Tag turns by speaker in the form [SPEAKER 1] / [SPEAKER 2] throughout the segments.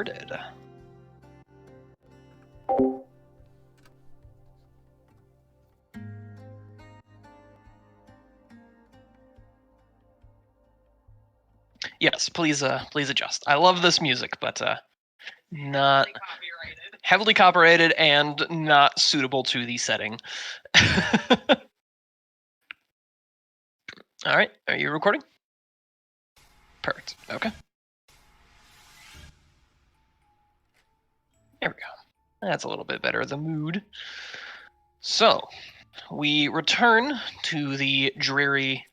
[SPEAKER 1] started. Yes, please adjust. I love this music, but not heavily copyrighted and not suitable to the setting. All right, are you recording? Perfect. Okay. There we go. That's a little bit better, the mood. So, we return to the dreary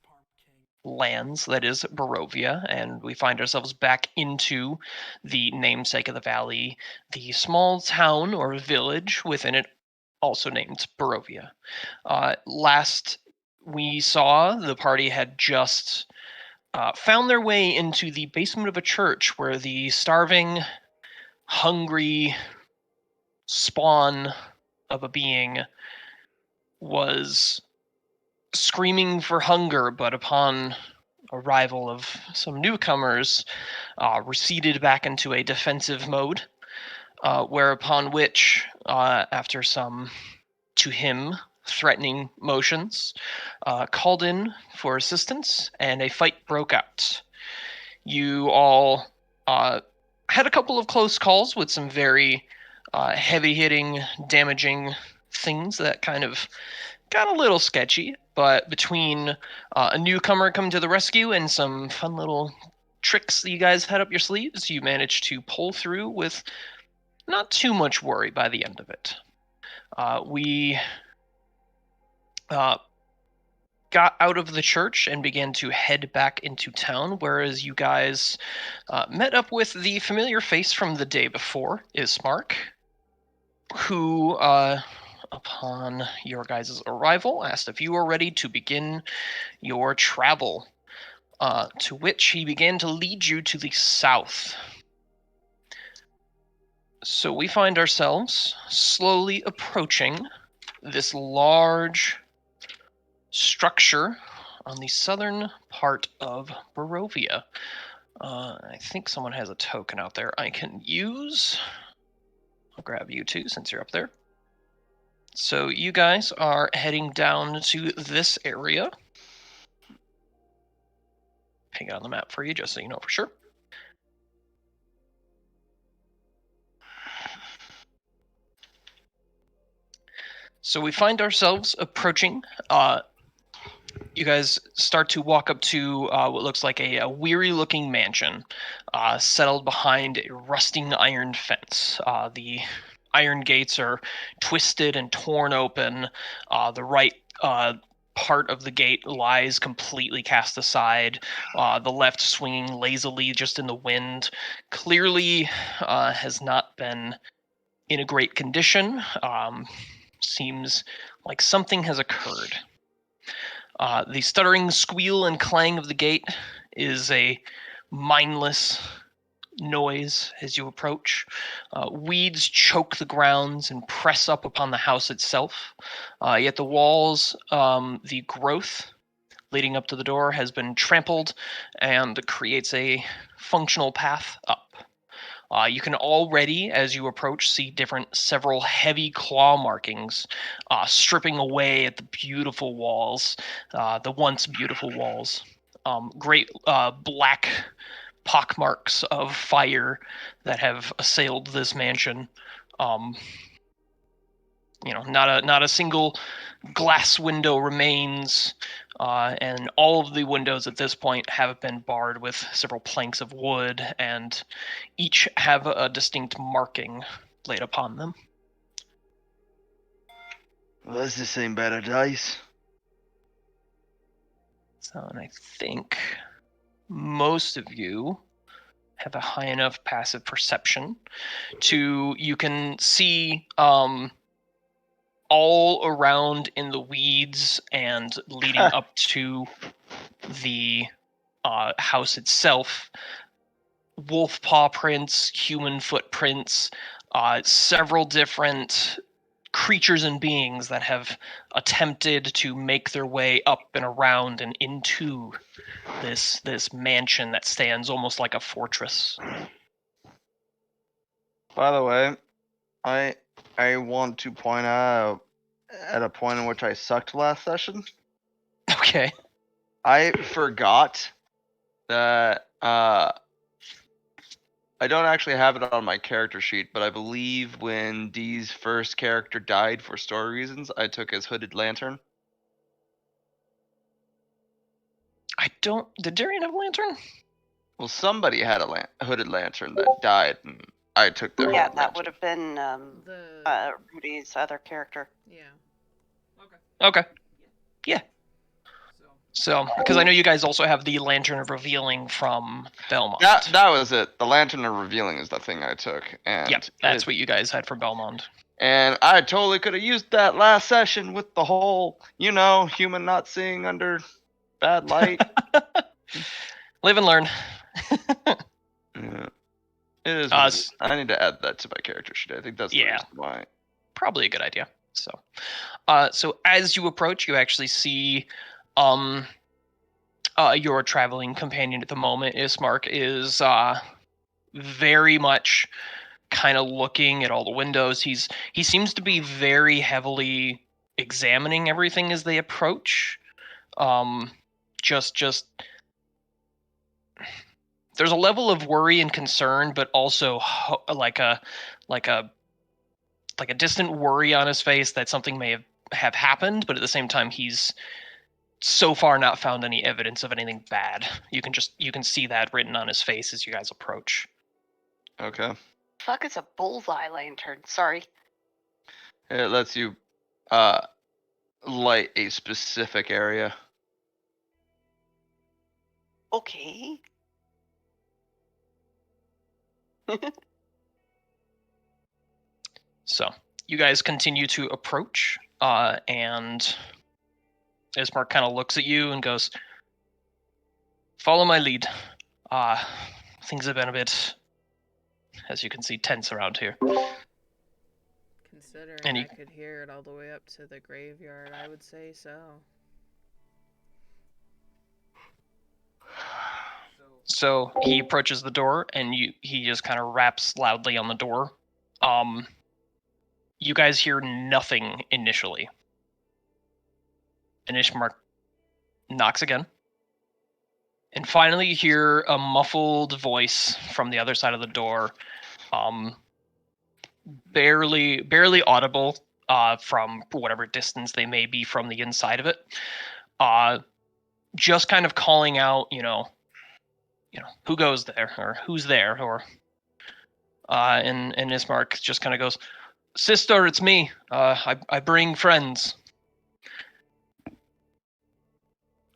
[SPEAKER 1] lands that is Barovia, and we find ourselves back into the namesake of the valley, the small town or village within it, also named Barovia. Last we saw, the party had just found their way into the basement of a church where the starving, hungry spawn of a being was screaming for hunger, but upon arrival of some newcomers, receded back into a defensive mode, whereupon which, after some, to him, threatening motions, called in for assistance, and a fight broke out. You all had a couple of close calls with some very heavy-hitting, damaging things that kind of got a little sketchy, but between a newcomer coming to the rescue and some fun little tricks that you guys had up your sleeves, you managed to pull through with not too much worry by the end of it. We got out of the church and began to head back into town, whereas you guys met up with the familiar face from the day before, Ismark, who, upon your guys' arrival, asked if you were ready to begin your travel, to which he began to lead you to the south. So we find ourselves slowly approaching this large structure on the southern part of Barovia. I think someone has a token out there I can use. I'll grab you too, since you're up there. So you guys are heading down to this area. Hang it on the map for you, just so you know for sure. So we find ourselves approaching. You guys start to walk up to what looks like a weary-looking mansion, settled behind a rusting iron fence. The iron gates are twisted and torn open. The right part of the gate lies completely cast aside. The left swinging lazily just in the wind. Clearly has not been in a great condition. Seems like something has occurred. The stuttering squeal and clang of the gate is a mindless noise as you approach. Weeds choke the grounds and press up upon the house itself. Yet the walls, the growth leading up to the door has been trampled and creates a functional path up. You can already, as you approach, see several heavy claw markings stripping away at the beautiful walls, the once beautiful walls. Great black pockmarks of fire that have assailed this mansion. Not a single glass window remains, and all of the windows at this point have been barred with several planks of wood, and each have a distinct marking laid upon them.
[SPEAKER 2] Well, that's the same better dice.
[SPEAKER 1] So, and I think most of you have a high enough passive perception you can see all around in the weeds and leading up to the house itself, wolf paw prints, human footprints, several different creatures and beings that have attempted to make their way up and around and into this mansion that stands almost like a fortress.
[SPEAKER 2] By the way, I want to point out at a point in which I sucked last session.
[SPEAKER 1] Okay.
[SPEAKER 2] I forgot that I don't actually have it on my character sheet, but I believe when Dee's first character died for story reasons, I took his hooded lantern.
[SPEAKER 1] I don't. Did Darian have a lantern?
[SPEAKER 2] Well, somebody had a hooded lantern that died, and I took their
[SPEAKER 3] Yeah,
[SPEAKER 2] hooded
[SPEAKER 3] that would
[SPEAKER 2] lantern.
[SPEAKER 3] have been Rudy's other character.
[SPEAKER 4] Yeah.
[SPEAKER 1] Okay. Yeah. So, because I know you guys also have the Lantern of Revealing from Belmont.
[SPEAKER 2] That was it. The lantern of revealing is the thing I took, and
[SPEAKER 1] Yep, that's what you guys had from Belmont.
[SPEAKER 2] And I totally could have used that last session with the whole, human not seeing under bad light.
[SPEAKER 1] Live and learn.
[SPEAKER 2] Yeah. It is. What it is. I need to add that to my character sheet. I think that's the reason why.
[SPEAKER 1] Probably a good idea. So, so as you approach, you actually see, your traveling companion at the moment, Ismark, is very much kind of looking at all the windows. He seems to be very heavily examining everything as they approach. Just there's a level of worry and concern, but also like a distant worry on his face that something may have happened, but at the same time he's so far not found any evidence of anything bad. You can see that written on his face as you guys approach.
[SPEAKER 2] Okay.
[SPEAKER 3] Fuck, it's a bullseye lantern. Sorry.
[SPEAKER 2] It lets you light a specific area.
[SPEAKER 3] Okay.
[SPEAKER 1] So you guys continue to approach, and Ismark kind of looks at you and goes, "Follow my lead. Things have been a bit, as you can see, tense around here."
[SPEAKER 4] Considering I could hear it all the way up to the graveyard, I would say so.
[SPEAKER 1] So he approaches the door, and he just kind of raps loudly on the door. You guys hear nothing initially. And Ismark knocks again. And finally you hear a muffled voice from the other side of the door. Barely audible from whatever distance they may be from the inside of it. Just kind of calling out, who goes there, or who's there, or and Ismark just kind of goes, "Sister, it's me. I bring friends."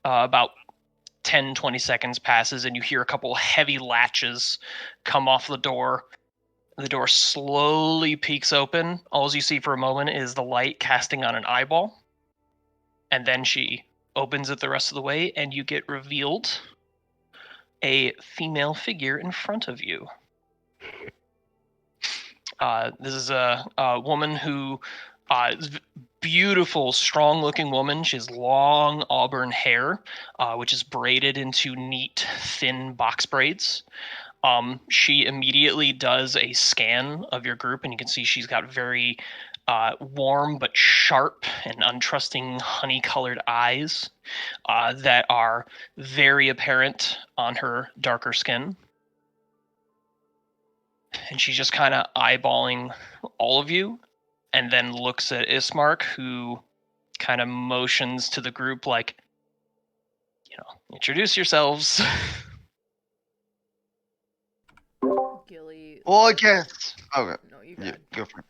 [SPEAKER 1] About 10-20 seconds passes, and you hear a couple heavy latches come off the door. The door slowly peeks open. All you see for a moment is the light casting on an eyeball. And then she opens it the rest of the way, and you get revealed a female figure in front of you. This is a woman who is beautiful, strong-looking woman. She has long auburn hair, which is braided into neat, thin box braids. She immediately does a scan of your group, and you can see she's got very warm but sharp and untrusting honey-colored eyes that are very apparent on her darker skin. And she's just kind of eyeballing all of you, and then looks at Ismark, who kind of motions to the group like, introduce yourselves.
[SPEAKER 4] Gilly.
[SPEAKER 2] Well, I guess. Okay.
[SPEAKER 4] No, you
[SPEAKER 2] go for it.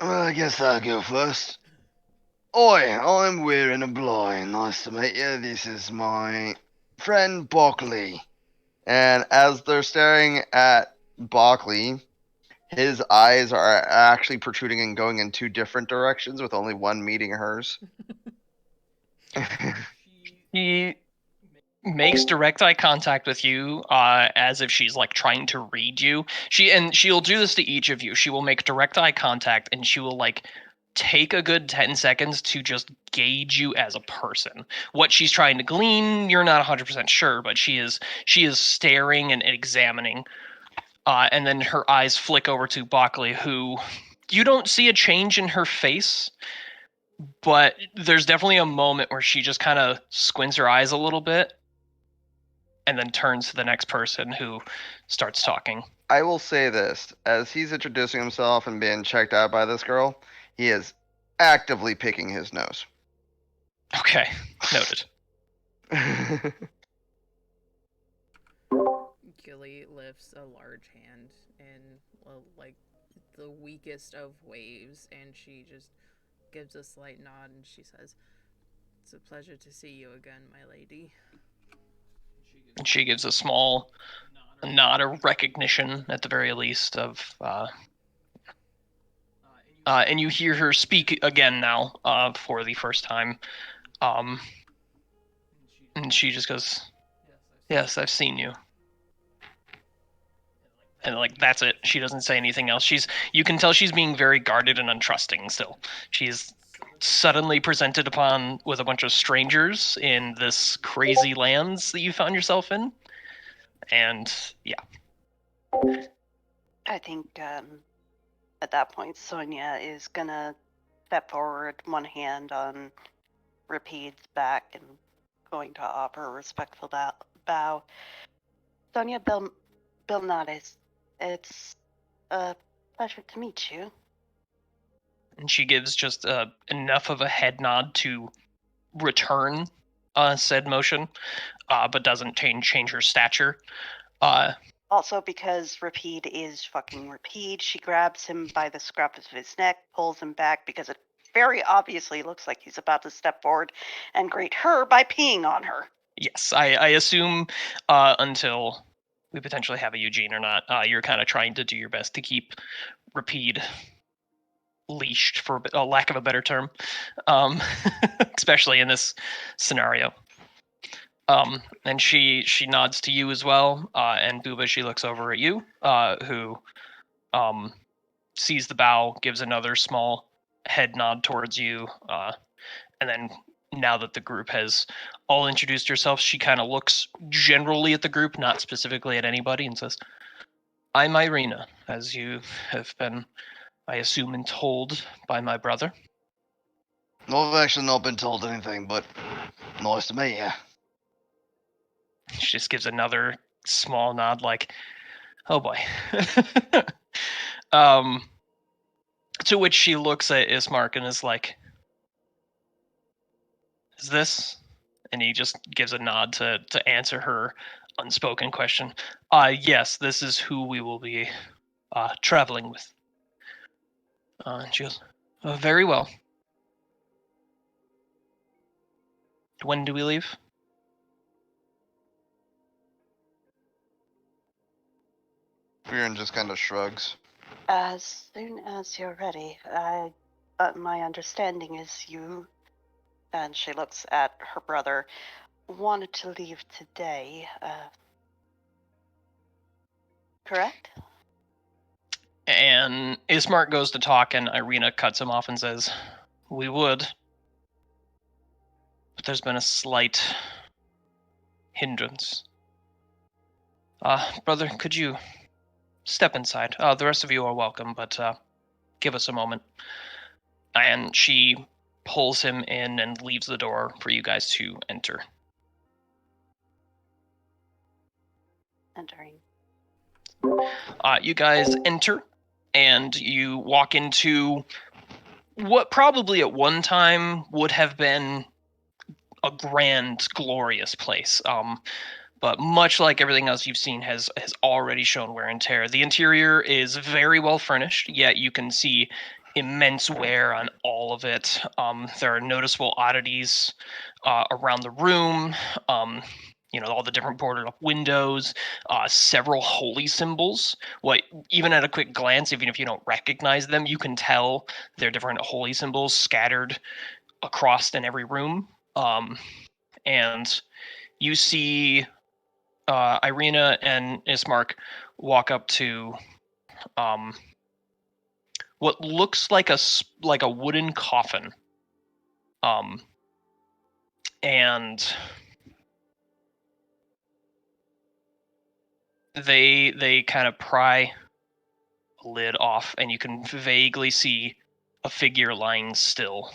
[SPEAKER 2] Well, I guess I'll go first. Oi, I'm wearing a blind. Nice to meet you. This is my friend Barkley. And as they're staring at Barkley, his eyes are actually protruding and going in two different directions, with only one meeting hers.
[SPEAKER 1] He makes direct eye contact with you, as if she's like trying to read you. She'll do this to each of you. She will make direct eye contact, and she will like take a good 10 seconds to just gauge you as a person. What she's trying to glean, you're not 100% sure, but she is staring and examining. And then her eyes flick over to Bockley, who you don't see a change in her face, but there's definitely a moment where she just kind of squints her eyes a little bit and then turns to the next person who starts talking.
[SPEAKER 2] I will say this, as he's introducing himself and being checked out by this girl, he is actively picking his nose.
[SPEAKER 1] Okay, noted.
[SPEAKER 4] Gilly lifts a large hand in like the weakest of waves, and she just gives a slight nod and she says, "It's a pleasure to see you again, my lady."
[SPEAKER 1] And she gives a small nod of recognition, at the very least, of and you hear her speak again now for the first time. And she just goes, "Yes, I've seen you." And like that's it. She doesn't say anything else. You can tell she's being very guarded and untrusting still. She's suddenly presented upon with a bunch of strangers in this crazy lands that you found yourself in. And yeah.
[SPEAKER 3] I think at that point, Sonia is gonna step forward, one hand on Rapide's back, and going to offer a respectful bow. Sonia Belnades, it's a pleasure to meet you.
[SPEAKER 1] And she gives just enough of a head nod to return said motion, but doesn't change her stature.
[SPEAKER 3] Also, because Rapide is fucking Rapide, she grabs him by the scruff of his neck, pulls him back because it very obviously looks like he's about to step forward and greet her by peeing on her.
[SPEAKER 1] Yes, I assume until we potentially have a Eugene or not, you're kind of trying to do your best to keep Rapide leashed, for a lack of a better term, especially in this scenario. And she nods to you as well, and Booba, she looks over at you, who sees the bow, gives another small head nod towards you, and then now that the group has all introduced herself, she kind of looks generally at the group, not specifically at anybody, and says, "I'm Irina, as you have been, I assume, told by my brother."
[SPEAKER 2] No, I've actually not been told anything, but nice to meet you.
[SPEAKER 1] She just gives another small nod, like, "Oh boy." To which she looks at Ismark and is like, "Is this?" And he just gives a nod to answer her unspoken question. Yes, this is who we will be traveling with. And she goes, "Very well. When do we leave?"
[SPEAKER 2] Viren just kind of shrugs.
[SPEAKER 3] As soon as you're ready. My understanding is you, and she looks at her brother, wanted to leave today. Correct?
[SPEAKER 1] And Ismark goes to talk, and Irina cuts him off and says, "We would. But there's been a slight hindrance. Brother, could you step inside? The rest of you are welcome, but give us a moment." And she pulls him in and leaves the door for you guys to enter.
[SPEAKER 3] Entering.
[SPEAKER 1] You guys enter, and you walk into what probably at one time would have been a grand, glorious place. But much like everything else you've seen has already shown wear and tear. The interior is very well furnished, yet you can see immense wear on all of it. There are noticeable oddities around the room. All the different boarded up windows, several holy symbols. Even at a quick glance, even if you don't recognize them, you can tell they're different holy symbols scattered across in every room. And you see Irina and Ismark walk up to what looks like a wooden coffin, and they kind of pry a lid off, and you can vaguely see a figure lying still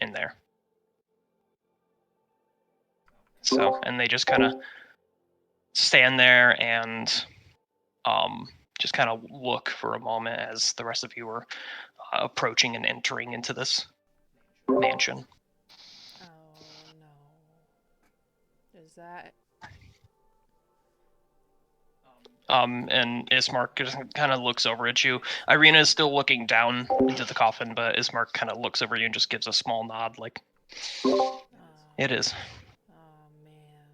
[SPEAKER 1] in there. So, and they just kind of stand there and just kind of look for a moment as the rest of you are approaching and entering into this mansion.
[SPEAKER 4] Oh no. Is that
[SPEAKER 1] And Ismark just kind of looks over at you. Irina is still looking down into the coffin, but Ismark kind of looks over you and just gives a small nod, like, it is.
[SPEAKER 4] Oh man.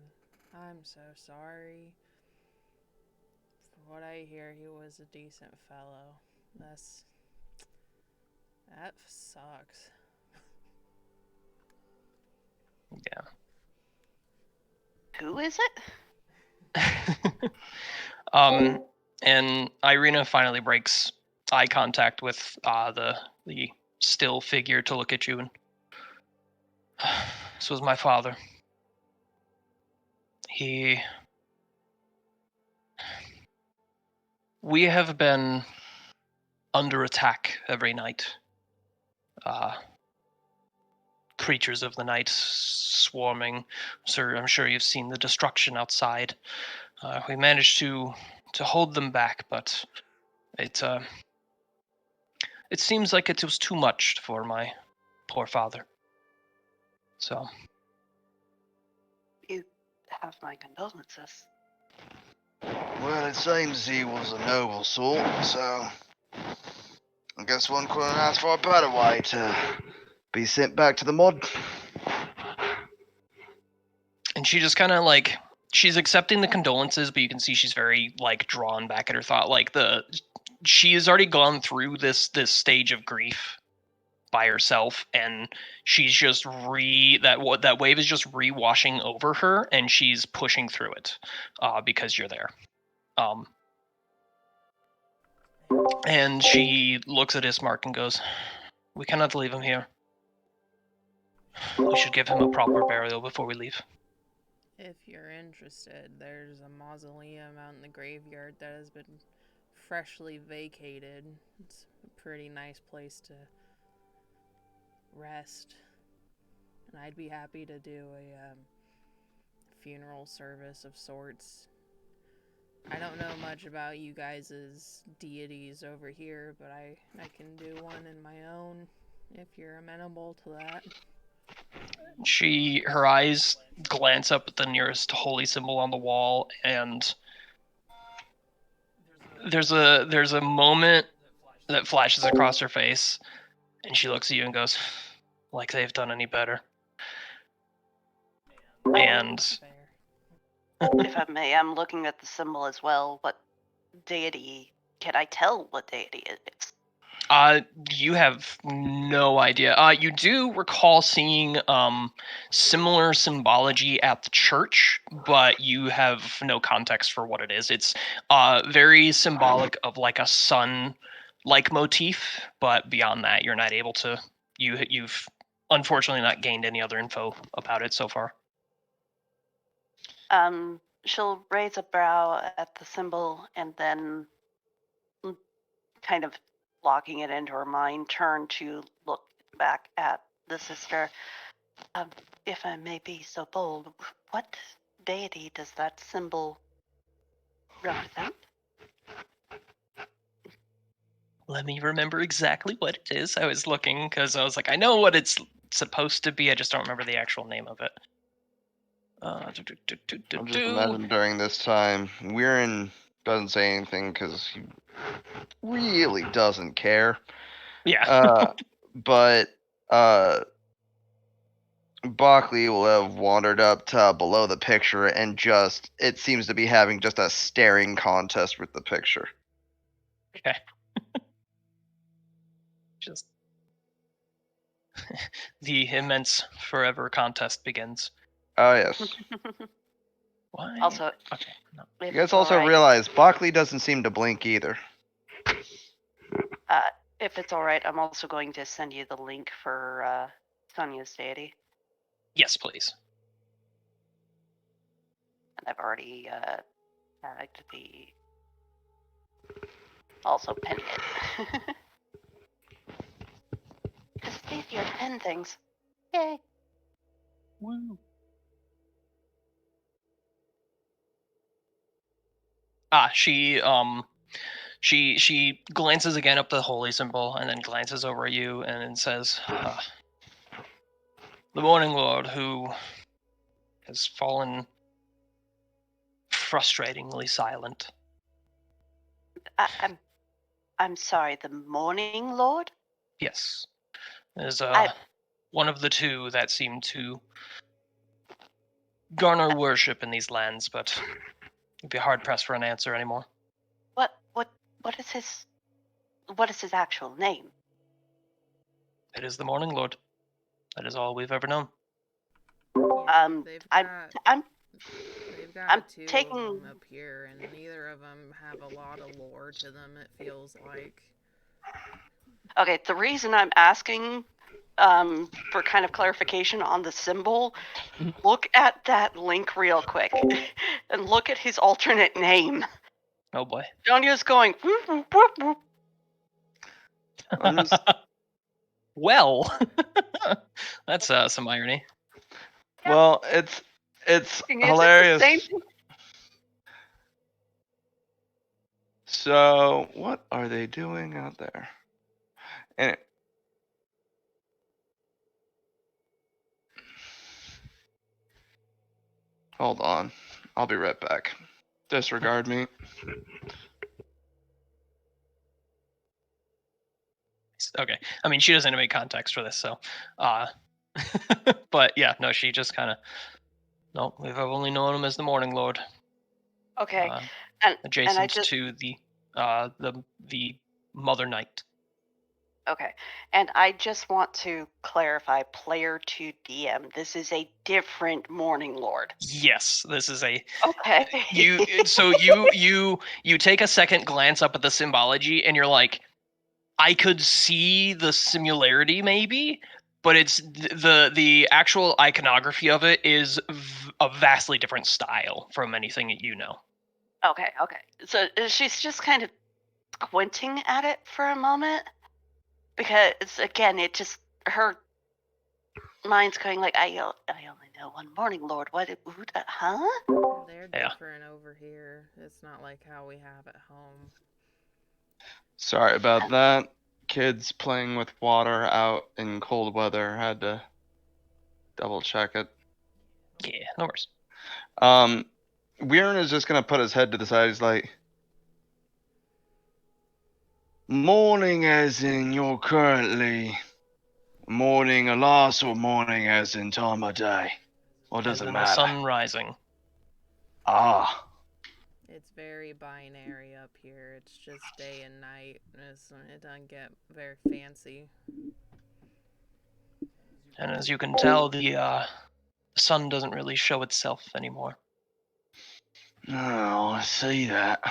[SPEAKER 4] I'm so sorry. From what I hear, he was a decent fellow. That sucks.
[SPEAKER 1] Yeah.
[SPEAKER 3] Who is it?
[SPEAKER 1] And Irina finally breaks eye contact with the still figure to look at you, and this was my father. We have been under attack every night. Creatures of the night swarming. Sir, I'm sure you've seen the destruction outside. We managed to hold them back, but it seems like it was too much for my poor father. So
[SPEAKER 3] You have my condolences.
[SPEAKER 2] Well, it seems he was a noble sort, so I guess one couldn't ask for a better way to be sent back to the mud.
[SPEAKER 1] and she just kind of like, she's accepting the condolences, but you can see she's very like drawn back at her thought. Like she has already gone through this stage of grief by herself, and she's just that wave is just re-washing over her, and she's pushing through it because you're there. And she looks at Ismark and goes, "We cannot leave him here. We should give him a proper burial before we leave."
[SPEAKER 4] If you're interested, there's a mausoleum out in the graveyard that has been freshly vacated. It's a pretty nice place to rest. And I'd be happy to do a funeral service of sorts. I don't know much about you guys' deities over here, but I can do one in my own if you're amenable to that.
[SPEAKER 1] Her eyes glance up at the nearest holy symbol on the wall, and there's a moment that flashes across her face, and she looks at you and goes, "Like they've done any better." And
[SPEAKER 4] Fair.
[SPEAKER 3] If I may, I'm looking at the symbol as well. What deity? Can I tell what deity it is?
[SPEAKER 1] you have no idea. You do recall seeing similar symbology at the church, but you have no context for what it is. It's very symbolic of like a sun-like motif, but beyond that, you're not able to. You've unfortunately not gained any other info about it so far.
[SPEAKER 3] She'll raise a brow at the symbol and then, kind of locking it into her mind, turn to look back at the sister. If I may be so bold, what deity does that symbol represent?
[SPEAKER 1] Let me remember exactly what it is. I was looking because I was like, I know what it's supposed to be. I just don't remember the actual name of it.
[SPEAKER 2] I'm just imagining during this time, Weirin doesn't say anything because he really doesn't care.
[SPEAKER 1] Yeah.
[SPEAKER 2] But Bockley will have wandered up to below the picture and just, it seems to be having just a staring contest with the picture.
[SPEAKER 1] Okay. Just the immense forever contest begins.
[SPEAKER 2] Oh, yes.
[SPEAKER 1] Why?
[SPEAKER 3] Also,
[SPEAKER 1] Okay. No.
[SPEAKER 2] You guys also realize Bockley doesn't seem to blink either.
[SPEAKER 3] if it's all right, I'm also going to send you the link for Sonia's deity.
[SPEAKER 1] Yes, please.
[SPEAKER 3] And I've already tagged the. Also pin it. Because it's easier to pin things. Yay.
[SPEAKER 1] Woo. She glances again up the holy symbol and then glances over at you and then says, "The Morning Lord, who has fallen frustratingly silent."
[SPEAKER 3] I'm sorry, the Morning Lord?
[SPEAKER 1] Yes, is
[SPEAKER 3] I-
[SPEAKER 1] one of the two that seem to garner worship in these lands, but you'd be hard pressed for an answer anymore.
[SPEAKER 3] What is his actual name?
[SPEAKER 1] It is the Morning Lord. That is all we've ever known.
[SPEAKER 4] They've
[SPEAKER 3] I'm
[SPEAKER 4] got two
[SPEAKER 3] taking-
[SPEAKER 4] of them up here, and neither of them have a lot of lore to them, it feels like.
[SPEAKER 3] Okay, the reason I'm asking for kind of clarification on the symbol, look at that link real quick and look at his alternate name.
[SPEAKER 1] Oh boy.
[SPEAKER 3] Jonya's going, whoop, whoop, whoop, whoop.
[SPEAKER 2] I'm just-
[SPEAKER 1] Well, that's some irony.
[SPEAKER 2] Well, it's
[SPEAKER 3] It's
[SPEAKER 2] hilarious.
[SPEAKER 3] the same thing.
[SPEAKER 2] So, what are they doing out there? And hold on, I'll be right back. Disregard me.
[SPEAKER 1] Okay. I mean, she doesn't have any context for this, so. But yeah, no, she just kind of. No, we've only known him as the Morning Lord.
[SPEAKER 3] Okay,
[SPEAKER 1] Adjacent
[SPEAKER 3] I just-
[SPEAKER 1] to the Mother Knight.
[SPEAKER 3] Okay, and I just want to clarify, player to DM, this is a different Morning Lord.
[SPEAKER 1] Yes, this is a
[SPEAKER 3] Okay.
[SPEAKER 1] you take a second glance up at the symbology and you're like, I could see the similarity maybe, but it's the actual iconography of it is a vastly different style from anything that you know.
[SPEAKER 3] Okay. So she's just kind of squinting at it for a moment because again, it just her mind's going like, I only know one Morning Lord. Huh?
[SPEAKER 4] They're
[SPEAKER 1] Yeah.
[SPEAKER 4] different over here. It's not like how we have at home.
[SPEAKER 2] Sorry about that. Kids playing with water out in cold weather. Had to double check it.
[SPEAKER 1] Yeah, no worries.
[SPEAKER 2] Weirin is just gonna put his head to the side. He's like, morning as in you're currently morning alas or morning as in time of day? Or does
[SPEAKER 1] As
[SPEAKER 2] it
[SPEAKER 1] in
[SPEAKER 2] matter?
[SPEAKER 1] the sun rising.
[SPEAKER 2] Ah,
[SPEAKER 4] It's very binary up here. It's just day and night. It doesn't get very fancy.
[SPEAKER 1] And as you can tell, the sun doesn't really show itself anymore.
[SPEAKER 2] oh, I see that.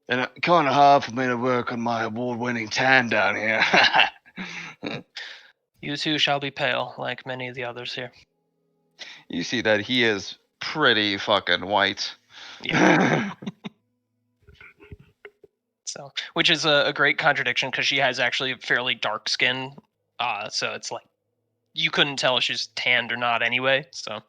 [SPEAKER 2] And it's kind of hard for me to work on my award-winning tan down here.
[SPEAKER 1] You too shall be pale, like many of the others here.
[SPEAKER 2] You see that he is pretty fucking white.
[SPEAKER 1] Yeah. So, which is a great contradiction because she has actually fairly dark skin. So it's like you couldn't tell if she's tanned or not anyway. So.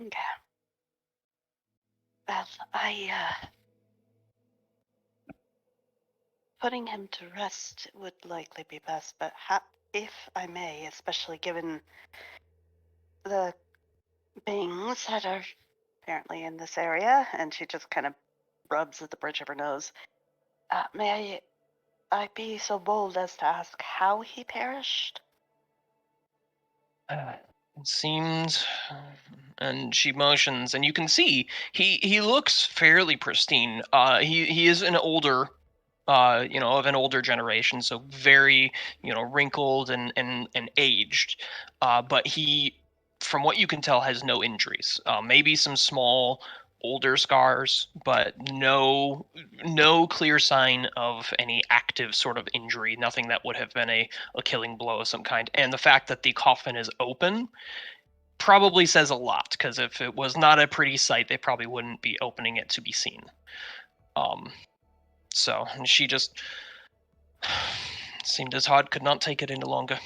[SPEAKER 3] Okay. Well, putting him to rest would likely be best, but if I may, especially given the beings that are apparently in this area, and she just kind of rubs at the bridge of her nose. May I be so bold as to ask how he perished?
[SPEAKER 1] It seems, and she motions, and you can see he looks fairly pristine. He is an older, of an older generation, so very, wrinkled and aged. But he, from what you can tell, has no injuries. Maybe some small older scars, but no clear sign of any active sort of injury, nothing that would have been a killing blow of some kind. And the fact that the coffin is open probably says a lot, because if it was not a pretty sight, they probably wouldn't be opening it to be seen. So she just seemed as Todd could not take it any longer.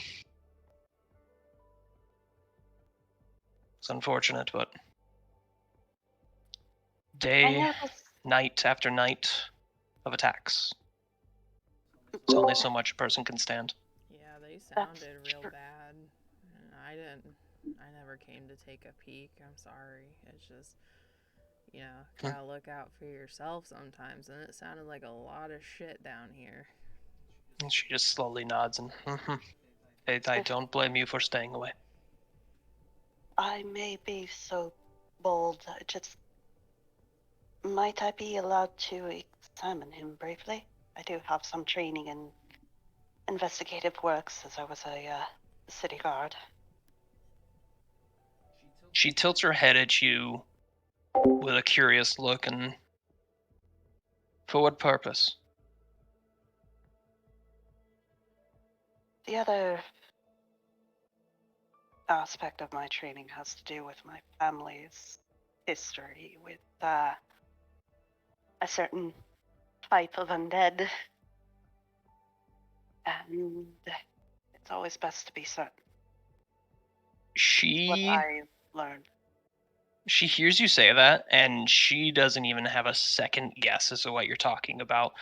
[SPEAKER 1] It's unfortunate, but day, night after night of attacks. It's only so much a person can stand.
[SPEAKER 4] Yeah, they sounded real bad. I never came to take a peek. I'm sorry. It's just, gotta look out for yourself sometimes, and it sounded like a lot of shit down here.
[SPEAKER 1] And she just slowly nods and, I don't blame you for staying away.
[SPEAKER 3] I may be so bold, might I be allowed to examine him briefly? I do have some training in investigative works as I was a city guard.
[SPEAKER 1] She tilts her head at you with a curious look, and for what purpose?
[SPEAKER 3] The other aspect of my training has to do with my family's history with a certain type of undead. And it's always best to be certain. What I've learned.
[SPEAKER 1] She hears you say that, and she doesn't even have a second guess as to what you're talking about.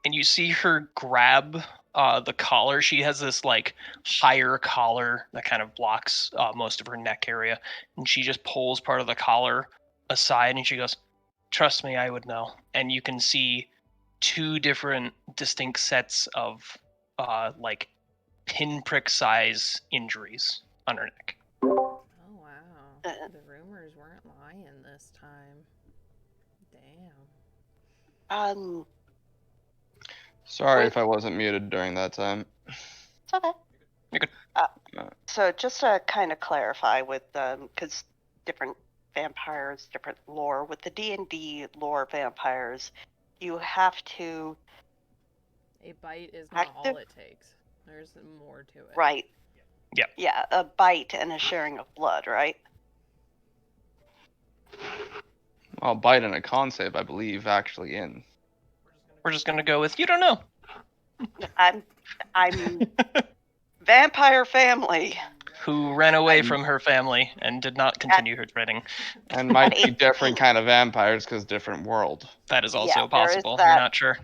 [SPEAKER 1] And you see her grab the collar. She has this like higher collar that kind of blocks most of her neck area, and she just pulls part of the collar aside, and she goes, "Trust me, I would know." And you can see two different distinct sets of like pinprick size injuries on her neck.
[SPEAKER 4] Oh wow, the rumors weren't lying this time. Damn.
[SPEAKER 2] Sorry if I wasn't muted during that time.
[SPEAKER 3] It's okay.
[SPEAKER 1] You're good.
[SPEAKER 3] So just to kind of clarify with, because different vampires, different lore, with the D&D lore vampires, you have to...
[SPEAKER 4] A bite is not all it takes. There's more to it.
[SPEAKER 3] Right.
[SPEAKER 1] Yeah.
[SPEAKER 3] Yeah, a bite and a sharing of blood, right?
[SPEAKER 2] Well, bite and a con save, I believe, actually in.
[SPEAKER 1] We're just gonna go with you don't know.
[SPEAKER 3] I'm vampire family.
[SPEAKER 1] Who ran away from her family and did not continue her training.
[SPEAKER 2] And might be different kind of vampires because different world.
[SPEAKER 1] That is also
[SPEAKER 3] Yeah,
[SPEAKER 1] possible.
[SPEAKER 3] that.
[SPEAKER 1] You're not sure.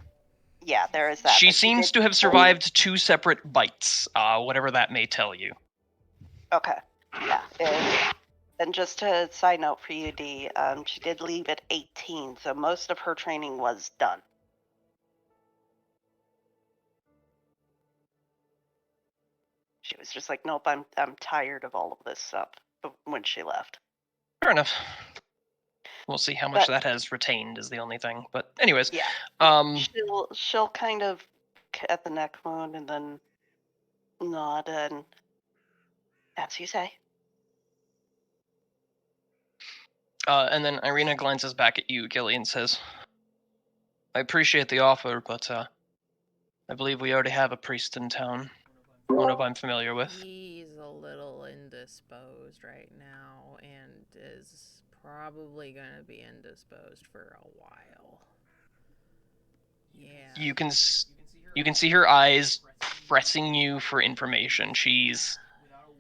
[SPEAKER 3] Yeah, there is that.
[SPEAKER 1] She seems to have survived 2 separate bites, whatever that may tell you.
[SPEAKER 3] Okay. Yeah. And just a side note for you, D, she did leave at 18, so most of her training was done. She was just like, nope, I'm tired of all of this stuff when she left.
[SPEAKER 1] Fair enough. We'll see how much that has retained is the only thing. But anyways,
[SPEAKER 3] yeah. She'll kind of at the neck wound and then nod and as you say.
[SPEAKER 1] And then Irina glances back at you, Gilly, and says, "I appreciate the offer, but I believe we already have a priest in town. One of I'm familiar with."
[SPEAKER 4] He's a little indisposed right now and is probably going to be indisposed for a while. Yeah.
[SPEAKER 1] You can see her eyes pressing you for information. She's,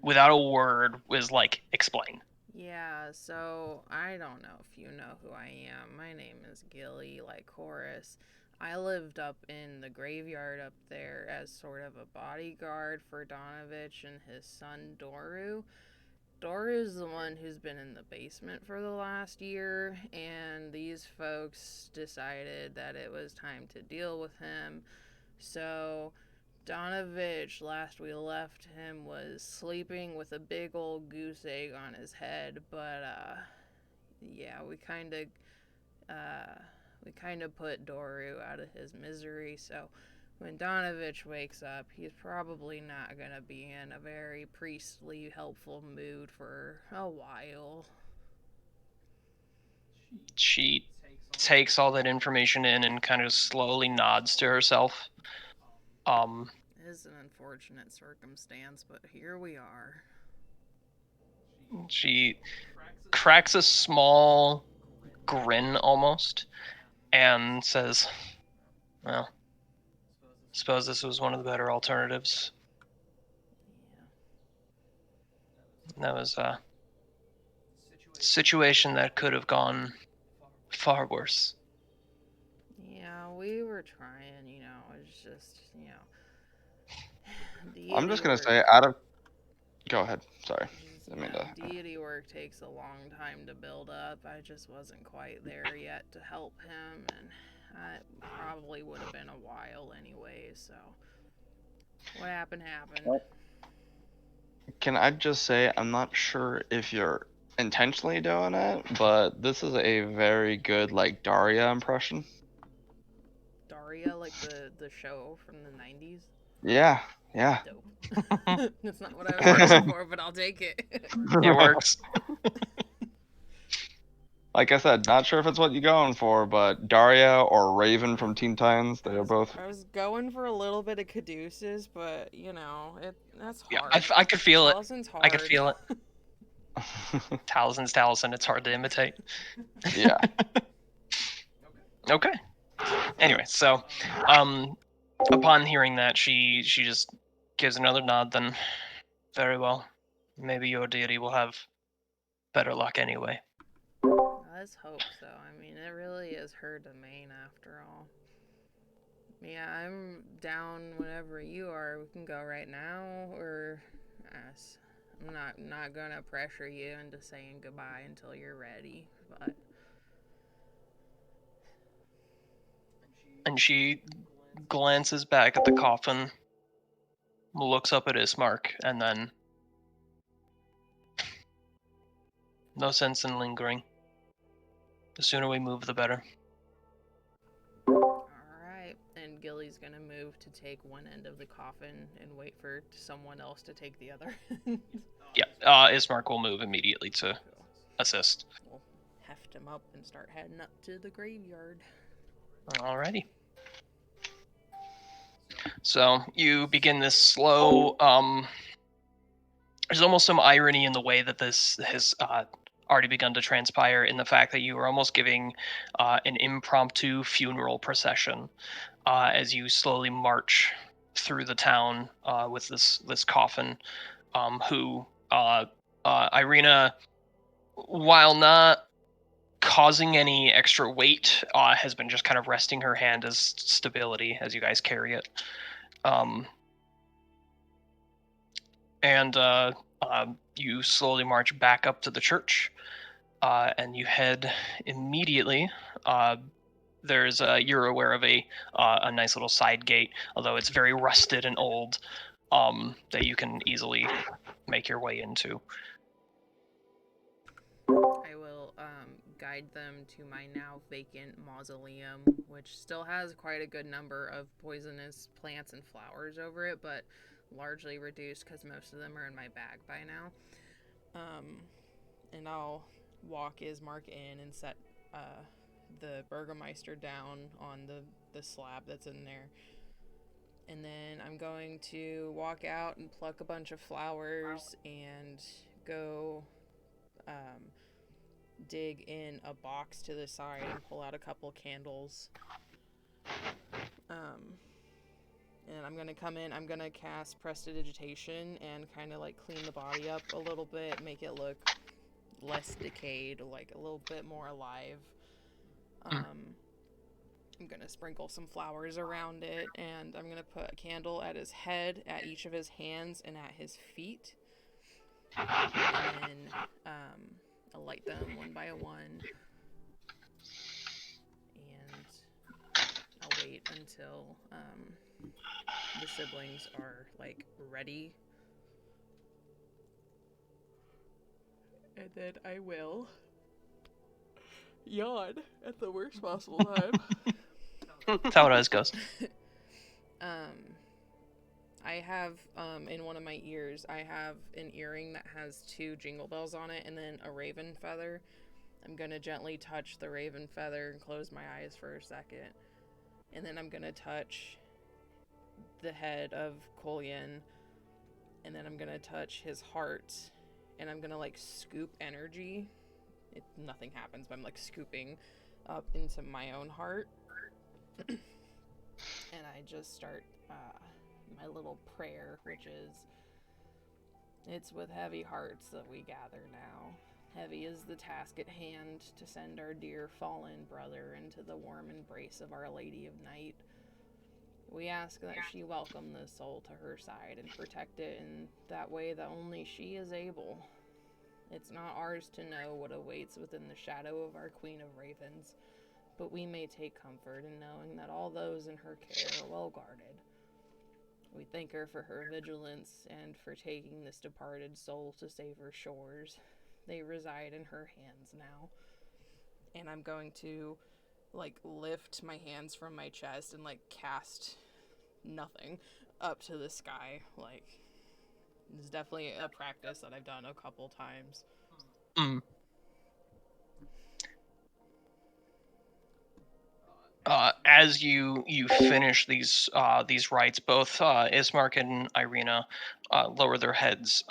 [SPEAKER 1] without a word, was like, "Explain."
[SPEAKER 4] Yeah, so I don't know if you know who I am. My name is Gilly, like Horace. I lived up in the graveyard up there as sort of a bodyguard for Donovich and his son Doru. Doru's the one who's been in the basement for the last year, and these folks decided that it was time to deal with him. So Donovich, last we left him, was sleeping with a big old goose egg on his head, but yeah, we kind of put Doru out of his misery, so when Donovich wakes up, he's probably not gonna be in a very priestly, helpful mood for a while.
[SPEAKER 1] She takes all that information in and kind of slowly nods to herself.
[SPEAKER 4] It is an unfortunate circumstance, but here we are.
[SPEAKER 1] She cracks a small grin almost and says, well, suppose this was one of the better alternatives. That was a situation that could have gone far worse.
[SPEAKER 4] Yeah, we were trying, it's just,
[SPEAKER 2] I'm just
[SPEAKER 4] deity
[SPEAKER 2] gonna
[SPEAKER 4] work.
[SPEAKER 2] say, out of. Go ahead. Sorry.
[SPEAKER 4] Just,
[SPEAKER 2] I mean to.
[SPEAKER 4] deity work takes a long time to build up. I just wasn't quite there yet to help him, and it probably would have been a while anyway, so what happened happened.
[SPEAKER 2] Well, can I just say, I'm not sure if you're intentionally doing it, but this is a very good, like, Daria impression.
[SPEAKER 4] Daria, like the show from the 90s?
[SPEAKER 2] Yeah, yeah.
[SPEAKER 4] Dope. That's not what I was looking for, but I'll take it.
[SPEAKER 1] It works.
[SPEAKER 2] Like I said, not sure if it's what you're going for, but Daria or Raven from Teen Titans, they are both.
[SPEAKER 4] I was going for a little bit of Caduceus, but that's hard.
[SPEAKER 1] Yeah, I could feel it.
[SPEAKER 4] Talisman's hard.
[SPEAKER 1] I could feel it. Talisman's Taliesin, it's hard to imitate.
[SPEAKER 2] Yeah.
[SPEAKER 1] Okay. Anyway, so upon hearing that, she just gives another nod, then very well. Maybe your deity will have better luck anyway.
[SPEAKER 4] Let's hope so. I mean, it really is her domain after all. Yeah, I'm down whenever you are. We can go right now, or I'm not gonna pressure you into saying goodbye until you're ready, but.
[SPEAKER 1] And she glances back at the coffin, looks up at Ismark, and then no sense in lingering. The sooner we move, the better.
[SPEAKER 4] Alright, and Gilly's gonna move to take one end of the coffin and wait for someone else to take the other.
[SPEAKER 1] Yeah, Ismark will move immediately to assist.
[SPEAKER 4] We'll heft him up and start heading up to the graveyard.
[SPEAKER 1] Alrighty. So you begin this slow. There's almost some irony in the way that this has already begun to transpire, in the fact that you are almost giving an impromptu funeral procession as you slowly march through the town with this coffin. Irina, while not causing any extra weight, has been just kind of resting her hand as stability as you guys carry it. You slowly march back up to the church, and you head immediately. You're aware of a nice little side gate, although it's very rusted and old, that you can easily make your way into.
[SPEAKER 4] I will guide them to my now vacant mausoleum, which still has quite a good number of poisonous plants and flowers over it, but largely reduced because most of them are in my bag by now. And I'll walk Ismark in and set the Burgermeister down on the slab that's in there. And then I'm going to walk out and pluck a bunch of flowers and go dig in a box to the side and pull out a couple candles. And I'm gonna come in, I'm gonna cast Prestidigitation and kind of like clean the body up a little bit, make it look less decayed, like a little bit more alive. I'm gonna sprinkle some flowers around it, and I'm gonna put a candle at his head, at each of his hands, and at his feet. And then I'll light them one by one. And I'll wait until the siblings are like ready. And then I will yawn at the worst possible time.
[SPEAKER 1] That's how it always goes.
[SPEAKER 4] I have, in one of my ears, I have an earring that has 2 jingle bells on it and then a raven feather. I'm gonna gently touch the raven feather and close my eyes for a second. And then I'm gonna touch the head of Kolyan. And then I'm gonna touch his heart. And I'm gonna, like, scoop energy. Nothing happens, but I'm, like, scooping up into my own heart. And I just start my little prayer, which is, it's with heavy hearts that we gather now. Heavy is the task at hand to send our dear fallen brother into the warm embrace of Our Lady of Night. We ask that she welcome this soul to her side and protect it in that way that only she is able. It's not ours to know what awaits within the shadow of our Queen of Ravens, but we may take comfort in knowing that all those in her care are well guarded. We thank her for her vigilance and for taking this departed soul to safer shores. They reside in her hands now. And I'm going to, like, lift my hands from my chest and, like, cast nothing up to the sky. Like, it's definitely a practice that I've done a couple times.
[SPEAKER 1] As you finish these rites, both Ismark and Irina lower their heads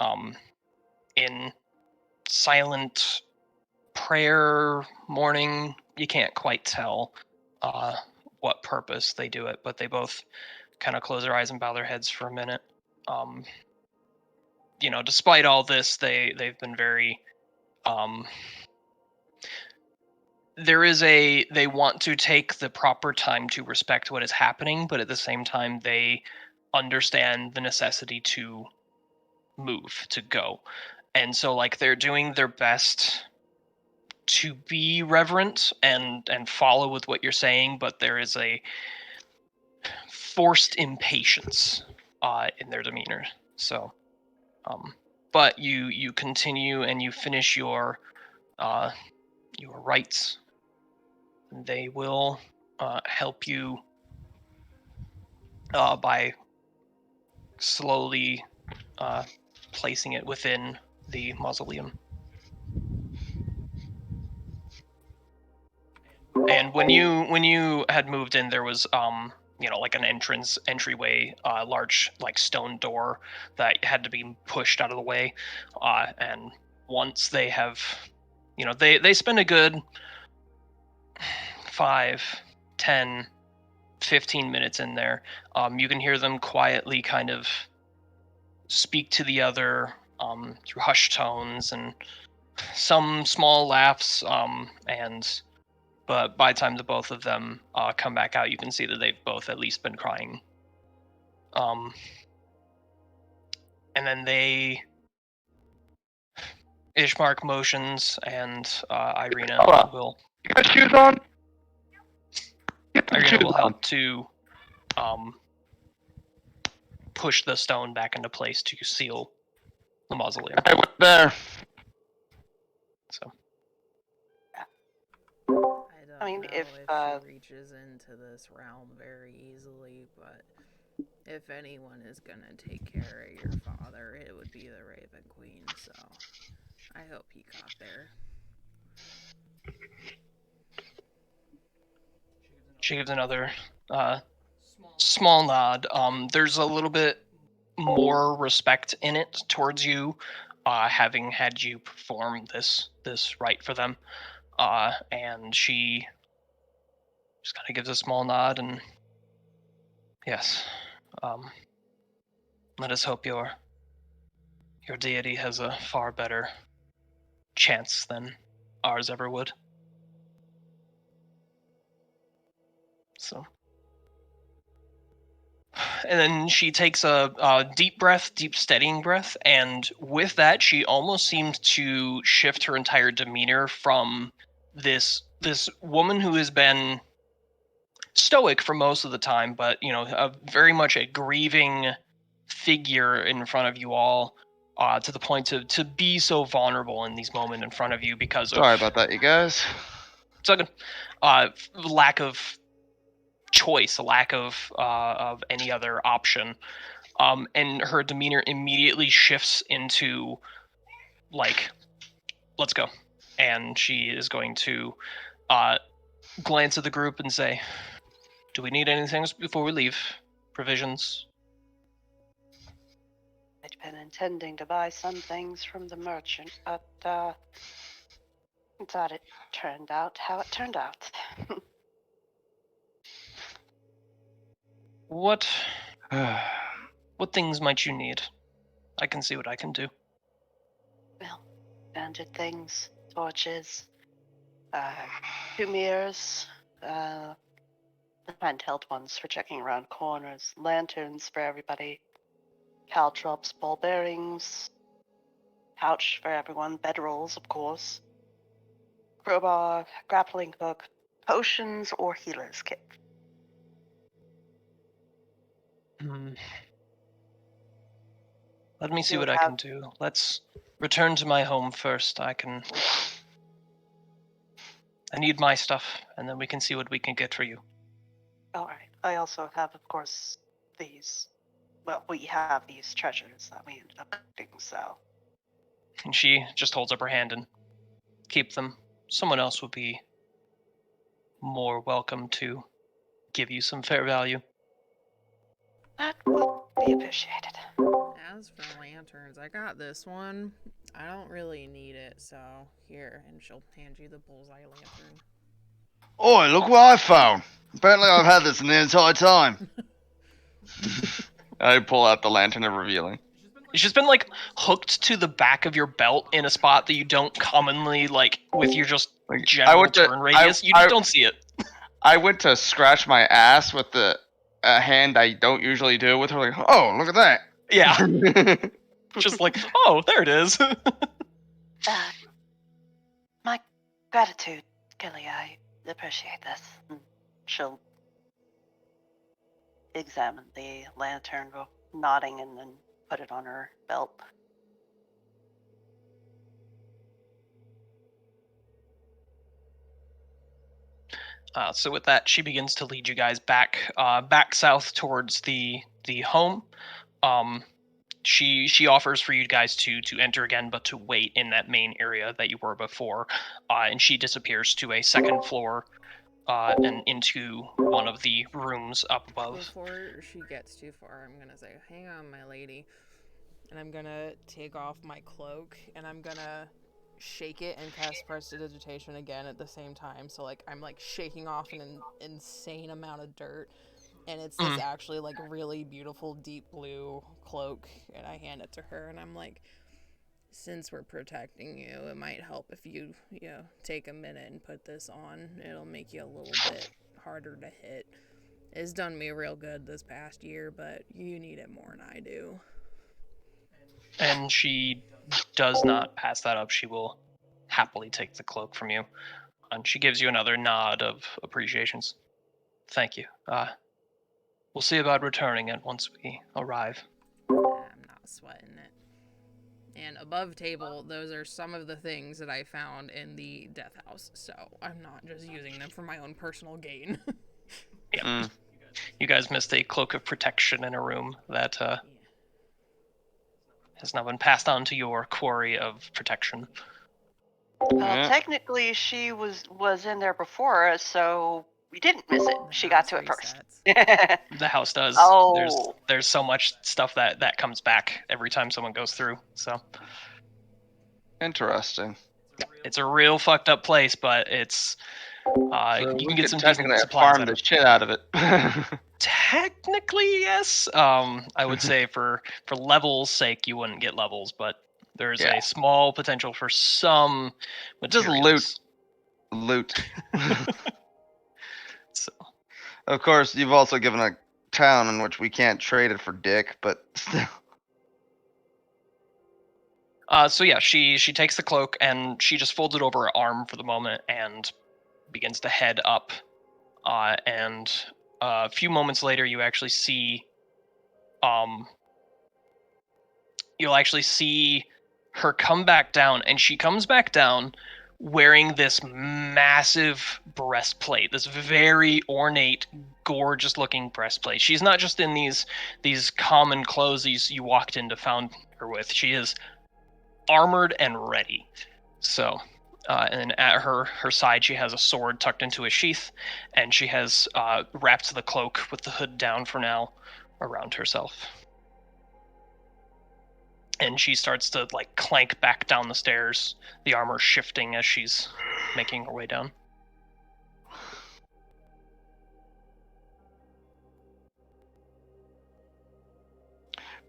[SPEAKER 1] in silent prayer, mourning. You can't quite tell what purpose they do it, but they both kind of close their eyes and bow their heads for a minute. Despite all this, they've been very they want to take the proper time to respect what is happening, but at the same time they understand the necessity to move, to go. And so, like, they're doing their best to be reverent and follow with what you're saying, but there is a forced impatience in their demeanor. So, but you continue and you finish your rites. They will help you by slowly placing it within the mausoleum. And when you had moved in, there was like an entryway, large, like, stone door that had to be pushed out of the way. And once they have, they spend a good 5, 10, 15 minutes in there. You can hear them quietly kind of speak to the other through hushed tones and some small laughs, but by the time the both of them come back out, you can see that they've both at least been crying. And then Ishmark motions, and Irina will.
[SPEAKER 2] You got shoes on?
[SPEAKER 1] Irina will help to push the stone back into place to seal the mausoleum.
[SPEAKER 2] I went there.
[SPEAKER 1] So.
[SPEAKER 3] I mean,
[SPEAKER 4] know
[SPEAKER 3] if
[SPEAKER 4] she reaches into this realm very easily, but if anyone is gonna take care of your father, it would be the Raven Queen, so I hope he got there.
[SPEAKER 1] She gives another small nod. There's a little bit more respect in it towards you, having had you perform this rite for them. And she just kind of gives a small nod and, yes, let us hope your deity has a far better chance than ours ever would. So, and then she takes a deep breath, deep steadying breath, and with that, she almost seems to shift her entire demeanor from this woman who has been stoic for most of the time, but very much a grieving figure in front of you all, to the point to be so vulnerable in these moments in front of you because of.
[SPEAKER 2] Sorry about that, you guys.
[SPEAKER 1] It's okay. Lack of choice, a lack of any other option, and her demeanor immediately shifts into, like, let's go. and she is going to glance at the group and say, "Do we need anything before we leave? Provisions?"
[SPEAKER 3] I'd been intending to buy some things from the merchant, but thought it turned out how it turned out.
[SPEAKER 1] What things might you need? I can see what I can do.
[SPEAKER 3] Well, standard things, torches, 2 mirrors, the handheld ones for checking around corners, lanterns for everybody, caltrops, ball bearings, couch for everyone, bedrolls, of course, crowbar, grappling hook, potions, or healer's kit.
[SPEAKER 1] Let me see
[SPEAKER 3] You
[SPEAKER 1] what I
[SPEAKER 3] have-
[SPEAKER 1] can do. Let's return to my home first. I need my stuff, and then we can see what we can get for you.
[SPEAKER 3] All right. I also have, of course, these. Well, we have these treasures that we ended up getting, so.
[SPEAKER 1] And she just holds up her hand and keep them. Someone else will be more welcome to give you some fair value.
[SPEAKER 3] That would be appreciated.
[SPEAKER 4] As for lanterns, I got this one. I don't really need it, so here, and she'll hand you the bullseye lantern.
[SPEAKER 2] Oi, look what I found. Apparently I've had this the entire time.
[SPEAKER 5] I pull out the lantern of revealing.
[SPEAKER 1] It's just been like hooked to the back of your belt in a spot that you don't commonly like with your just
[SPEAKER 5] Like,
[SPEAKER 1] general turn radius. You just don't see it.
[SPEAKER 5] I went to scratch my ass with the hand I don't usually do with her. Like, oh, look at that.
[SPEAKER 1] Yeah, just like, oh, there it is.
[SPEAKER 3] My gratitude, Kelly. I appreciate this. She'll examine the lantern, nodding, and then put it on her belt.
[SPEAKER 1] So with that, she begins to lead you guys back south towards the home. She offers for you guys to enter again, but to wait in that main area that you were before, and she disappears to a second floor and into one of the rooms up above.
[SPEAKER 4] Before she gets too far, I'm gonna say, hang on, my lady. And I'm gonna take off my cloak, and I'm gonna shake it and cast Prestidigitation again at the same time. So, like, I'm, like, shaking off an insane amount of dirt. And it's this actually, like, really beautiful deep blue cloak. And I hand it to her, and I'm like, since we're protecting you, it might help if you take a minute and put this on. It'll make you a little bit harder to hit. It's done me real good this past year, but you need it more than I do.
[SPEAKER 1] And she does not pass that up. She will happily take the cloak from you. And she gives you another nod of appreciations. Thank you. We'll see about returning it once we arrive.
[SPEAKER 4] I'm not sweating it. And above table, those are some of the things that I found in the death house. So I'm not just using them for my own personal gain.
[SPEAKER 1] Yeah. You guys missed a cloak of protection in a room that has now been passed on to your quarry of protection.
[SPEAKER 3] Well, technically, she was in there before us, so we didn't miss it. She got to it first.
[SPEAKER 1] The house does.
[SPEAKER 3] Oh.
[SPEAKER 1] There's so much stuff that comes back every time someone goes through. So
[SPEAKER 5] Interesting.
[SPEAKER 1] it's a real fucked up place, but it's
[SPEAKER 5] So
[SPEAKER 1] you can get some
[SPEAKER 5] technically
[SPEAKER 1] decent supplies
[SPEAKER 5] farm
[SPEAKER 1] out
[SPEAKER 5] the
[SPEAKER 1] of it.
[SPEAKER 5] shit out of it.
[SPEAKER 1] Technically, yes. I would say for levels' sake, you wouldn't get levels, but there's
[SPEAKER 5] Yeah.
[SPEAKER 1] a small potential for some
[SPEAKER 5] Just
[SPEAKER 1] materials.
[SPEAKER 5] Loot.
[SPEAKER 1] So,
[SPEAKER 2] Of course, you've also given a town in which we can't trade it for dick, but still.
[SPEAKER 1] so yeah, she takes the cloak and she just folds it over her arm for the moment and begins to head up. And a few moments later, you actually see, you'll actually see her come back down, and she comes back down wearing this massive breastplate, this very ornate, gorgeous-looking breastplate. She's not just in these common clothes you walked in to found her with. She is armored and ready. So, And then at her side, she has a sword tucked into a sheath, and she has wrapped the cloak with the hood down for now around herself. And she starts to like clank back down the stairs, the armor shifting as she's making her way down.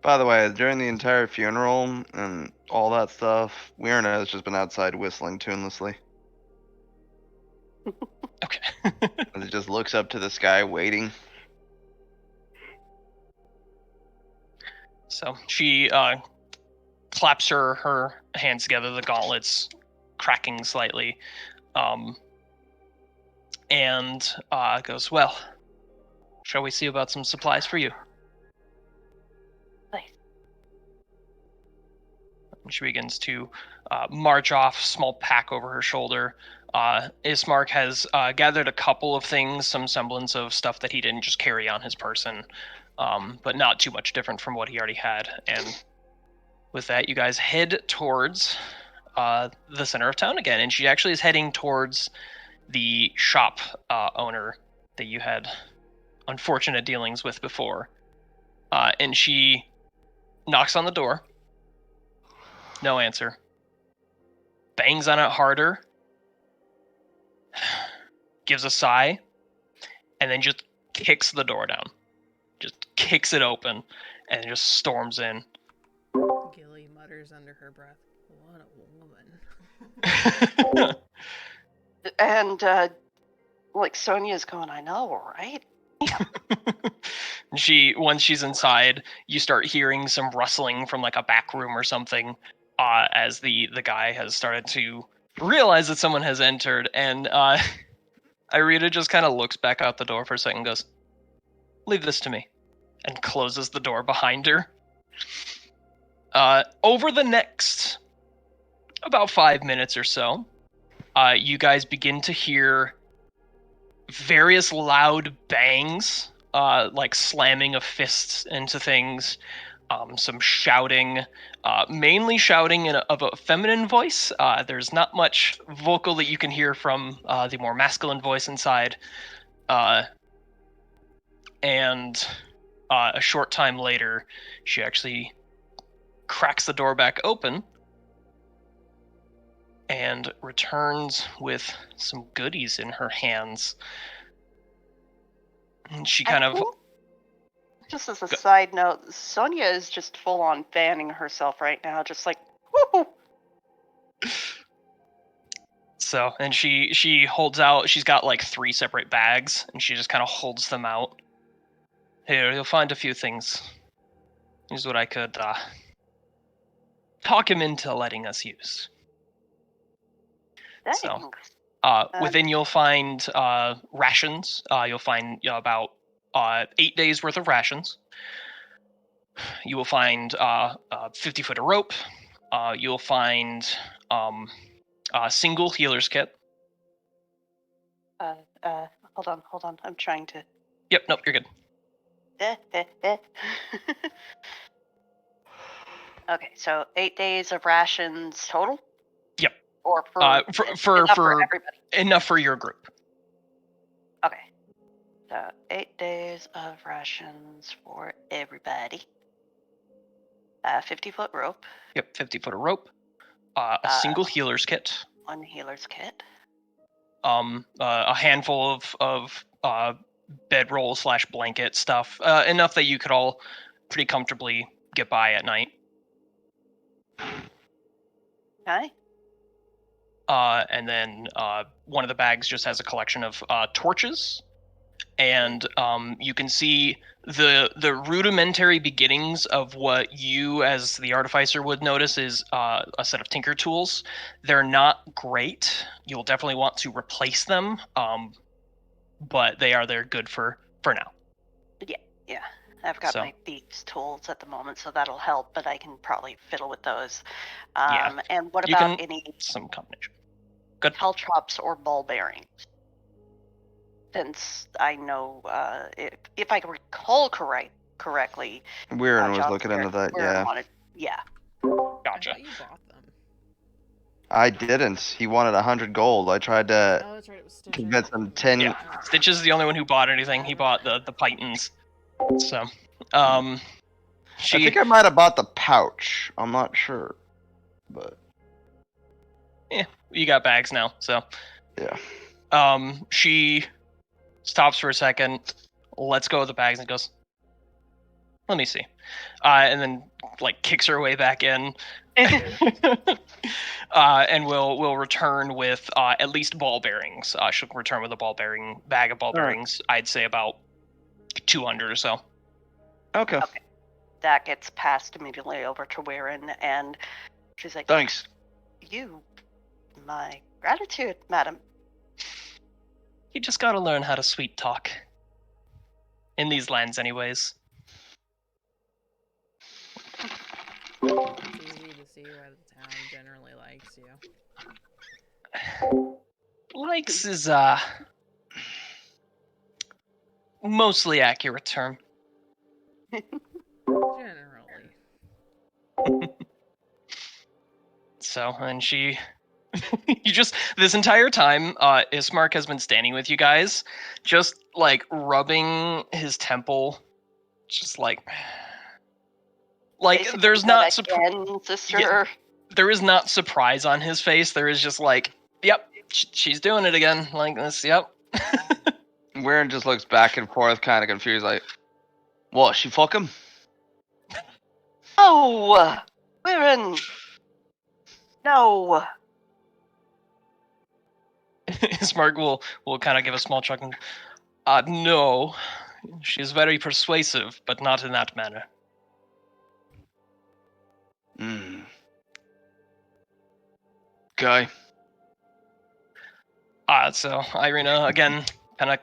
[SPEAKER 5] By the way, during the entire funeral and all that stuff, Weirna has just been outside whistling tunelessly.
[SPEAKER 1] Okay.
[SPEAKER 5] As he just looks up to the sky, waiting.
[SPEAKER 1] So she claps her hands together, the gauntlets cracking slightly, and goes, "Well, shall we see about some supplies for you?"
[SPEAKER 3] Nice.
[SPEAKER 1] And she begins to march off, small pack over her shoulder. Ismark has gathered a couple of things, some semblance of stuff that he didn't just carry on his person, but not too much different from what he already had. And with that, you guys head towards the center of town again. And she actually is heading towards the shop owner that you had unfortunate dealings with before. And she knocks on the door. No answer. Bangs on it harder. Gives a sigh. And then just kicks the door down. Just kicks it open. And just storms in.
[SPEAKER 4] Gilly mutters under her breath, "What a woman."
[SPEAKER 3] And like Sonia's going, I know, right?
[SPEAKER 1] Once she's inside, you start hearing some rustling from like a back room or something, as the guy has started to realize that someone has entered, and Irita just kind of looks back out the door for a second and goes, "Leave this to me," and closes the door behind her. Over the next about 5 minutes or so, you guys begin to hear various loud bangs, like slamming of fists into things, some shouting, mainly shouting of a feminine voice. There's not much vocal that you can hear from the more masculine voice inside. And a short time later, she actually cracks the door back open and returns with some goodies in her hands. And she kind of...
[SPEAKER 3] Just as a side note, Sonia is just full on fanning herself right now, just like, woo!
[SPEAKER 1] So, and she holds out, she's got like 3 separate bags, and she just kind of holds them out. Here, you'll find a few things. Here's what I could talk him into letting us use.
[SPEAKER 3] Thanks.
[SPEAKER 1] So, within you'll find rations. You'll find about 8 days worth of rations. You will find 50 foot of rope. You'll find a single healer's kit.
[SPEAKER 3] Hold on. I'm trying to.
[SPEAKER 1] Yep, nope, you're good.
[SPEAKER 3] Okay, so 8 days of rations total?
[SPEAKER 1] Yep.
[SPEAKER 3] Or for everybody?
[SPEAKER 1] Enough for your group.
[SPEAKER 3] Okay. So 8 days of rations for everybody. 50 foot rope.
[SPEAKER 1] Yep, 50 foot of rope. A single healer's kit.
[SPEAKER 3] 1 healer's kit.
[SPEAKER 1] A handful of bedroll / blanket stuff. Enough that you could all pretty comfortably get by at night.
[SPEAKER 3] Okay.
[SPEAKER 1] And then one of the bags just has a collection of torches, and you can see the rudimentary beginnings of what you, as the artificer, would notice is a set of tinker tools. They're not great. You'll definitely want to replace them, but they're good for now.
[SPEAKER 3] Yeah. I've got my thieves tools at the moment, so that'll help, but I can probably fiddle with those.
[SPEAKER 1] Yeah.
[SPEAKER 3] And what about any
[SPEAKER 1] some combination? Good.
[SPEAKER 3] caltrops or ball bearings? Since I know, if I recall correctly,
[SPEAKER 5] Weirin was looking into that, yeah.
[SPEAKER 3] Yeah.
[SPEAKER 1] Gotcha.
[SPEAKER 4] I thought you bought them.
[SPEAKER 5] I didn't. He wanted 100 gold. I tried to
[SPEAKER 4] Oh, that's right. It was Stitcher.
[SPEAKER 5] convince him 10.
[SPEAKER 1] Yeah. Stitch is the only one who bought anything. He bought the pythons. So,
[SPEAKER 5] I
[SPEAKER 1] she
[SPEAKER 5] think I might have bought the pouch. I'm not sure, but
[SPEAKER 1] you got bags now. So,
[SPEAKER 5] yeah.
[SPEAKER 1] she stops for a second, lets go of the bags, and goes, "Let me see," and then like kicks her way back in. And we'll return with at least ball bearings. She'll return with a bag of ball bearings. I'd say about 200 or so.
[SPEAKER 5] Okay.
[SPEAKER 3] That gets passed immediately over to Weirin, and she's like,
[SPEAKER 2] Thanks.
[SPEAKER 3] My gratitude, madam.
[SPEAKER 1] You just gotta learn how to sweet talk. In these lands, anyways.
[SPEAKER 4] It's easy to see why the town generally likes you.
[SPEAKER 1] Likes is mostly accurate term.
[SPEAKER 4] Generally.
[SPEAKER 1] So, and she you just this entire time Ismark has been standing with you guys, just like rubbing his temple, just like
[SPEAKER 3] Basically
[SPEAKER 1] there's
[SPEAKER 3] that
[SPEAKER 1] not
[SPEAKER 3] again, sister.
[SPEAKER 1] Yeah. There is not surprise on his face. There is just like, yep, she's doing it again, like this. Yep.
[SPEAKER 5] Weirin just looks back and forth, kind of confused, like, what? She fuck him?
[SPEAKER 3] Oh, Weirin. No.
[SPEAKER 1] Ismark will kind of give a small chuckle. No, she's very persuasive, but not in that manner.
[SPEAKER 2] Hmm. Okay.
[SPEAKER 1] So Irina again kind of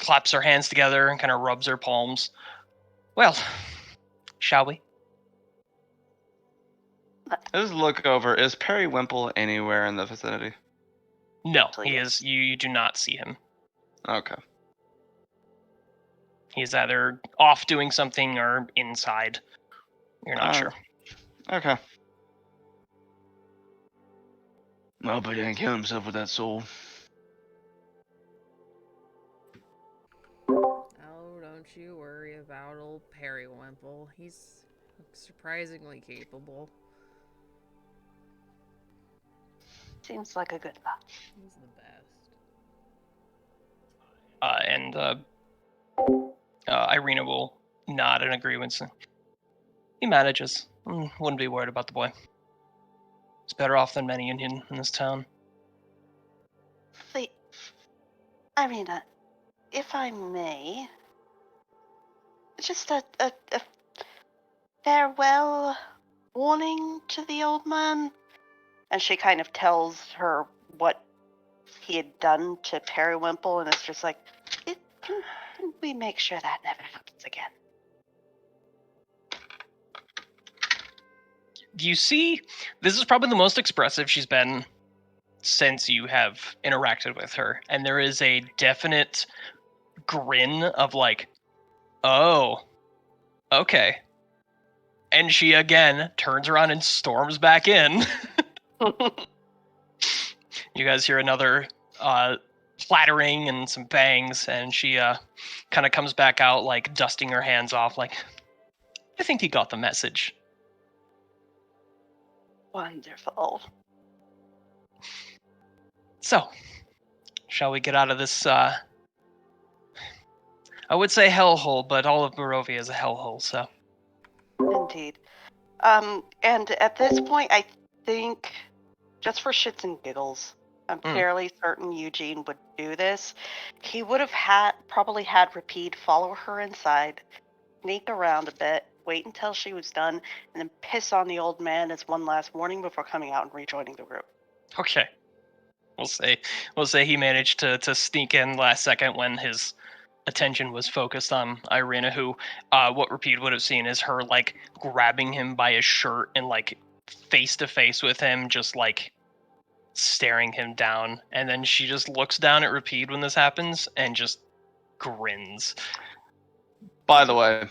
[SPEAKER 1] claps her hands together and kind of rubs her palms. Well, shall we?
[SPEAKER 5] I just look over. Is Periwimple anywhere in the vicinity?
[SPEAKER 1] No,
[SPEAKER 3] So
[SPEAKER 1] he
[SPEAKER 3] yes.
[SPEAKER 1] is. You do not see him.
[SPEAKER 5] Okay.
[SPEAKER 1] He's either off doing something or inside. You're not sure.
[SPEAKER 5] Okay.
[SPEAKER 2] Well, but he didn't kill himself with that soul.
[SPEAKER 4] Oh, don't you worry about old Periwimple. He's surprisingly capable.
[SPEAKER 3] Seems like a good luck.
[SPEAKER 4] He's the best.
[SPEAKER 1] And Irina will nod in agreement. He manages. Wouldn't be worried about the boy. He's better off than many in this town.
[SPEAKER 3] Wait, Irina, if I may, just a farewell warning to the old man. And she kind of tells her what he had done to Periwimple, and it's just like, can we make sure that never happens again?
[SPEAKER 1] Do you see? This is probably the most expressive she's been since you have interacted with her, and there is a definite grin of like, oh, okay. And she again turns around and storms back in. You guys hear another clattering and some bangs, and she kind of comes back out, like dusting her hands off, like, I think he got the message.
[SPEAKER 3] Wonderful.
[SPEAKER 1] So, shall we get out of this, I would say hellhole, but all of Barovia is a hellhole, so.
[SPEAKER 3] Indeed. And at this point, I think, just for shits and giggles, I'm fairly certain Eugene would do this. He would have probably had Rapide follow her inside, sneak around a bit, wait until she was done, and then piss on the old man as one last warning before coming out and rejoining the group.
[SPEAKER 1] Okay. We'll say he managed to sneak in last second when his attention was focused on Irina, who what Rapide would have seen is her like grabbing him by his shirt and like face to face with him, just like staring him down, and then she just looks down at Rapide when this happens and just grins.
[SPEAKER 5] By the way,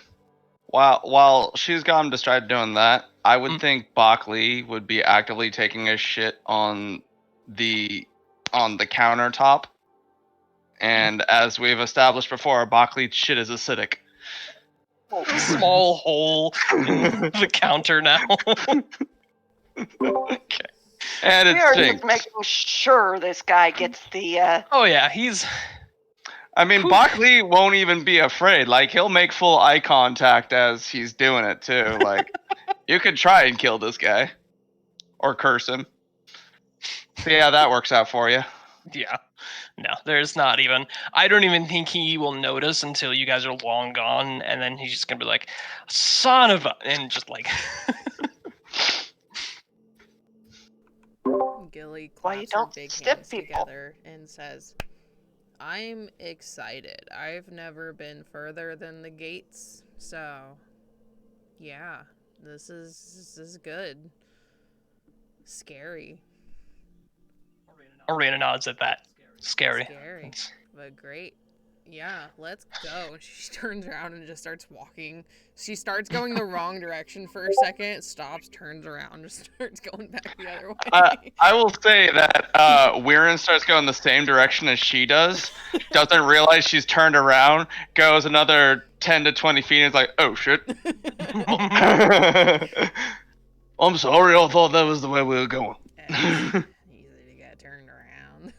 [SPEAKER 5] while she's got him distracted doing that, I would think Bockley would be actively taking a shit on the countertop. And as we've established before, Bockley's shit is acidic.
[SPEAKER 1] Small hole in the counter now. Okay.
[SPEAKER 5] And it
[SPEAKER 3] We are just
[SPEAKER 5] stinks.
[SPEAKER 3] making sure this guy gets the.
[SPEAKER 1] Oh yeah, he's
[SPEAKER 5] I mean, Bockley won't even be afraid. Like, he'll make full eye contact as he's doing it, too. Like, you could try and kill this guy. Or curse him. See how that works out for you.
[SPEAKER 1] yeah. No, there's not even. I don't even think he will notice until you guys are long gone, and then he's just gonna be like, "Son of a," and just like.
[SPEAKER 4] Gilly
[SPEAKER 3] Why you
[SPEAKER 4] claps her
[SPEAKER 3] don't
[SPEAKER 4] big
[SPEAKER 3] stiff
[SPEAKER 4] hands
[SPEAKER 3] people?
[SPEAKER 4] together and says, I'm excited. I've never been further than the gates, so yeah, this is good. Scary.
[SPEAKER 1] Arena nods at that. Scary.
[SPEAKER 4] Scary. But great. Yeah, let's go. She turns around and just starts walking. She starts going the wrong direction for a second, stops, turns around, just starts going back the other way.
[SPEAKER 5] I will say that Weirin starts going the same direction as she does, doesn't realize she's turned around, goes another 10 to 20 feet, and is like, oh shit. I'm sorry, I thought that was the way we were going.
[SPEAKER 4] Easy to get turned around.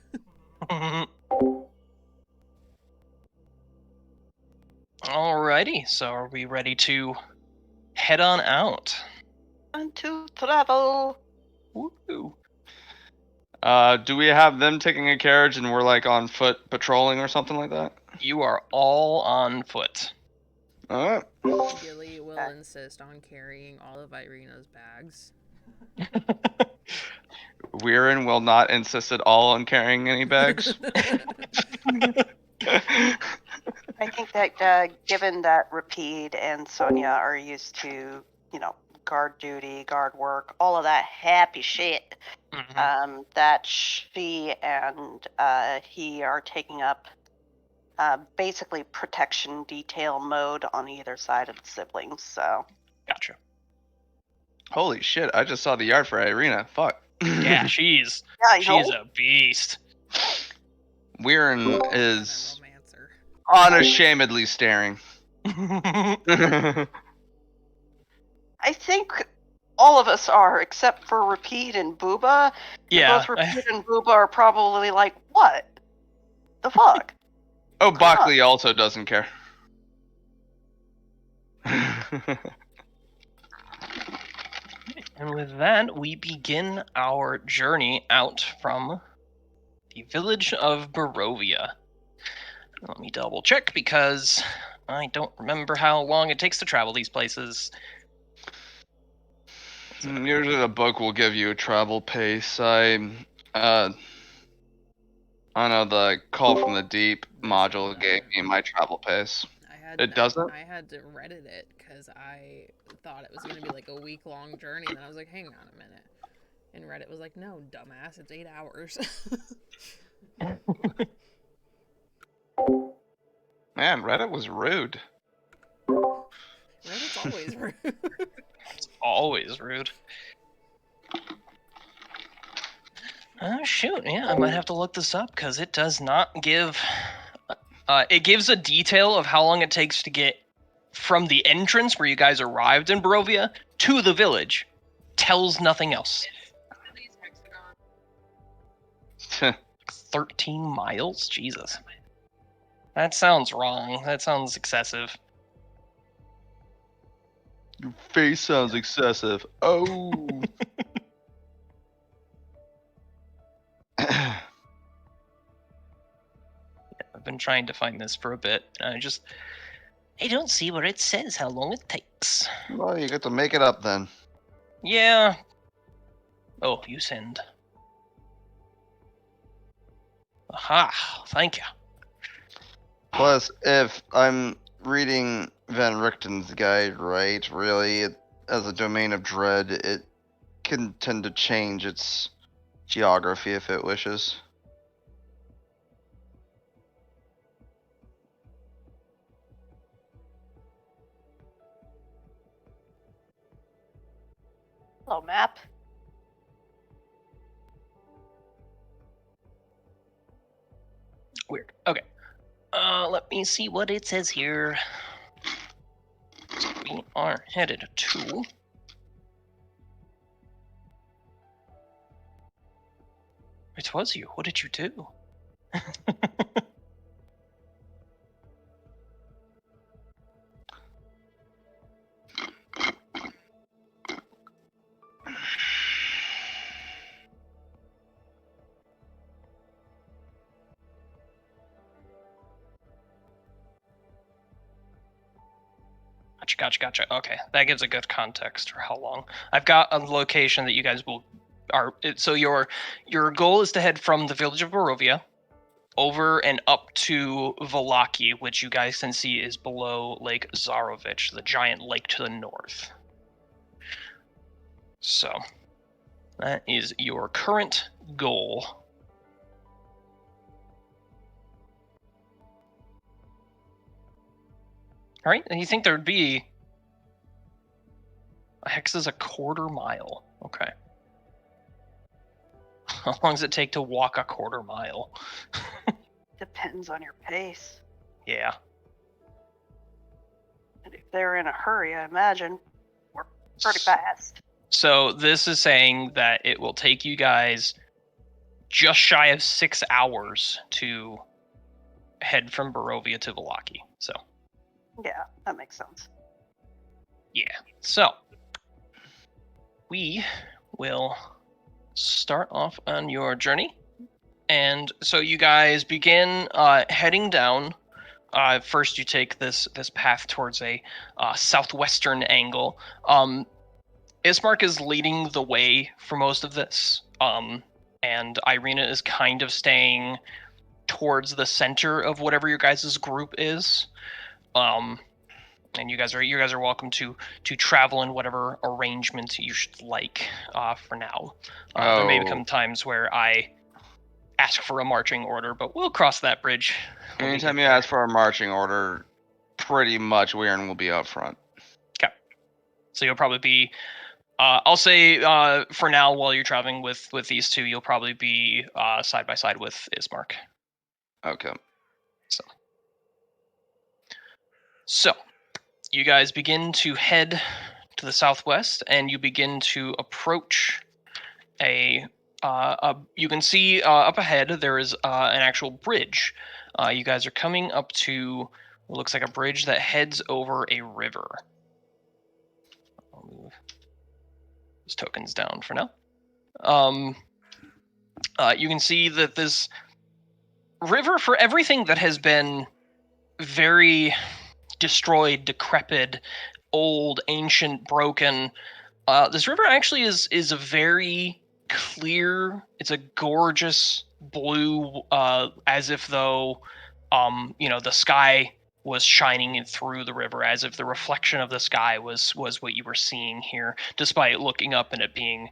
[SPEAKER 1] Alrighty, so are we ready to head on out?
[SPEAKER 3] And to travel.
[SPEAKER 1] Woo.
[SPEAKER 5] Do we have them taking a carriage and we're like on foot patrolling or something like that?
[SPEAKER 1] You are all on foot.
[SPEAKER 5] Alright.
[SPEAKER 4] Gilly will insist on carrying all of Irina's bags.
[SPEAKER 5] Weirin will not insist at all on carrying any bags.
[SPEAKER 3] I think that given that Rapide and Sonia are used to, guard duty, guard work, all of that happy shit,
[SPEAKER 1] Mhm.
[SPEAKER 3] that she and he are taking up basically protection detail mode on either side of the siblings. So
[SPEAKER 1] Gotcha.
[SPEAKER 5] Holy shit, I just saw the yard for Irina. Fuck.
[SPEAKER 1] Yeah, she's
[SPEAKER 3] I know.
[SPEAKER 1] a beast.
[SPEAKER 5] Weirin
[SPEAKER 4] And a
[SPEAKER 5] is
[SPEAKER 4] romancer.
[SPEAKER 5] unashamedly staring.
[SPEAKER 3] I think all of us are, except for Rapide and Booba.
[SPEAKER 1] Yeah.
[SPEAKER 3] Both Rapide and Booba are probably like, what the fuck?
[SPEAKER 5] Oh, Bockley also doesn't care.
[SPEAKER 1] And with that, we begin our journey out from the village of Barovia. Let me double check because I don't remember how long it takes to travel these places.
[SPEAKER 5] Usually the book will give you a travel pace. I know the Call from the Deep module gave me my travel pace. It doesn't?
[SPEAKER 4] I had to Reddit it because I thought it was going to be like a week-long journey, and then I was like, hang on a minute. And Reddit was like, no, dumbass, it's 8 hours.
[SPEAKER 5] Man, Reddit was rude.
[SPEAKER 4] Reddit's always rude.
[SPEAKER 1] It's always rude. Oh shoot, yeah, I might have to look this up because it does not give... it gives a detail of how long it takes to get from the entrance where you guys arrived in Barovia to the village. Tells nothing else. 13 miles? Jesus. That sounds wrong. That sounds excessive.
[SPEAKER 5] Your face sounds excessive. Oh.
[SPEAKER 1] I've been trying to find this for a bit, and I don't see where it says how long it takes.
[SPEAKER 5] Well, you get to make it up then.
[SPEAKER 1] Yeah. Oh, you send. Aha, thank you.
[SPEAKER 5] Plus, if I'm reading Van Richten's guide right, really, as a domain of dread, it can tend to change its geography if it wishes.
[SPEAKER 3] Hello, map.
[SPEAKER 1] Weird. Okay. Let me see what it says here. So we are headed to... It was you. What did you do? Gotcha. Okay, that gives a good context for how long. I've got a location that you guys so your goal is to head from the village of Barovia over and up to Valaki, which you guys can see is below Lake Zarovich, the giant lake to the north. So that is your current goal. All right, and you think there would be a hex is a quarter mile. Okay. How long does it take to walk a quarter mile?
[SPEAKER 3] Depends on your pace.
[SPEAKER 1] Yeah.
[SPEAKER 3] And if they're in a hurry, I imagine we're pretty fast.
[SPEAKER 1] So this is saying that it will take you guys just shy of 6 hours to head from Barovia to Valaki. So
[SPEAKER 3] Yeah, that makes sense.
[SPEAKER 1] yeah. So we will start off on your journey. And so you guys begin heading down. First, you take this path towards a southwestern angle. Ismark is leading the way for most of this, and Irina is kind of staying towards the center of whatever your guys' group is. And you guys are welcome to travel in whatever arrangement you should like for now. There may become times where I ask for a marching order, but we'll cross that bridge.
[SPEAKER 5] Anytime you ask for a marching order, pretty much Weirin will be up front.
[SPEAKER 1] Okay. So you'll probably be, I'll say for now, while you're traveling with these two, you'll probably be side by side with Ismark.
[SPEAKER 5] Okay.
[SPEAKER 1] So you guys begin to head to the southwest, and you begin to approach you can see up ahead there is an actual bridge. You guys are coming up to what looks like a bridge that heads over a river. I'll move those tokens down for now. You can see that this river, for everything that has been very destroyed, decrepit, old, ancient, broken, this river actually is a very clear, it's a gorgeous blue, as if though the sky was shining in through the river, as if the reflection of the sky was what you were seeing here, despite looking up and it being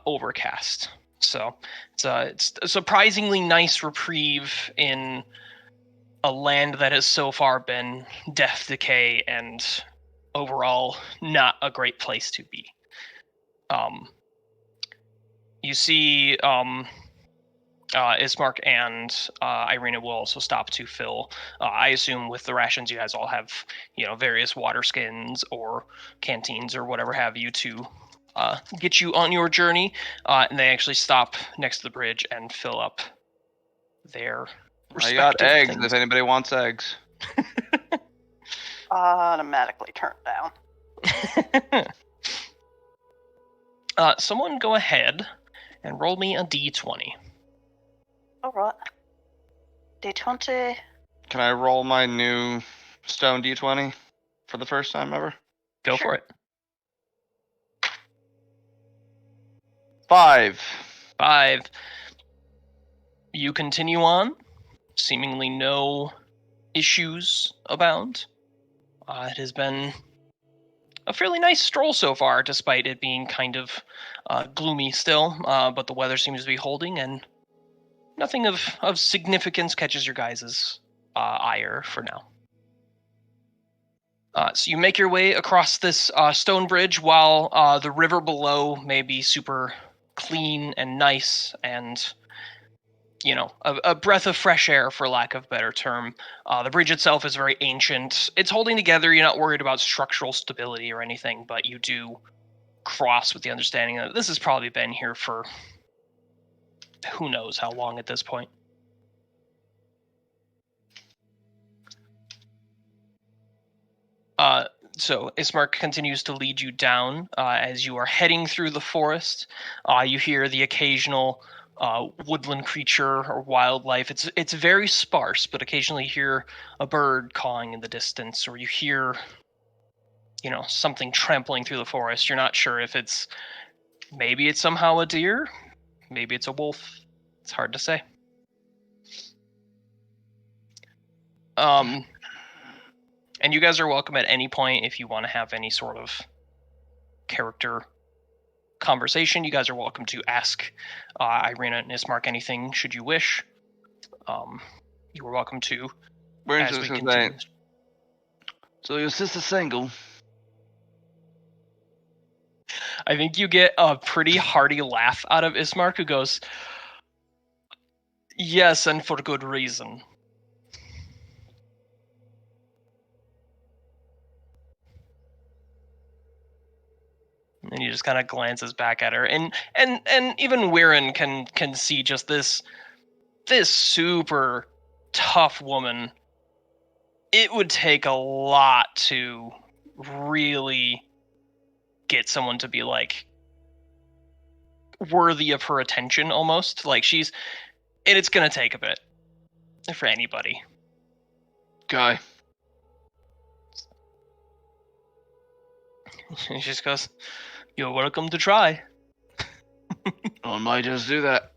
[SPEAKER 1] overcast. So it's a surprisingly nice reprieve in a land that has so far been death, decay, and overall not a great place to be. You see Ismark and Irina will also stop to fill, I assume with the rations you guys all have, various water skins or canteens or whatever have you to get you on your journey. And they actually stop next to the bridge and fill up their
[SPEAKER 5] I got eggs
[SPEAKER 1] things.
[SPEAKER 5] if anybody wants eggs.
[SPEAKER 3] Automatically turned down.
[SPEAKER 1] Someone go ahead and roll me a d20.
[SPEAKER 3] Alright. D20.
[SPEAKER 5] Can I roll my new stone d20 for the first time ever?
[SPEAKER 1] Go
[SPEAKER 3] Sure.
[SPEAKER 1] for it.
[SPEAKER 5] 5.
[SPEAKER 1] 5. You continue on. Seemingly no issues abound. It has been a fairly nice stroll so far, despite it being kind of gloomy still. But the weather seems to be holding, and nothing of significance catches your guys' ire for now. So you make your way across this stone bridge while the river below may be super clean and nice and, you know, a breath of fresh air, for lack of a better term. The bridge itself is very ancient. It's holding together. You're not worried about structural stability or anything, but you do cross with the understanding that this has probably been here for who knows how long at this point. So Ismark continues to lead you down. As you are heading through the forest, you hear the occasional woodland creature or wildlife. It's very sparse, but occasionally you hear a bird cawing in the distance, or you hear, you know, something trampling through the forest. You're not sure if maybe it's somehow a deer, maybe it's a wolf. It's hard to say. And you guys are welcome at any point if you want to have any sort of character conversation. You guys are welcome to ask Irina and Ismark anything should you wish. You are welcome to.
[SPEAKER 5] We're
[SPEAKER 1] as we
[SPEAKER 5] just gonna
[SPEAKER 1] continue.
[SPEAKER 5] say,
[SPEAKER 2] So your sister's single?
[SPEAKER 1] I think you get a pretty hearty laugh out of Ismark, who goes, "Yes, and for good reason." And he just kind of glances back at her, and even Weirin can see just this super tough woman. It would take a lot to really get someone to be like worthy of her attention, almost like she's, and it's gonna take a bit for anybody.
[SPEAKER 2] Guy.
[SPEAKER 1] She just goes, "You're welcome to try."
[SPEAKER 2] I might just do that.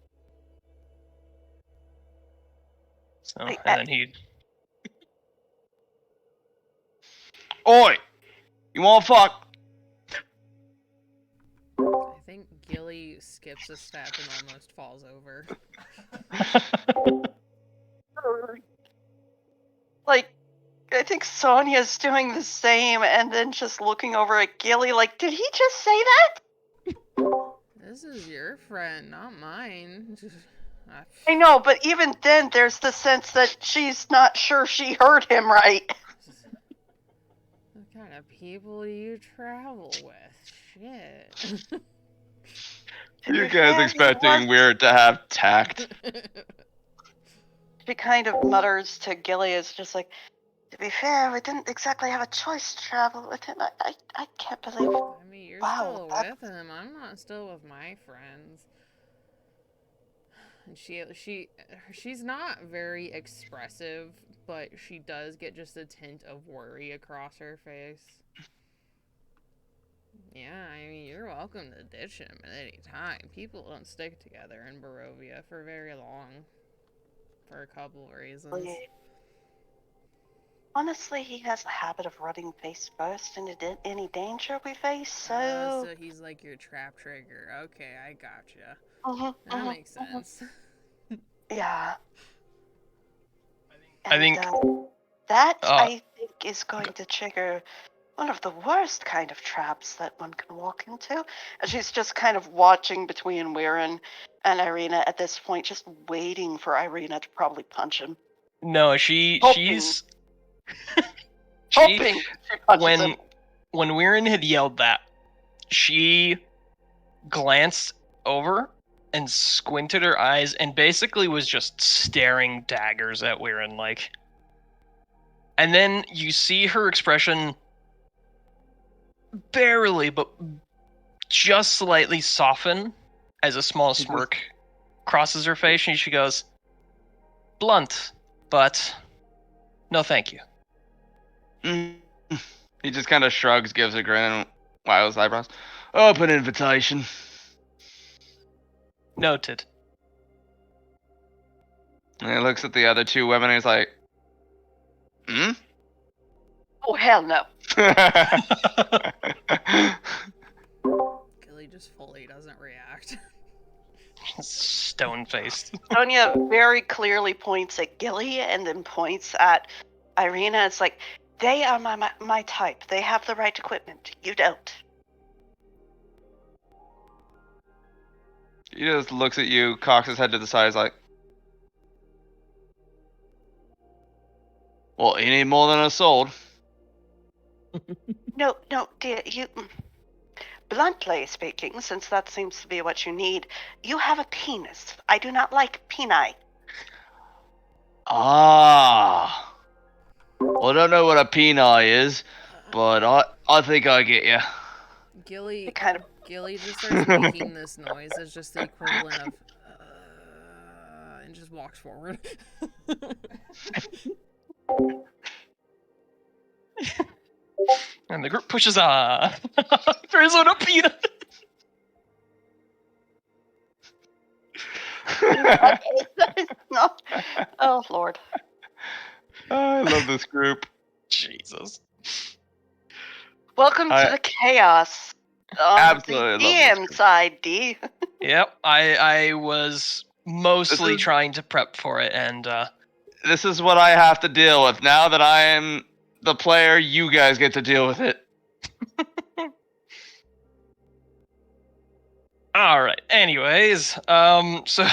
[SPEAKER 1] So, and then he,
[SPEAKER 2] Oi! You want fuck?
[SPEAKER 4] I think Gilly skips a step and almost falls over.
[SPEAKER 3] Like, I think Sonia's doing the same and then just looking over at Gilly like, did he just say that?
[SPEAKER 4] This is your friend, not mine.
[SPEAKER 3] I know, but even then there's the sense that she's not sure she heard him right.
[SPEAKER 4] What kind of people do you travel with? Shit.
[SPEAKER 5] you guys expecting Weird to have tact?
[SPEAKER 3] She kind of mutters to Gilly, is just like, to be fair, we didn't exactly have a choice to travel with him. I can't believe.
[SPEAKER 4] I mean, you're
[SPEAKER 3] Wow,
[SPEAKER 4] still
[SPEAKER 3] that's-
[SPEAKER 4] with him. I'm not still with my friends. And she's not very expressive, but she does get just a tint of worry across her face. Yeah, I mean, you're welcome to ditch him at any time. People don't stick together in Barovia for very long. For a couple of reasons.
[SPEAKER 3] Honestly, he has a habit of running face first into any danger we face,
[SPEAKER 4] So he's like your trap trigger. Okay, I gotcha. That makes sense.
[SPEAKER 3] Yeah.
[SPEAKER 1] I think-
[SPEAKER 3] that I think is going to trigger one of the worst kind of traps that one can walk into. And she's just kind of watching between Weirin and Irina at this point, just waiting for Irina to probably punch him.
[SPEAKER 1] No,
[SPEAKER 3] Hoping.
[SPEAKER 1] she's
[SPEAKER 3] Hoping she punches him.
[SPEAKER 1] when Weirin had yelled that, she glanced over and squinted her eyes and basically was just staring daggers at Weirin, like. And then you see her expression barely, but just slightly soften as a small smirk crosses her face, and she goes, "Blunt, but no thank you."
[SPEAKER 5] He just kind of shrugs, gives a grin, and waggles his eyebrows.
[SPEAKER 2] Open invitation.
[SPEAKER 1] Noted.
[SPEAKER 5] And he looks at the other two women and he's like, hmm?
[SPEAKER 3] Oh, hell no.
[SPEAKER 4] Gilly just fully doesn't react.
[SPEAKER 1] Stone-faced.
[SPEAKER 3] Sonia very clearly points at Gilly and then points at Irina. It's like, They are my type. They have the right equipment. You don't.
[SPEAKER 5] He just looks at you, cocks his head to the side, is like, well, he need more than a sword.
[SPEAKER 3] No, dear, you. Bluntly speaking, since that seems to be what you need, you have a penis. I do not like peni.
[SPEAKER 2] Ah. Well, I don't know what a peni is, but I think I get you.
[SPEAKER 4] Gilly,
[SPEAKER 3] It kind of.
[SPEAKER 4] Gilly just starts making this noise. It's just the equivalent of, and just walks forward.
[SPEAKER 1] And the group pushes throws on a peanut.
[SPEAKER 3] It's not. Oh Lord.
[SPEAKER 5] I love this group.
[SPEAKER 1] Jesus.
[SPEAKER 3] Welcome to the chaos.
[SPEAKER 5] Absolutely
[SPEAKER 3] The
[SPEAKER 5] love this
[SPEAKER 3] DM
[SPEAKER 5] group.
[SPEAKER 3] side, D.
[SPEAKER 1] Yep, I was mostly
[SPEAKER 5] This is-
[SPEAKER 1] trying to prep for it, and
[SPEAKER 5] This is what I have to deal with. Now that I am the player, you guys get to deal with it.
[SPEAKER 1] all right. Anyways, so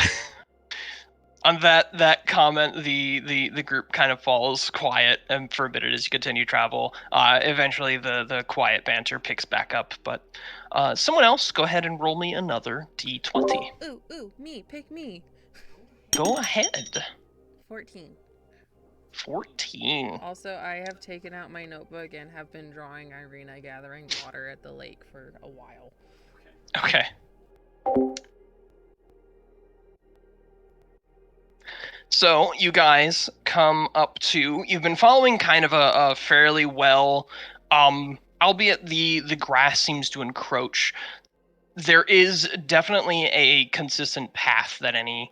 [SPEAKER 1] on that comment, the group kind of falls quiet, and for a bit as you continue travel. Eventually, the quiet banter picks back up. But someone else, go ahead and roll me another d20.
[SPEAKER 4] Ooh, me, pick me.
[SPEAKER 1] Go ahead.
[SPEAKER 4] 14.
[SPEAKER 1] 14.
[SPEAKER 4] Also, I have taken out my notebook and have been drawing Irina gathering water at the lake for a while.
[SPEAKER 1] Okay. So you guys come up to. You've been following kind of a fairly well, albeit the grass seems to encroach. There is definitely a consistent path that any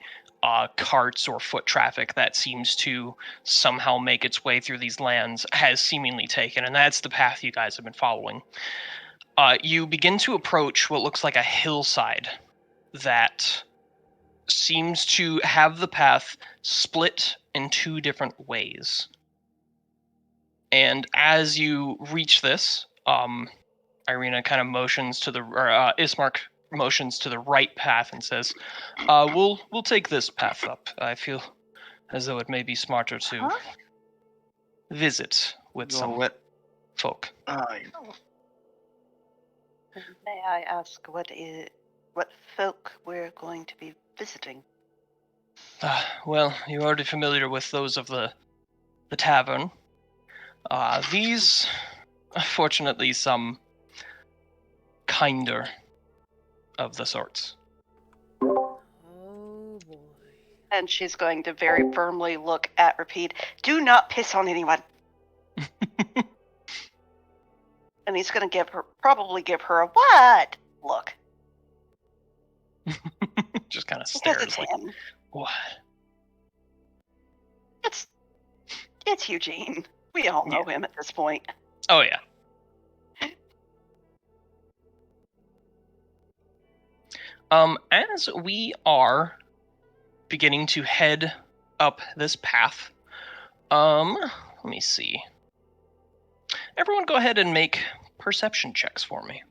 [SPEAKER 1] carts or foot traffic that seems to somehow make its way through these lands has seemingly taken, and that's the path you guys have been following. You begin to approach what looks like a hillside that seems to have the path split in two different ways. And as you reach this, Irina kind of motions to the, or Ismark motions to the right path and says, "We'll take this path up. I feel as though it may be smarter to
[SPEAKER 3] Huh?
[SPEAKER 1] visit with
[SPEAKER 5] Go
[SPEAKER 1] some
[SPEAKER 5] wet.
[SPEAKER 1] folk."
[SPEAKER 3] May I ask what folk we're going to be visiting?
[SPEAKER 1] Well, you're already familiar with those of the tavern. These, fortunately, some kinder of the sorts.
[SPEAKER 4] Oh boy.
[SPEAKER 3] And she's going to very firmly look at Repeat. Do not piss on anyone. And he's going to probably give her a what look.
[SPEAKER 1] Just kind of
[SPEAKER 3] Because
[SPEAKER 1] stares
[SPEAKER 3] it's
[SPEAKER 1] like,
[SPEAKER 3] him.
[SPEAKER 1] what?
[SPEAKER 3] It's Eugene. We all know him at this point.
[SPEAKER 1] Oh, yeah. As we are beginning to head up this path, let me see. Everyone go ahead and make perception checks for me.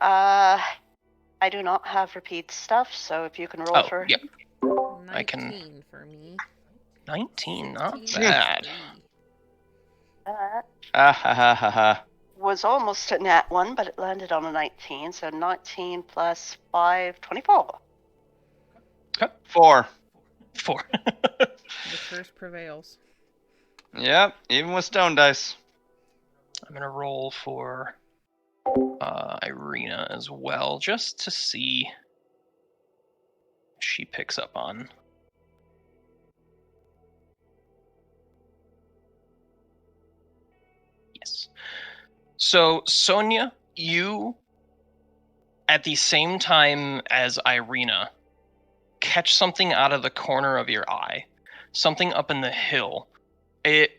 [SPEAKER 3] I do not have Repeat stuff, so if you can roll for
[SPEAKER 1] yep.
[SPEAKER 3] him.
[SPEAKER 4] 19
[SPEAKER 1] I can-
[SPEAKER 4] for me.
[SPEAKER 1] 19, not
[SPEAKER 4] 16
[SPEAKER 1] bad.
[SPEAKER 4] for me.
[SPEAKER 5] Ah ha ha ha ha.
[SPEAKER 3] Was almost a nat 1, but it landed on a 19, so 19 plus 5, 24.
[SPEAKER 5] 4.
[SPEAKER 1] 4.
[SPEAKER 4] The curse prevails.
[SPEAKER 5] Yep, even with stone dice.
[SPEAKER 1] I'm going to roll for Irina as well, just to see if she picks up on. Yes. So, Sonia, you, at the same time as Irina, catch something out of the corner of your eye, something up in the hill. It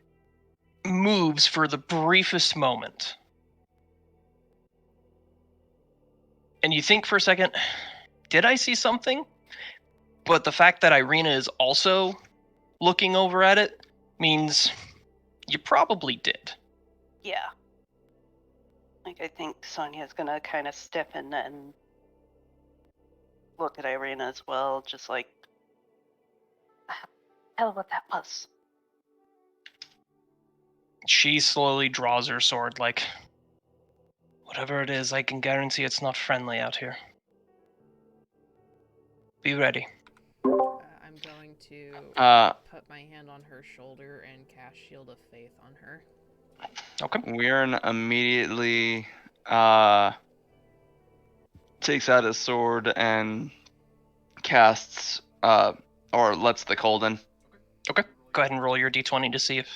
[SPEAKER 1] moves for the briefest moment. And you think for a second, did I see something? But the fact that Irina is also looking over at it means you probably did.
[SPEAKER 3] Yeah. Like, I think Sonia's gonna kind of stiffen and look at Irina as well, just like, hell what that was.
[SPEAKER 1] She slowly draws her sword like, whatever it is, I can guarantee it's not friendly out here. Be ready.
[SPEAKER 4] I'm going to put my hand on her shoulder and cast Shield of Faith on her.
[SPEAKER 1] Okay.
[SPEAKER 5] Weirn immediately takes out his sword and casts or lets the cold in.
[SPEAKER 1] Okay. Go ahead and roll your d20 to see if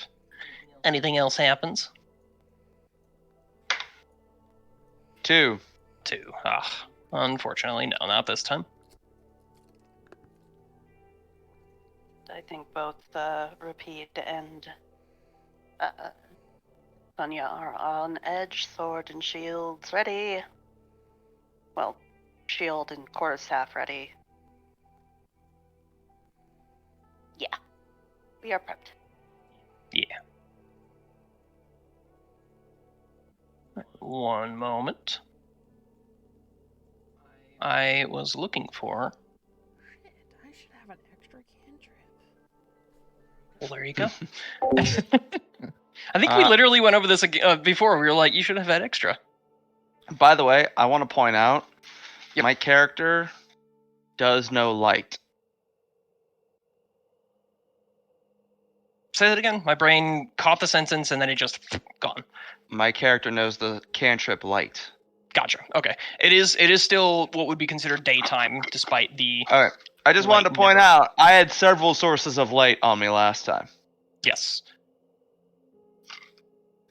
[SPEAKER 1] anything else happens.
[SPEAKER 5] 2.
[SPEAKER 1] 2. Ah, unfortunately, no, not this time.
[SPEAKER 3] I think both Repeat and Sonia are on edge, sword and shields ready. Well, shield and quarterstaff ready. Yeah, we are prepped.
[SPEAKER 1] Yeah. One moment. I was looking for...
[SPEAKER 4] Shit, I should have an extra cantrip.
[SPEAKER 1] Well, there you go. I think we literally went over this before. We were like, you should have had extra.
[SPEAKER 5] By the way, I want to point out,
[SPEAKER 1] Yep.
[SPEAKER 5] my character does know light.
[SPEAKER 1] Say that again. My brain caught the sentence and then it just gone.
[SPEAKER 5] My character knows the cantrip light.
[SPEAKER 1] Gotcha. Okay. It is still what would be considered daytime, despite the...
[SPEAKER 5] All right. I just wanted to
[SPEAKER 1] Light
[SPEAKER 5] point
[SPEAKER 1] never-
[SPEAKER 5] out, I had several sources of light on me last time.
[SPEAKER 1] Yes.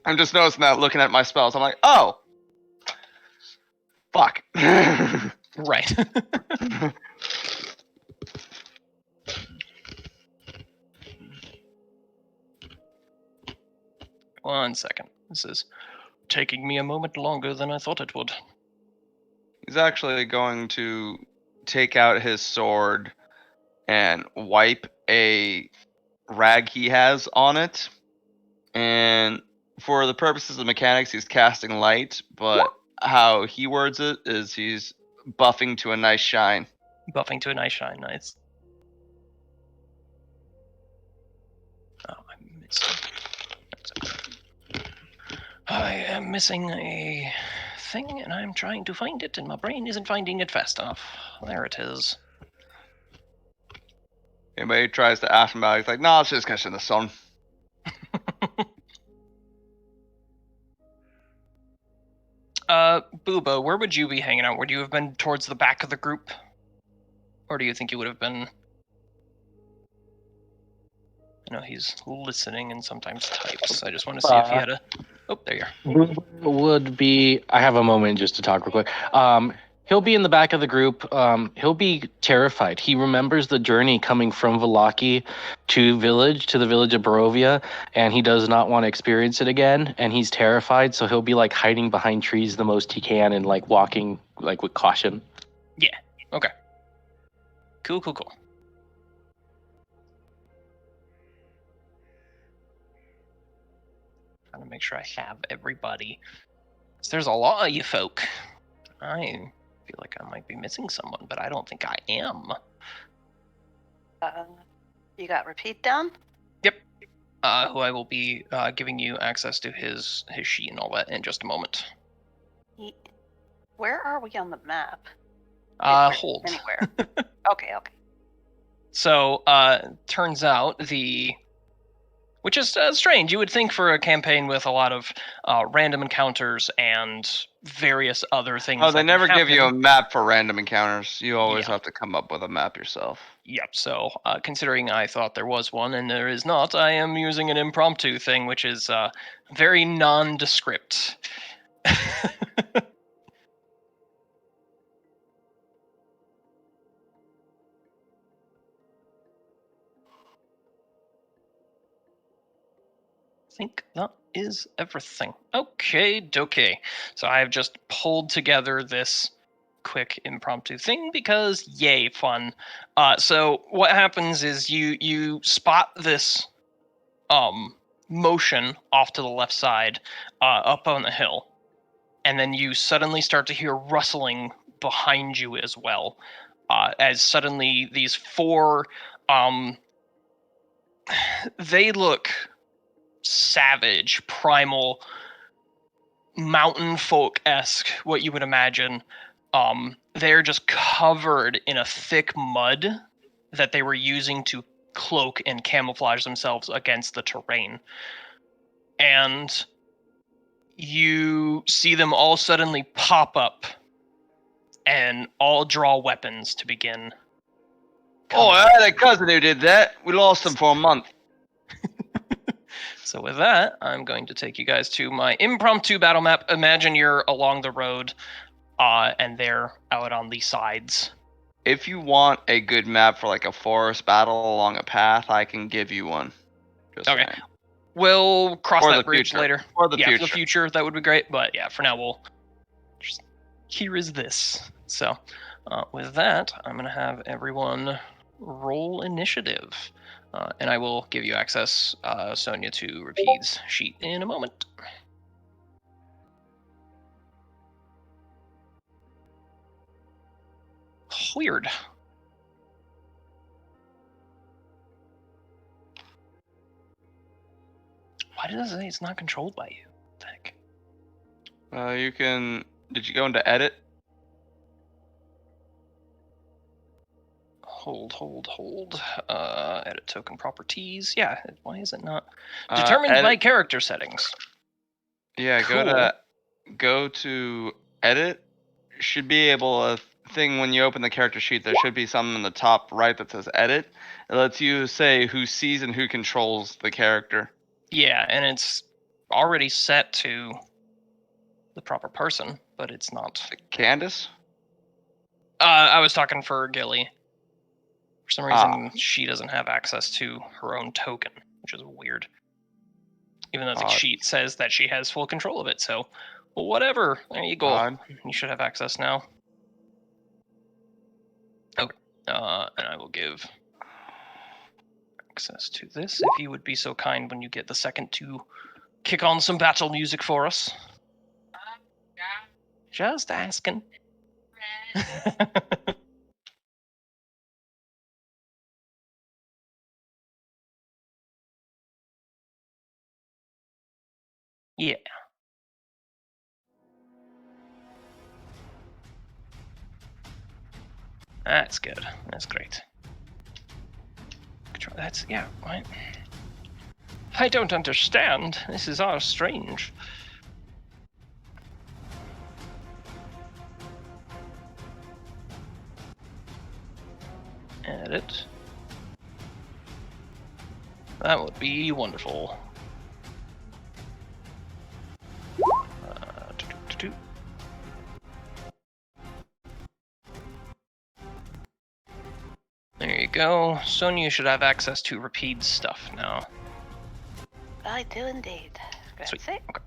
[SPEAKER 5] I'm just noticing that looking at my spells. I'm like, oh! Fuck.
[SPEAKER 1] Right. One second. This is taking me a moment longer than I thought it would.
[SPEAKER 5] He's actually going to take out his sword and wipe a rag he has on it. And for the purposes of mechanics, he's casting light, but how he words it is he's buffing to a nice shine.
[SPEAKER 1] Buffing to a nice shine. Nice. Oh, I'm missing. I am missing a thing, and I'm trying to find it, and my brain isn't finding it fast enough. There it is.
[SPEAKER 5] Anybody tries to ask him about it, he's like, no, it's just catching the sun.
[SPEAKER 1] Booba, where would you be hanging out? Would you have been towards the back of the group? Or do you think you would have been... I know he's listening and sometimes types. I just want to see if he had a... Oh, there you are.
[SPEAKER 6] Would be... I have a moment just to talk real quick. He'll be in the back of the group. He'll be terrified. He remembers the journey coming from Vallaki to the village of Barovia, and he does not want to experience it again, and he's terrified, so he'll be like hiding behind trees the most he can and like walking like with caution.
[SPEAKER 1] Yeah, okay. Cool. Trying to make sure I have everybody. 'Cause there's a lot of you folk. I feel like I might be missing someone, but I don't think I am.
[SPEAKER 3] You got Repeat down?
[SPEAKER 1] Yep. Who I will be giving you access to his sheet and all that in just a moment.
[SPEAKER 3] Where are we on the map? If we're
[SPEAKER 1] Hold.
[SPEAKER 3] Anywhere. Okay.
[SPEAKER 1] So, turns out which is strange. You would think for a campaign with a lot of random encounters and various other things.
[SPEAKER 5] Oh, they
[SPEAKER 1] that
[SPEAKER 5] never
[SPEAKER 1] can
[SPEAKER 5] give you a
[SPEAKER 1] happen.
[SPEAKER 5] map for random encounters. You always
[SPEAKER 1] Yeah.
[SPEAKER 5] have to come up with a map yourself.
[SPEAKER 1] Yep. So, considering I thought there was one and there is not, I am using an impromptu thing, which is very nondescript. I think that is everything. Okay. So I have just pulled together this quick impromptu thing because yay, fun. So what happens is you spot this motion off to the left side, up on the hill, and then you suddenly start to hear rustling behind you as well, as suddenly these four they look savage, primal, mountain folk-esque, what you would imagine. They're just covered in a thick mud that they were using to cloak and camouflage themselves against the terrain. And you see them all suddenly pop up and all draw weapons to begin.
[SPEAKER 5] Oh,
[SPEAKER 1] coming.
[SPEAKER 5] I had a cousin who did that. We lost him for a month.
[SPEAKER 1] So with that, I'm going to take you guys to my impromptu battle map. Imagine you're along the road, and they're out on the sides.
[SPEAKER 5] If you want a good map for like a forest battle along a path, I can give you one. Just
[SPEAKER 1] Okay.
[SPEAKER 5] saying.
[SPEAKER 1] We'll cross
[SPEAKER 5] For
[SPEAKER 1] that
[SPEAKER 5] the
[SPEAKER 1] bridge
[SPEAKER 5] future.
[SPEAKER 1] later.
[SPEAKER 5] For the
[SPEAKER 1] For the
[SPEAKER 5] future.
[SPEAKER 1] future, that would be great. But yeah, for now, we'll just here is this. So with that, I'm going to have everyone roll initiative. And I will give you access, Sonia, to Rapid's sheet in a moment. Weird. Why does it say it's not controlled by you? What the heck?
[SPEAKER 5] You can. Did you go into edit?
[SPEAKER 1] Hold. Edit token properties. Yeah, why is it not? Determined
[SPEAKER 5] Edit-
[SPEAKER 1] by character settings.
[SPEAKER 5] Yeah, go to edit. Should be able a thing when you open the character sheet. There should be something in the top right that says edit. It lets you say who sees and who controls the character.
[SPEAKER 1] Yeah, and it's already set to the proper person, but it's not.
[SPEAKER 5] Candace?
[SPEAKER 1] I was talking for Gilly. For some reason, she doesn't have access to her own token, which is weird. Even though the sheet says that she has full control of it, so whatever. There you go.
[SPEAKER 5] Odd.
[SPEAKER 1] You should have access now. Okay. And I will give access to this if you would be so kind when you get the second to kick on some battle music for us. Just asking. Yeah. That's good. That's great. That's, yeah, right. I don't understand. This is all strange. Edit. That would be wonderful. There you go. Sonia should have access to Rapid's stuff now.
[SPEAKER 3] I do indeed.
[SPEAKER 1] Sweet.
[SPEAKER 3] Grazie.
[SPEAKER 1] Okay.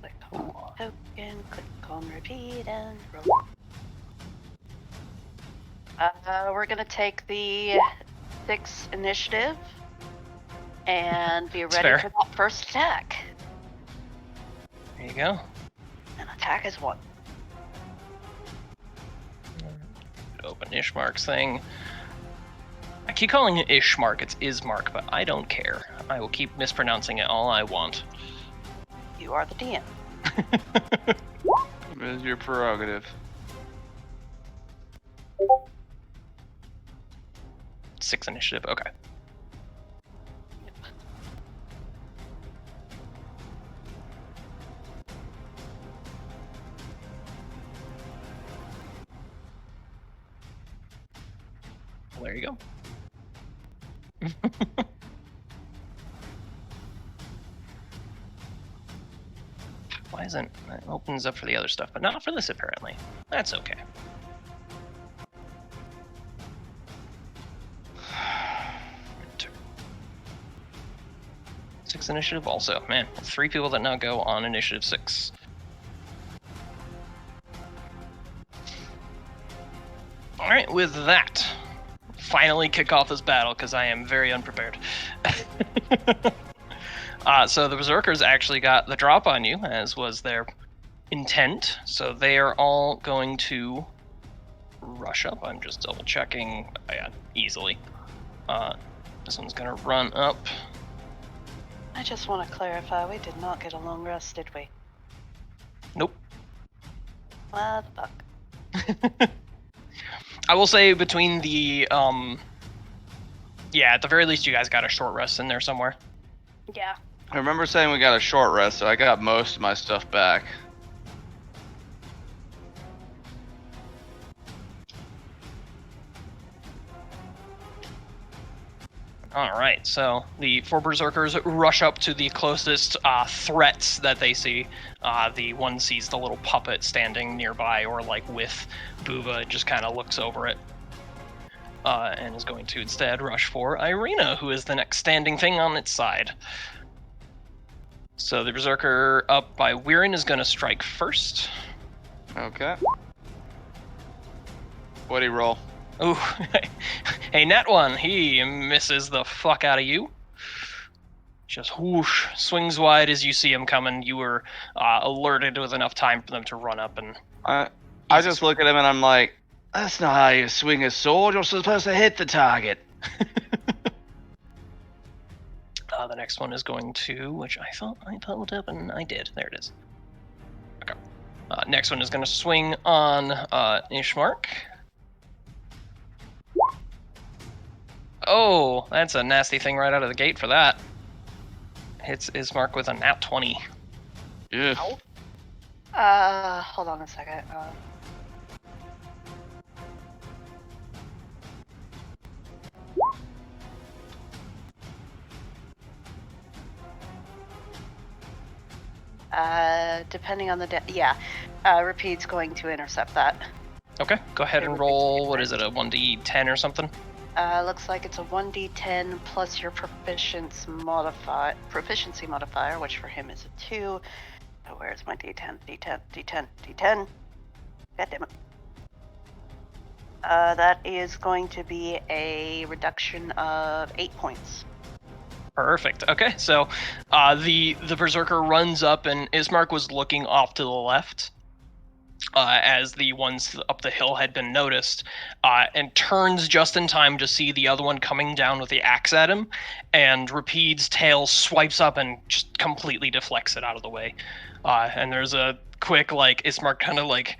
[SPEAKER 3] Click on token, click on repeat, and roll. We're gonna take the 6 initiative and be ready
[SPEAKER 1] fair.
[SPEAKER 3] for that first attack.
[SPEAKER 1] There you go.
[SPEAKER 3] An attack is 1.
[SPEAKER 1] Open Ishmark's thing. I keep calling it Ishmark, it's Ismark, but I don't care. I will keep mispronouncing it all I want.
[SPEAKER 3] You are the DM.
[SPEAKER 5] It is your prerogative.
[SPEAKER 1] 6 initiative, okay. Well, there you go. Why isn't it opens up for the other stuff, but not for this apparently? That's okay. Enter. 6 initiative also. Man, 3 people that now go on initiative 6. Alright, with that, finally kick off this battle because I am very unprepared. So the Berserkers actually got the drop on you, as was their intent. So they are all going to rush up. I'm just double checking. Oh, yeah, easily. This one's going to run up.
[SPEAKER 3] I just want to clarify, we did not get a long rest, did we?
[SPEAKER 1] Nope.
[SPEAKER 3] What the fuck?
[SPEAKER 1] I will say between the, yeah, at the very least you guys got a short rest in there somewhere.
[SPEAKER 3] Yeah.
[SPEAKER 5] I remember saying we got a short rest, so I got most of my stuff back.
[SPEAKER 1] Alright, so the 4 Berserkers rush up to the closest threats that they see. The one sees the little puppet standing nearby or like with Buva and just kind of looks over it. And is going to instead rush for Irina, who is the next standing thing on its side. So the Berserker up by Weirin is going to strike first.
[SPEAKER 5] Okay. What'd he roll?
[SPEAKER 1] Ooh, hey, net one. He misses the fuck out of you. Just whoosh, swings wide as you see him coming. You were alerted with enough time for them to run up and.
[SPEAKER 5] I just look at him and I'm like, that's not how you swing a sword. You're supposed to hit the target.
[SPEAKER 1] The next one is going to, which I thought would happen. I did. There it is. Okay. Next one is going to swing on Ishmark. Oh, that's a nasty thing right out of the gate for that. Hits Ishmark with a nat 20.
[SPEAKER 5] Yeah.
[SPEAKER 3] Hold on a second. Depending on the Repeat's going to intercept that.
[SPEAKER 1] Okay, go ahead and roll. What is it, a 1d10 or something?
[SPEAKER 3] Looks like it's a 1d10 plus your proficiency modifier, which for him is a 2. So where's my d10? D10. God damn it. That is going to be a reduction of 8 points.
[SPEAKER 1] Perfect. Okay, so the Berserker runs up, and Ismark was looking off to the left as the ones up the hill had been noticed, and turns just in time to see the other one coming down with the axe at him, and Rapide's tail swipes up and just completely deflects it out of the way. And there's a quick, like, Ismark kind of like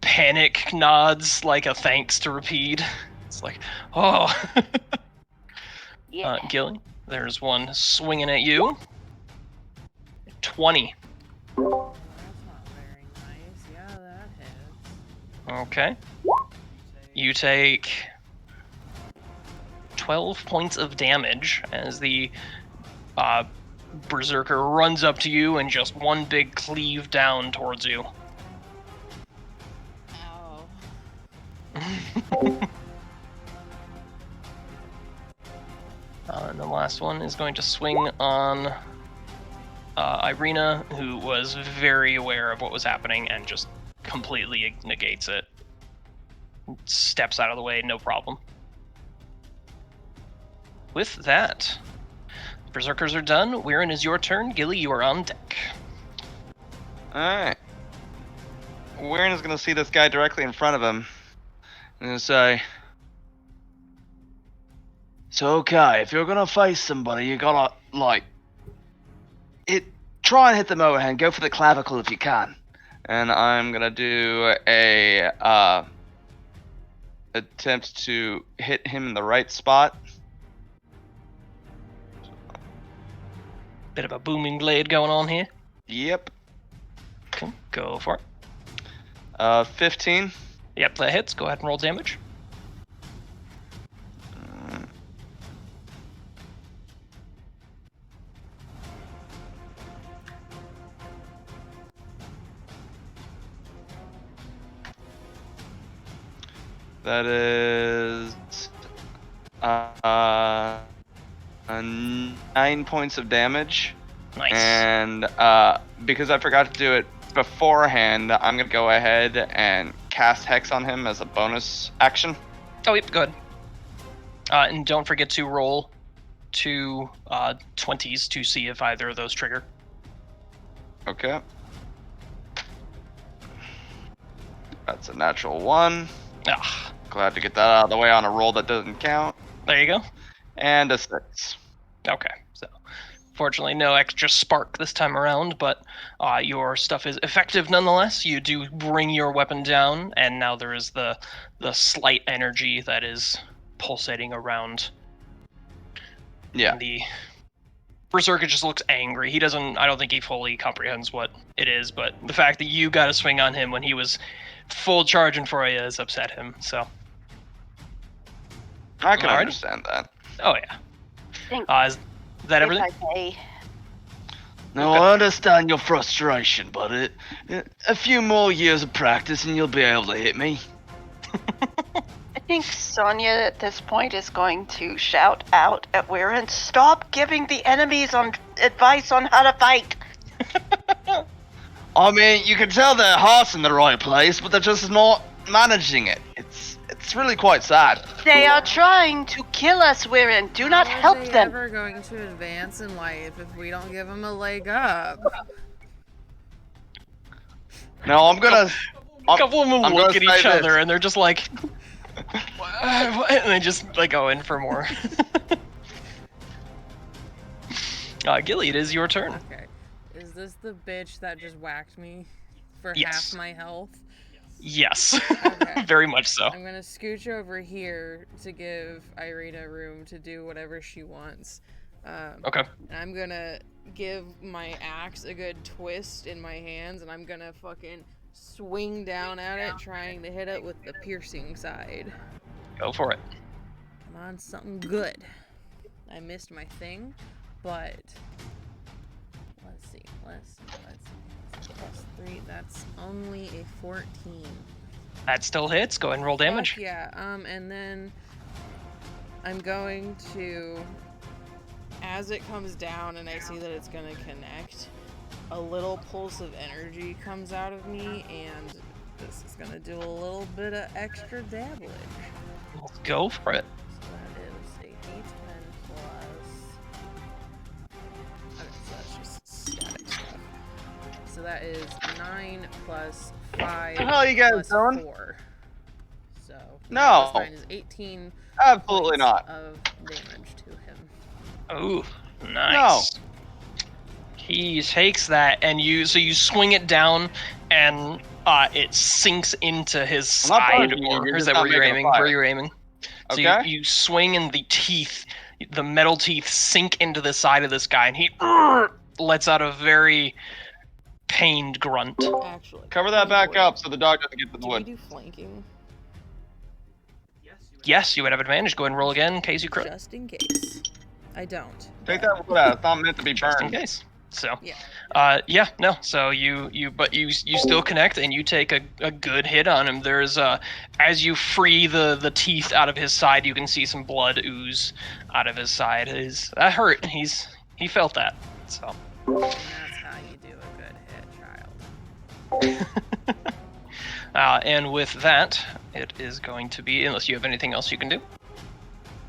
[SPEAKER 1] panic nods, like a thanks to Rapide. It's like, oh.
[SPEAKER 3] Yeah.
[SPEAKER 1] Gilly, there's one swinging at you. 20.
[SPEAKER 4] Oh, that's not very nice. Yeah, that hits.
[SPEAKER 1] Okay. You take 12 points of damage as the Berserker runs up to you and just one big cleave down towards you.
[SPEAKER 4] Ow.
[SPEAKER 1] And the last one is going to swing on Irina, who was very aware of what was happening and just completely negates it. Steps out of the way, no problem. With that, Berserkers are done. Weirin, is your turn. Gilly, you are on deck.
[SPEAKER 5] Alright. Weirin is going to see this guy directly in front of him. And say,
[SPEAKER 2] So okay, if you're gonna face somebody, you gotta try and hit them overhand. Go for the clavicle if you can.
[SPEAKER 5] and I'm going to do a attempt to hit him in the right spot.
[SPEAKER 1] Bit of a booming blade going on here.
[SPEAKER 5] Yep.
[SPEAKER 1] Okay, go for it.
[SPEAKER 5] 15.
[SPEAKER 1] Yep, that hits. Go ahead and roll damage.
[SPEAKER 5] That is a 9 points of damage.
[SPEAKER 1] Nice.
[SPEAKER 5] And because I forgot to do it beforehand, I'm going to go ahead and cast Hex on him as a bonus action.
[SPEAKER 1] Oh, yep, good. And don't forget to roll 2 20s to see if either of those trigger.
[SPEAKER 5] Okay. That's a natural 1.
[SPEAKER 1] Ah,
[SPEAKER 5] Glad to get that out of the way on a roll that doesn't count.
[SPEAKER 1] there you go.
[SPEAKER 5] And a 6.
[SPEAKER 1] Okay, so fortunately no extra spark this time around, but your stuff is effective nonetheless. You do bring your weapon down, and now there is the slight energy that is pulsating around.
[SPEAKER 5] Yeah.
[SPEAKER 1] And the Berserker just looks angry. I don't think he fully comprehends what it is, but the fact that you got a swing on him when he was full charging for you has upset him, so.
[SPEAKER 5] I can
[SPEAKER 1] Alright.
[SPEAKER 5] understand that.
[SPEAKER 1] Oh yeah.
[SPEAKER 3] Think
[SPEAKER 1] Is that everything?
[SPEAKER 3] If I may,
[SPEAKER 2] No, I understand your frustration, but a few more years of practice and you'll be able to hit me.
[SPEAKER 3] I think Sonya at this point is going to shout out at Weirin, "Stop giving the enemies advice on how to fight."
[SPEAKER 2] I mean, you can tell their heart's in the right place, but they're just not managing it. It's really quite sad.
[SPEAKER 3] They are trying to kill us, Weirin. Do not
[SPEAKER 4] How are
[SPEAKER 3] help
[SPEAKER 4] they
[SPEAKER 3] them.
[SPEAKER 4] ever going to advance in life if we don't give them a leg up?
[SPEAKER 2] No, I'm gonna.
[SPEAKER 1] A couple of them
[SPEAKER 2] I'm
[SPEAKER 1] look
[SPEAKER 2] gonna
[SPEAKER 1] at each
[SPEAKER 2] say this.
[SPEAKER 1] other and they're just like, "What?" And they just like go in for more. Gilly, it is your turn.
[SPEAKER 4] Okay. Is this the bitch that just whacked me for
[SPEAKER 1] Yes.
[SPEAKER 4] half my health?
[SPEAKER 1] Yes,
[SPEAKER 4] Okay.
[SPEAKER 1] very much so.
[SPEAKER 4] I'm gonna scooch over here to give Irina room to do whatever she wants.
[SPEAKER 1] Okay.
[SPEAKER 4] And I'm gonna give my axe a good twist in my hands, and I'm gonna fucking swing down at it, trying to hit it with the piercing side.
[SPEAKER 1] Go for it.
[SPEAKER 4] Come on, something good. I missed my thing, but let's see. +3. That's only a 14.
[SPEAKER 1] That still hits. Go ahead and roll damage.
[SPEAKER 4] Fuck yeah. And then I'm going to, as it comes down and I see that it's gonna connect, a little pulse of energy comes out of me, and this is gonna do a little bit of extra damage.
[SPEAKER 1] Let's go for it.
[SPEAKER 4] So that is a D10 plus. Okay, so that's just static stuff. So that is 9 plus 5.
[SPEAKER 2] How are you guys
[SPEAKER 4] plus
[SPEAKER 2] doing?
[SPEAKER 4] 4. So 9
[SPEAKER 5] No.
[SPEAKER 4] plus 9 is 18
[SPEAKER 5] Absolutely
[SPEAKER 4] points
[SPEAKER 5] not.
[SPEAKER 4] of damage to him.
[SPEAKER 1] Ooh, nice. He takes that, and you swing it down, and it sinks into his
[SPEAKER 5] I'm not
[SPEAKER 1] side.
[SPEAKER 5] punching you,
[SPEAKER 1] Or
[SPEAKER 5] you're
[SPEAKER 1] is
[SPEAKER 5] just
[SPEAKER 1] that
[SPEAKER 5] not
[SPEAKER 1] where you're
[SPEAKER 5] making a
[SPEAKER 1] aiming?
[SPEAKER 5] fire.
[SPEAKER 1] Where you're aiming? So
[SPEAKER 5] Okay.
[SPEAKER 1] you swing, and the teeth, the metal teeth, sink into the side of this guy, and he lets out a very pained grunt.
[SPEAKER 4] Actually,
[SPEAKER 5] Cover that back up so the dog doesn't get to the
[SPEAKER 4] Do we
[SPEAKER 5] wood.
[SPEAKER 4] do flanking?
[SPEAKER 1] Yes, you would have advantage. Go ahead and roll again in case you crit.
[SPEAKER 4] Just in case. I don't.
[SPEAKER 5] Take that wood out. It's not meant to be
[SPEAKER 1] Just in
[SPEAKER 5] burned.
[SPEAKER 1] case. So,
[SPEAKER 4] Yeah.
[SPEAKER 1] no. So you still connect, and you take a good hit on him. There's as you free the teeth out of his side, you can see some blood ooze out of his side. That hurt. He felt that. So.
[SPEAKER 4] And that's how you do a good hit, child.
[SPEAKER 1] And with that, it is going to be, unless you have anything else you can do.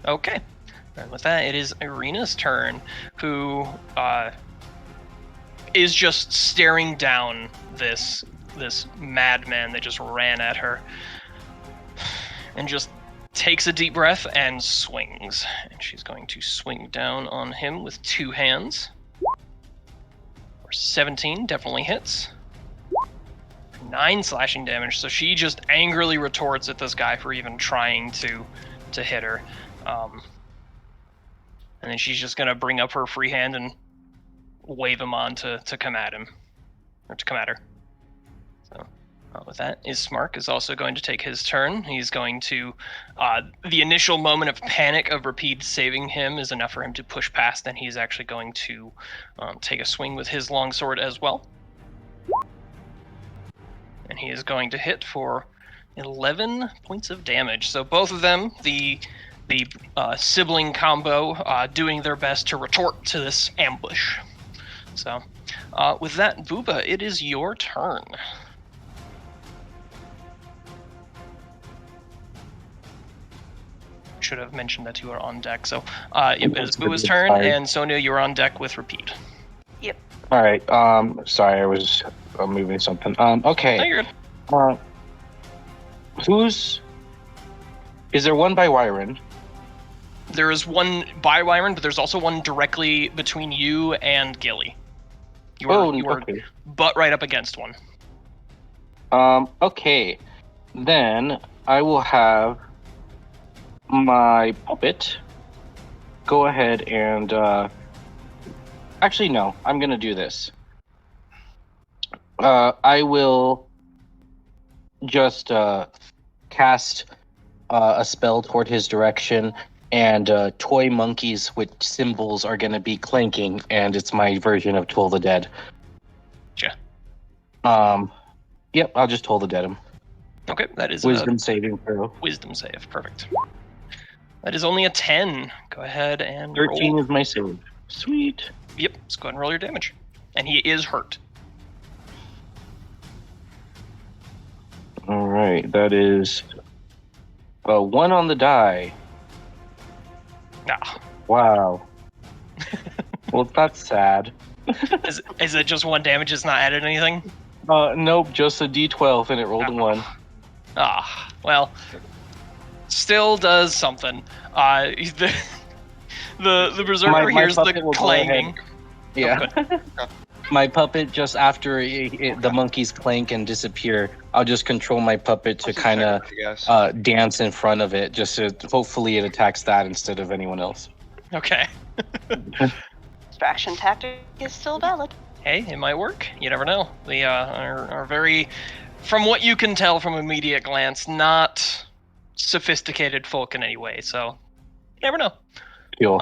[SPEAKER 1] Okay. And with that, it is Irina's turn, who is just staring down this madman that just ran at her, and just takes a deep breath and swings. And she's going to swing down on him with 2 hands. 17 definitely hits. 9 slashing damage, so she just angrily retorts at this guy for even trying to hit her. And then she's just gonna bring up her free hand and wave him on to come at him. Or to come at her. So with that, Ismark is also going to take his turn. He's going to the initial moment of panic of Rapide saving him is enough for him to push past, and he's actually going to take a swing with his longsword as well. And he is going to hit for 11 points of damage. So both of them, the the sibling combo doing their best to retort to this ambush. So, with that, Booba, it is your turn. Should have mentioned that you are on deck. So, it is Booba's turn, and Sonia, you're on deck with repeat.
[SPEAKER 3] Yep.
[SPEAKER 6] All right. Sorry, I was moving something. Okay.
[SPEAKER 1] No, you're good.
[SPEAKER 6] Is there one by Wyron?
[SPEAKER 1] There is one by Wyron, but there's also one directly between you and Gilly. You are
[SPEAKER 6] okay.
[SPEAKER 1] butt right up against one.
[SPEAKER 6] Okay. Then I will have my puppet go ahead and actually no, I'm gonna do this. I will just cast a spell toward his direction, and toy monkeys with symbols are gonna be clanking, and it's my version of Toll the Dead.
[SPEAKER 1] Sure.
[SPEAKER 6] Yep, I'll just Toll the Dead him.
[SPEAKER 1] Okay, that is
[SPEAKER 6] Wisdom saving throw.
[SPEAKER 1] Wisdom save. Perfect. That is only a 10. Go ahead and
[SPEAKER 6] 13
[SPEAKER 1] roll.
[SPEAKER 6] is my save. Sweet.
[SPEAKER 1] Yep, let's go ahead and roll your damage. And he is hurt.
[SPEAKER 6] All right, that is a 1 on the die.
[SPEAKER 1] Ah.
[SPEAKER 6] Wow. Well, that's sad.
[SPEAKER 1] Is it just 1 damage? It's not added anything?
[SPEAKER 6] Nope, just a D12 and it rolled a 1.
[SPEAKER 1] Ah, well, still does something. The berserker hears the clanging.
[SPEAKER 6] Yeah. My puppet, just after the monkeys clank and disappear, I'll just control my puppet to kind of dance in front of it, just to hopefully it attacks that instead of anyone else.
[SPEAKER 1] Okay.
[SPEAKER 3] Distraction tactic is still valid.
[SPEAKER 1] Hey, it might work. You never know. They are very, from what you can tell from immediate glance, not sophisticated folk in any way. So, you never know.
[SPEAKER 6] Cool.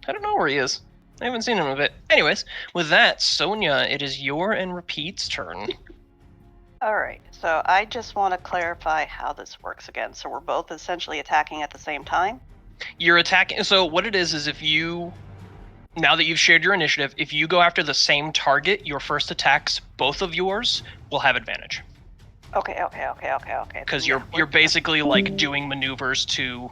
[SPEAKER 1] I don't know where he is. I haven't seen him in a bit. Anyways, with that, Sonia, it is your and Repeat's turn.
[SPEAKER 3] Alright, so I just want to clarify how this works again. So we're both essentially attacking at the same time?
[SPEAKER 1] You're attacking. So what it is if you, now that you've shared your initiative, if you go after the same target, your first attacks, both of yours, will have advantage.
[SPEAKER 3] Okay.
[SPEAKER 1] Because you're basically like doing maneuvers to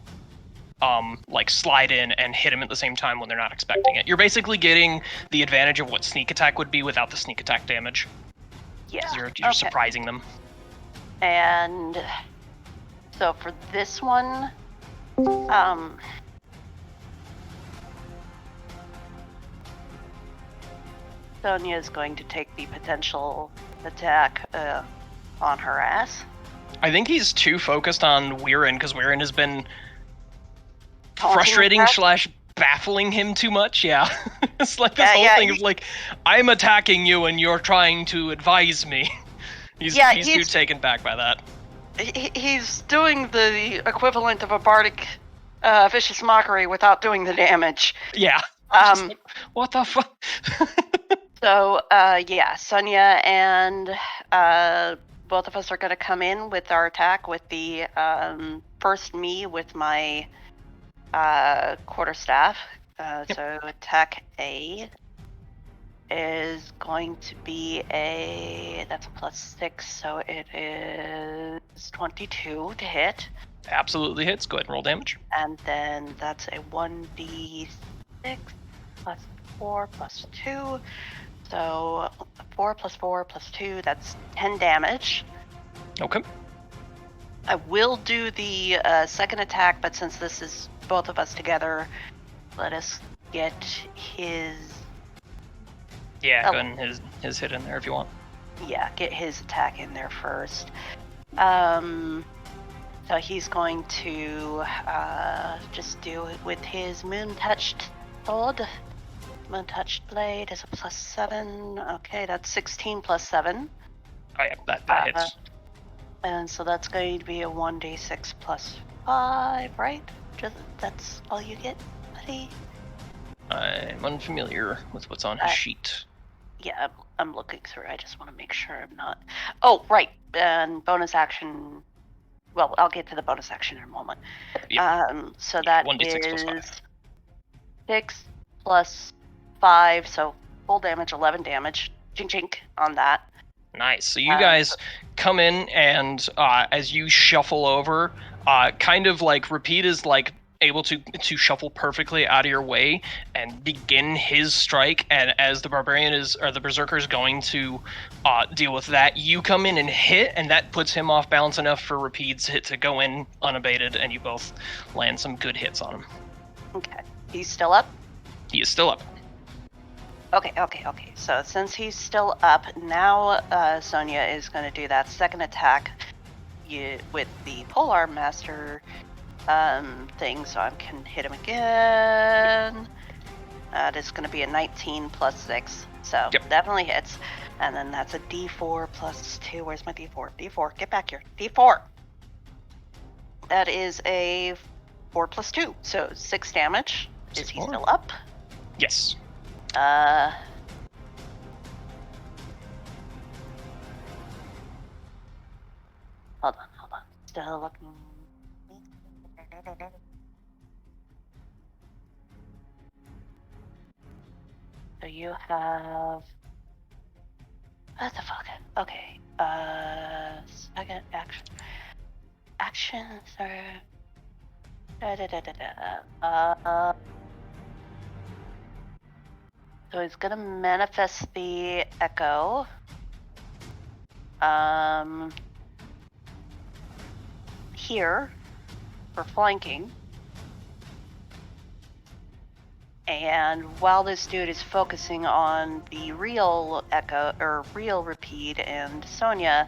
[SPEAKER 1] like slide in and hit them at the same time when they're not expecting it. You're basically getting the advantage of what sneak attack would be without the sneak attack damage.
[SPEAKER 3] Yeah.
[SPEAKER 1] You're surprising them.
[SPEAKER 3] And so for this one, Sonia is going to take the potential attack on her ass.
[SPEAKER 1] I think he's too focused on Weirin because Weirin has been frustrating / baffling him too much. Yeah. It's like this whole thing of like, I'm attacking you and you're trying to advise me. He's too taken back by that.
[SPEAKER 3] He's doing the equivalent of a bardic vicious mockery without doing the damage.
[SPEAKER 1] Yeah. Like, what the fuck?
[SPEAKER 3] So, Sonia and both of us are going to come in with our attack with the first me with my quarterstaff. So attack A is going to be that's a +6, so it is 22 to hit.
[SPEAKER 1] Absolutely hits. Go ahead and roll damage.
[SPEAKER 3] And then that's a 1d6 +4 +2. So 4 + 4 + 2, that's 10 damage.
[SPEAKER 1] Okay.
[SPEAKER 3] I will do the second attack, but since this is both of us together, let us get his...
[SPEAKER 1] Yeah, go ahead and his hit in there if you want.
[SPEAKER 3] Yeah, get his attack in there first. So he's going to just do it with his moon-touched sword. Moon-touched blade is a +7. Okay, that's 16 + 7.
[SPEAKER 1] Oh yeah, that hits.
[SPEAKER 3] And so that's going to be a 1d6 + 5, right? That's all you get, buddy?
[SPEAKER 1] I'm unfamiliar with what's on his sheet.
[SPEAKER 3] Yeah, I'm looking through. I just want to make sure I'm not... Oh, right. And bonus action well, I'll get to the bonus action in a moment. So
[SPEAKER 1] Yeah,
[SPEAKER 3] that
[SPEAKER 1] 1d6
[SPEAKER 3] is
[SPEAKER 1] plus 5.
[SPEAKER 3] 6 plus 5, so full damage, 11 damage. Chink chink on that.
[SPEAKER 1] Nice. So you guys come in, and as you shuffle over, kind of like Repeat is like able to shuffle perfectly out of your way and begin his strike. And as the barbarian or the berserker is going to deal with that, you come in and hit, and that puts him off balance enough for Repeat's hit to go in unabated, and you both land some good hits on him.
[SPEAKER 3] Okay. He's still up?
[SPEAKER 1] He is still up.
[SPEAKER 3] Okay. So since he's still up, now Sonia is going to do that second attack with the Polearm Master thing, so I can hit him again. That is going to be a 19 plus 6, so definitely hits. And then that's a D4 plus 2. Where's my D4? D4, get back here. D4! That is a 4 plus 2, so 6 damage. Is he still up?
[SPEAKER 1] Yes.
[SPEAKER 3] Hold on. Still looking. So you have. What the fuck? Okay. Second action. Actions are. So he's gonna manifest the echo. Here for flanking. And while this dude is focusing on the real echo or real Repeat and Sonia,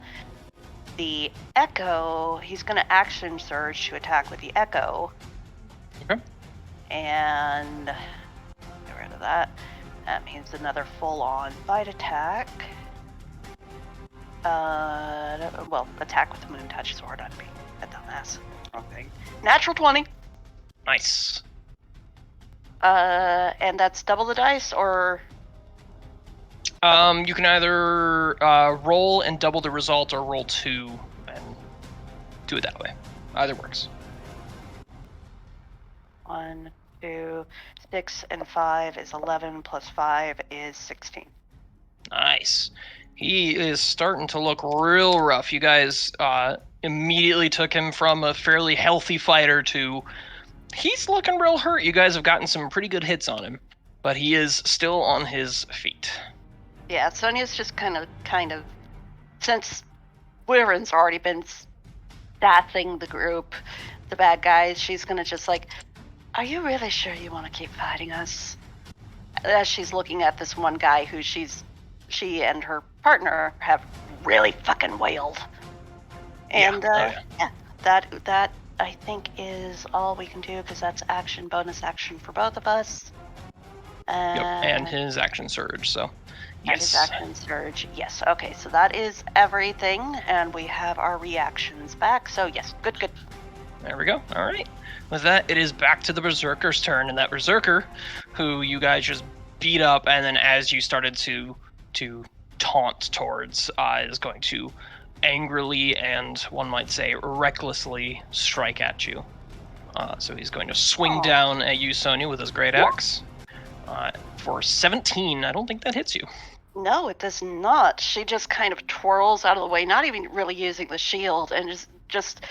[SPEAKER 3] the echo, he's gonna action surge to attack with the echo.
[SPEAKER 1] Okay.
[SPEAKER 3] And get rid of that. That means another full-on bite attack. Well, attack with the Moon Touch Sword. I'd be a dumbass. Wrong thing. Natural 20.
[SPEAKER 1] Nice.
[SPEAKER 3] And that's double the dice, or?
[SPEAKER 1] You can either roll and double the result, or roll 2 and do it that way. Either works.
[SPEAKER 3] 1, 2, 6, and 5 is 11, plus 5 is 16.
[SPEAKER 1] Nice. He is starting to look real rough. You guys immediately took him from a fairly healthy fighter to he's looking real hurt. You guys have gotten some pretty good hits on him, but he is still on his feet.
[SPEAKER 3] Yeah, Sonia's just kind of, since Wyvern's already been staffing the group, the bad guys, she's gonna just like, are you really sure you want to keep fighting us? As she's looking at this one guy who she and her partner have really fucking wailed. And that I think is all we can do, because that's bonus action for both of us.
[SPEAKER 1] And his action surge, so yes.
[SPEAKER 3] His action surge, yes. Okay, so that is everything, and we have our reactions back, so yes, good.
[SPEAKER 1] There we go. All right. With that, it is back to the Berserker's turn, and that Berserker, who you guys just beat up, and then as you started to taunt towards, is going to angrily and, one might say, recklessly strike at you. So he's going to swing down at you, Sonia, with his great axe. For 17, I don't think that hits you.
[SPEAKER 3] No, it does not. She just kind of twirls out of the way, not even really using the shield, and just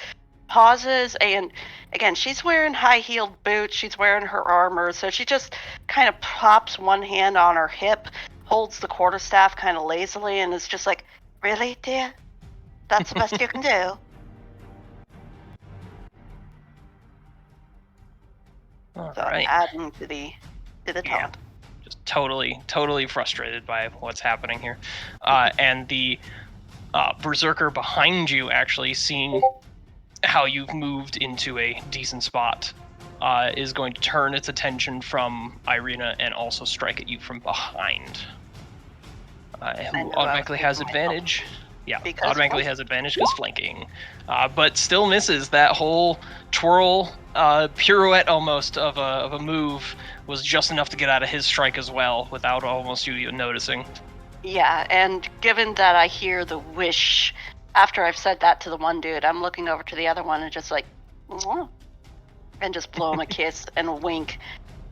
[SPEAKER 3] pauses. And again, she's wearing high-heeled boots, she's wearing her armor, so she just kind of pops one hand on her hip, holds the quarterstaff kind of lazily, and is just like, really, dear? That's the best you can do?
[SPEAKER 1] All
[SPEAKER 3] so
[SPEAKER 1] right.
[SPEAKER 3] adding to the taunt.
[SPEAKER 1] Yeah. Just totally frustrated by what's happening here. And the Berserker behind you, actually seeing how you've moved into a decent spot, is going to turn its attention from Irina and also strike at you from behind. Who automatically has advantage. Yeah, automatically has advantage because flanking. But still misses. That whole twirl, pirouette almost of a move was just enough to get out of his strike as well, without almost you even noticing.
[SPEAKER 3] Yeah, and given that I hear the wish After I've said that to the one dude, I'm looking over to the other one and just like, "Mwah," and just blow him a kiss and a wink,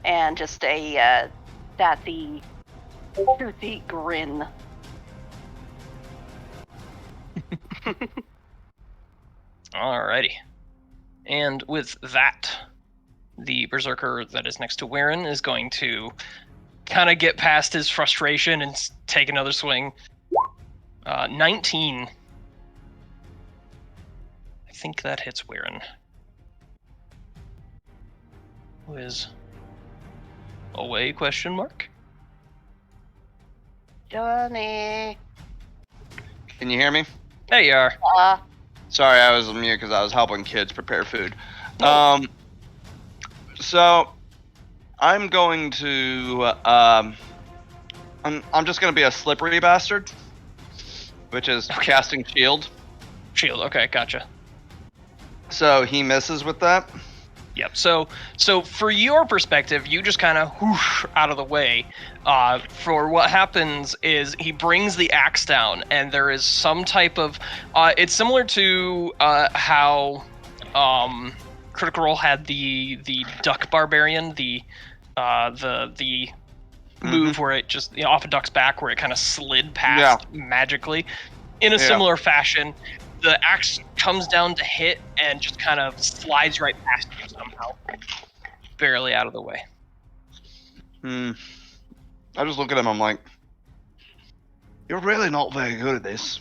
[SPEAKER 3] and just a sassy, toothy grin.
[SPEAKER 1] Alrighty. And with that, the berserker that is next to Weirin is going to kind of get past his frustration and take another swing. 19. I think that hits Weirin. Who is away, question mark?
[SPEAKER 3] Johnny.
[SPEAKER 5] Can you hear me?
[SPEAKER 1] There you are.
[SPEAKER 5] Sorry, I was on mute because I was helping kids prepare food. So I'm going to I'm just gonna be a slippery bastard, which is casting shield.
[SPEAKER 1] Shield, okay, gotcha.
[SPEAKER 5] So he misses with that.
[SPEAKER 1] Yep. So for your perspective, you just kind of whoosh out of the way. For what happens is he brings the axe down, and there is some type of. It's similar to how Critical Role had the duck barbarian, the move where it just off a duck's back, where it kind of slid past magically. In a similar fashion, the axe comes down to hit and just kind of slides right past you somehow, barely out of the way.
[SPEAKER 5] I just look at him. I'm like,
[SPEAKER 2] You're really not very good at this.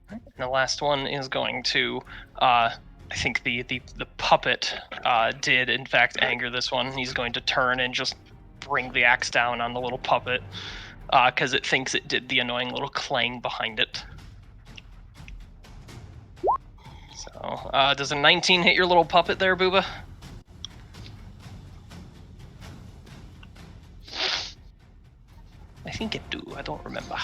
[SPEAKER 1] And the last one is going to, I think the puppet did in fact anger this one. He's going to turn and just bring the axe down on the little puppet, because it thinks it did the annoying little clang behind it. So, does a 19 hit your little puppet there, Booba? I think it do. I don't remember.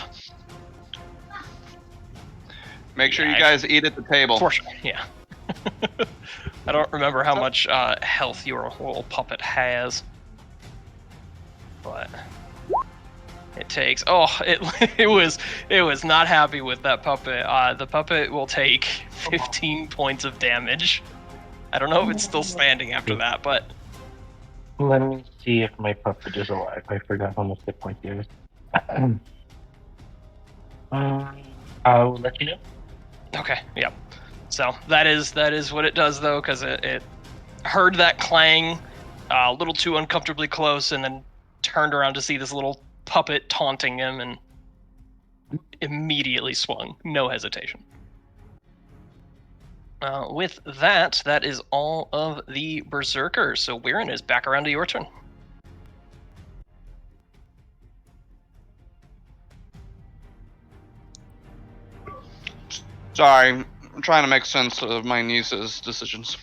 [SPEAKER 5] make sure you guys eat at the table.
[SPEAKER 1] For sure, yeah. I don't remember how much health your little puppet has, but it takes. Oh, it was not happy with that puppet. The puppet will take 15 points of damage. I don't know if it's still standing after that, but
[SPEAKER 6] Let me see if my puppet is alive. I forgot how much hit point there is. I'll let you know.
[SPEAKER 1] okay, yep. So that is what it does though, because it heard that clang a little too uncomfortably close, and then turned around to see this little puppet taunting him, and immediately swung, no hesitation. With that is all of the berserkers. So Weirin is back around to your turn.
[SPEAKER 5] Sorry, I'm trying to make sense of my niece's decisions.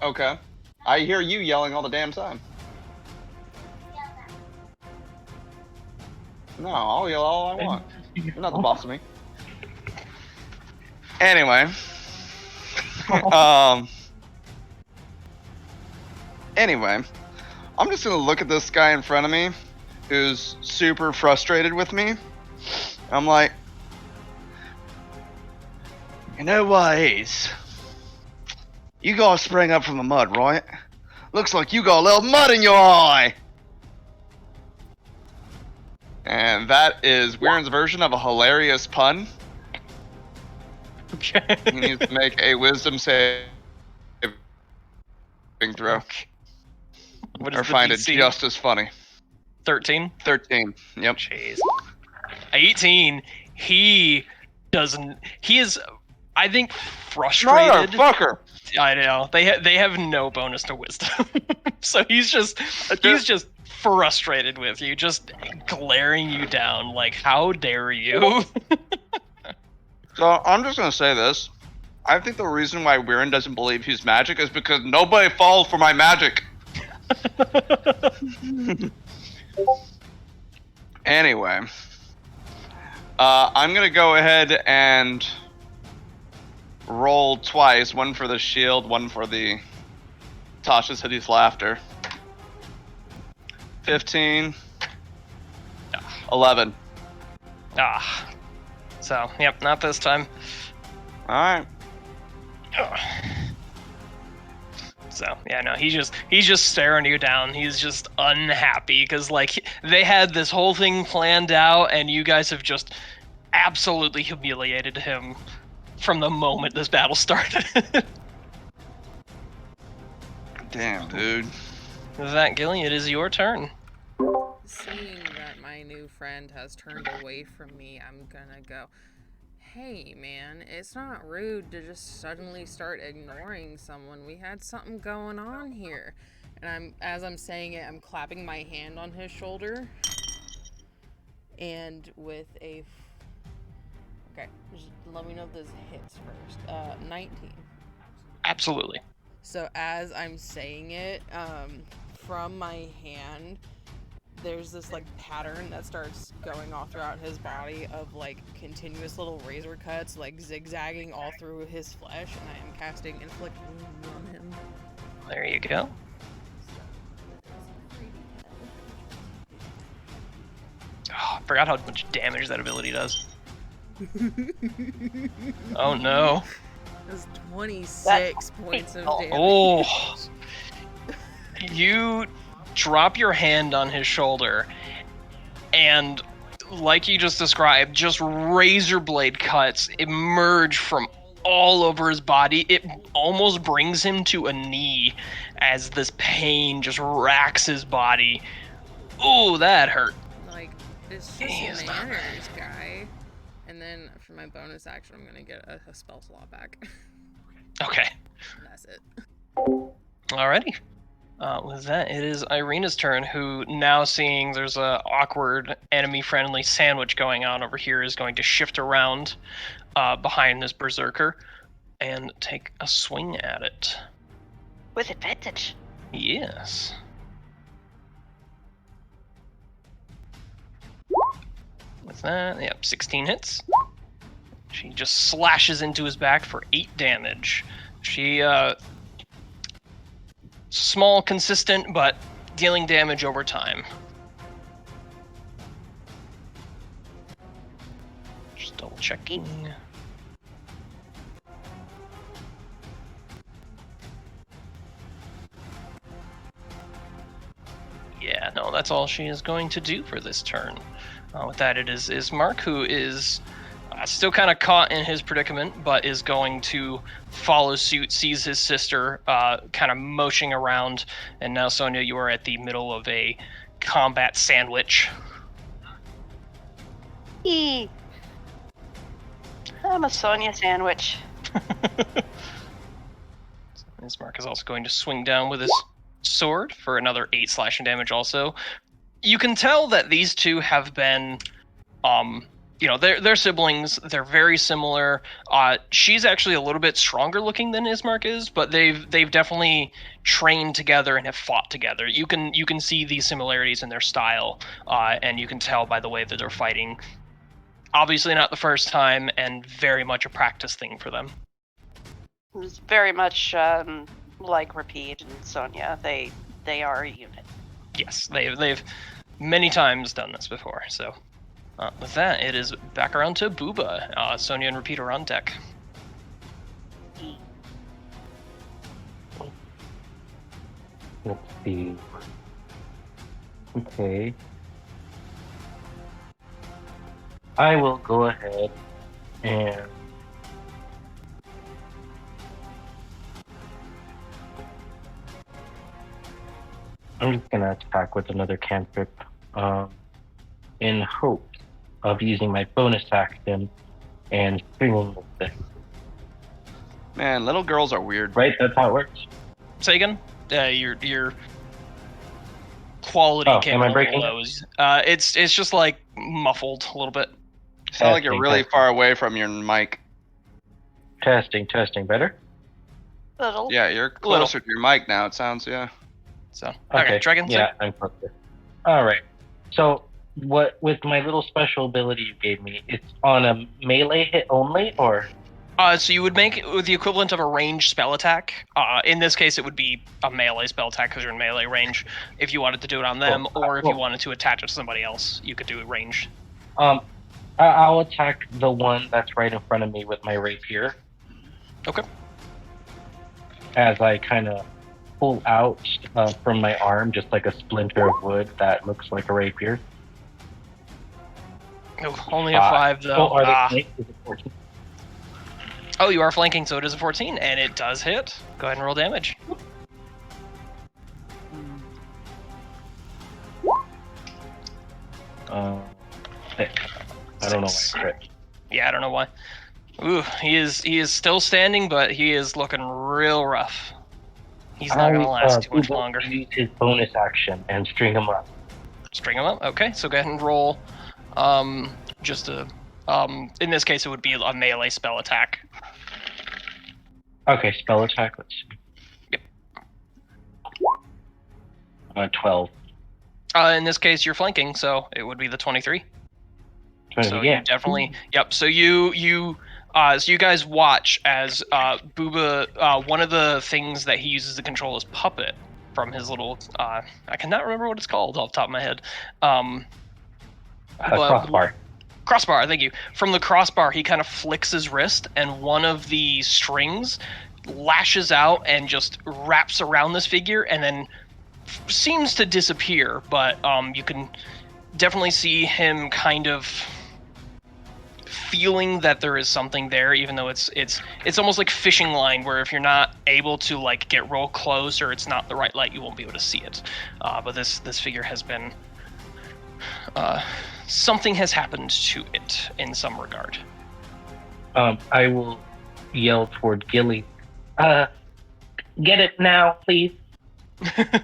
[SPEAKER 5] Okay. I hear you yelling all the damn time. No, I'll yell all I want. You're not the boss of me. Anyway. Anyway, I'm just gonna look at this guy in front of me who's super frustrated with me. I'm like,
[SPEAKER 2] You know what it is? You guys sprang up from the mud, right? Looks like you got a little mud in your eye!
[SPEAKER 5] and that is Weirin's version of a hilarious pun.
[SPEAKER 1] Okay.
[SPEAKER 5] He needs to make a wisdom saving throw.
[SPEAKER 1] What is
[SPEAKER 5] Or
[SPEAKER 1] the
[SPEAKER 5] find it
[SPEAKER 1] DC?
[SPEAKER 5] just as funny.
[SPEAKER 1] 13?
[SPEAKER 5] 13. Yep.
[SPEAKER 1] Jeez. 18. He is, I think, frustrated.
[SPEAKER 5] Motherfucker!
[SPEAKER 1] I know. They have no bonus to wisdom. So he's just frustrated with you, just glaring you down like, how dare you?
[SPEAKER 5] So I'm just gonna say this. I think the reason why Weirin doesn't believe he's magic is because nobody falls for my magic. Anyway, I'm gonna go ahead and roll twice, one for the shield, one for the Tasha's hideous laughter. 15. 11.
[SPEAKER 1] Ah. So, yep, not this time.
[SPEAKER 5] Alright.
[SPEAKER 1] So, yeah, no, he's just staring you down. He's just unhappy because, like, they had this whole thing planned out, and you guys have just absolutely humiliated him from the moment this battle started.
[SPEAKER 5] Damn, dude.
[SPEAKER 1] With that, Gilly, it is your turn.
[SPEAKER 4] Seeing that my new friend has turned away from me, I'm gonna go, hey man, it's not rude to just suddenly start ignoring someone. We had something going on here. And as I'm saying it, I'm clapping my hand on his shoulder. And with a... Okay, just let me know if this hits first. 19.
[SPEAKER 1] Absolutely.
[SPEAKER 4] So as I'm saying it, from my hand, there's this like pattern that starts going all throughout his body of like continuous little razor cuts, like zigzagging all through his flesh, and I am casting Inflict Wounds on him.
[SPEAKER 1] There you go. Oh, I forgot how much damage that ability does. Oh no.
[SPEAKER 4] That's 26 points of damage.
[SPEAKER 1] Oh. You drop your hand on his shoulder, and like you just described, just razor blade cuts emerge from all over his body. It almost brings him to a knee as this pain just racks his body. Ooh, that hurt.
[SPEAKER 4] Like, it's
[SPEAKER 1] He
[SPEAKER 4] just
[SPEAKER 1] is not
[SPEAKER 4] manners, guy. And then for my bonus action, I'm gonna get a spell slot back.
[SPEAKER 1] Okay.
[SPEAKER 4] And that's it.
[SPEAKER 1] Alrighty. With that, it is Irina's turn, who now seeing there's a awkward enemy-friendly sandwich going on over here is going to shift around behind this berserker and take a swing at it.
[SPEAKER 3] With advantage.
[SPEAKER 1] Yes. With that, yep, 16 hits. She just slashes into his back for 8 damage. She, small, consistent, but dealing damage over time. Just double checking. Yeah, no, that's all she is going to do for this turn. With that, it is Mark, who is still kind of caught in his predicament, but is going to follow suit, sees his sister kind of motioning around, and now, Sonia, you are at the middle of a combat sandwich.
[SPEAKER 3] Eee. I'm a Sonya sandwich.
[SPEAKER 1] This Mark is also going to swing down with his sword for another 8 slashing damage also. You can tell that these two have been... they're siblings. They're very similar. She's actually a little bit stronger looking than Ismark is, but they've definitely trained together and have fought together. You can see these similarities in their style, and you can tell by the way that they're fighting. Obviously not the first time, and very much a practice thing for them.
[SPEAKER 3] It's very much like Rapide and Sonya. They are a unit.
[SPEAKER 1] Yes, they've many times done this before. So. With that, it is back around to Booba. Sonia and Rapide are on deck.
[SPEAKER 6] Let's see. Okay. I will go ahead and I'm just gonna attack with another cantrip, in hope of using my bonus action and stringing this thing.
[SPEAKER 5] Man, little girls are weird.
[SPEAKER 6] Right? That's how it works.
[SPEAKER 1] Say again? Your quality came
[SPEAKER 6] am
[SPEAKER 1] a
[SPEAKER 6] I
[SPEAKER 1] little
[SPEAKER 6] breaking
[SPEAKER 1] low. It's just like muffled a little bit.
[SPEAKER 5] You sound like you're
[SPEAKER 6] Testing,
[SPEAKER 5] really
[SPEAKER 6] testing.
[SPEAKER 5] far away from your mic.
[SPEAKER 6] Testing. Better?
[SPEAKER 3] Little.
[SPEAKER 5] Yeah, you're closer to your mic now, it sounds, yeah.
[SPEAKER 1] So okay, Dragon.
[SPEAKER 6] Yeah, I'm closer. Alright. So, what with my little special ability you gave me, it's on a melee hit only, or?
[SPEAKER 1] So you would make with the equivalent of a ranged spell attack. In this case, it would be a melee spell attack because you're in melee range. If you wanted to do it on them, or if you wanted to attach it to somebody else, you could do it ranged.
[SPEAKER 6] I'll attack the one that's right in front of me with my rapier.
[SPEAKER 1] Okay.
[SPEAKER 6] As I kind of pull out from my arm just like a splinter of wood that looks like a rapier.
[SPEAKER 1] Oh, only a 5 though.
[SPEAKER 6] Oh, are they flanked? Is it 14?
[SPEAKER 1] Oh, you are flanking, so it is a 14, and it does hit. Go ahead and roll damage.
[SPEAKER 6] Six. I don't know why I crit.
[SPEAKER 1] Yeah, I don't know why. Ooh, he is still standing, but he is looking real rough. He's not gonna last too much longer.
[SPEAKER 6] Use his bonus action and string him up.
[SPEAKER 1] String him up. Okay, so go ahead and roll. Just a. In this case, it would be a melee spell attack.
[SPEAKER 6] Okay, spell attack. Let's see.
[SPEAKER 1] Yep.
[SPEAKER 6] 12.
[SPEAKER 1] In this case, you're flanking, so it would be the 23.
[SPEAKER 6] 20,
[SPEAKER 1] So
[SPEAKER 6] yeah.
[SPEAKER 1] you definitely. Yep. So you guys watch as Booba. One of the things that he uses to control his puppet from his little. I cannot remember what it's called off the top of my head.
[SPEAKER 6] Crossbar.
[SPEAKER 1] Crossbar, thank you. From the crossbar, he kind of flicks his wrist, and one of the strings lashes out and just wraps around this figure, and then seems to disappear. But you can definitely see him kind of feeling that there is something there, even though it's almost like fishing line, where if you're not able to like get real close or it's not the right light, you won't be able to see it. But this figure has been. Something has happened to it in some regard.
[SPEAKER 6] I will yell toward Gilly. Get it now, please.
[SPEAKER 4] I'm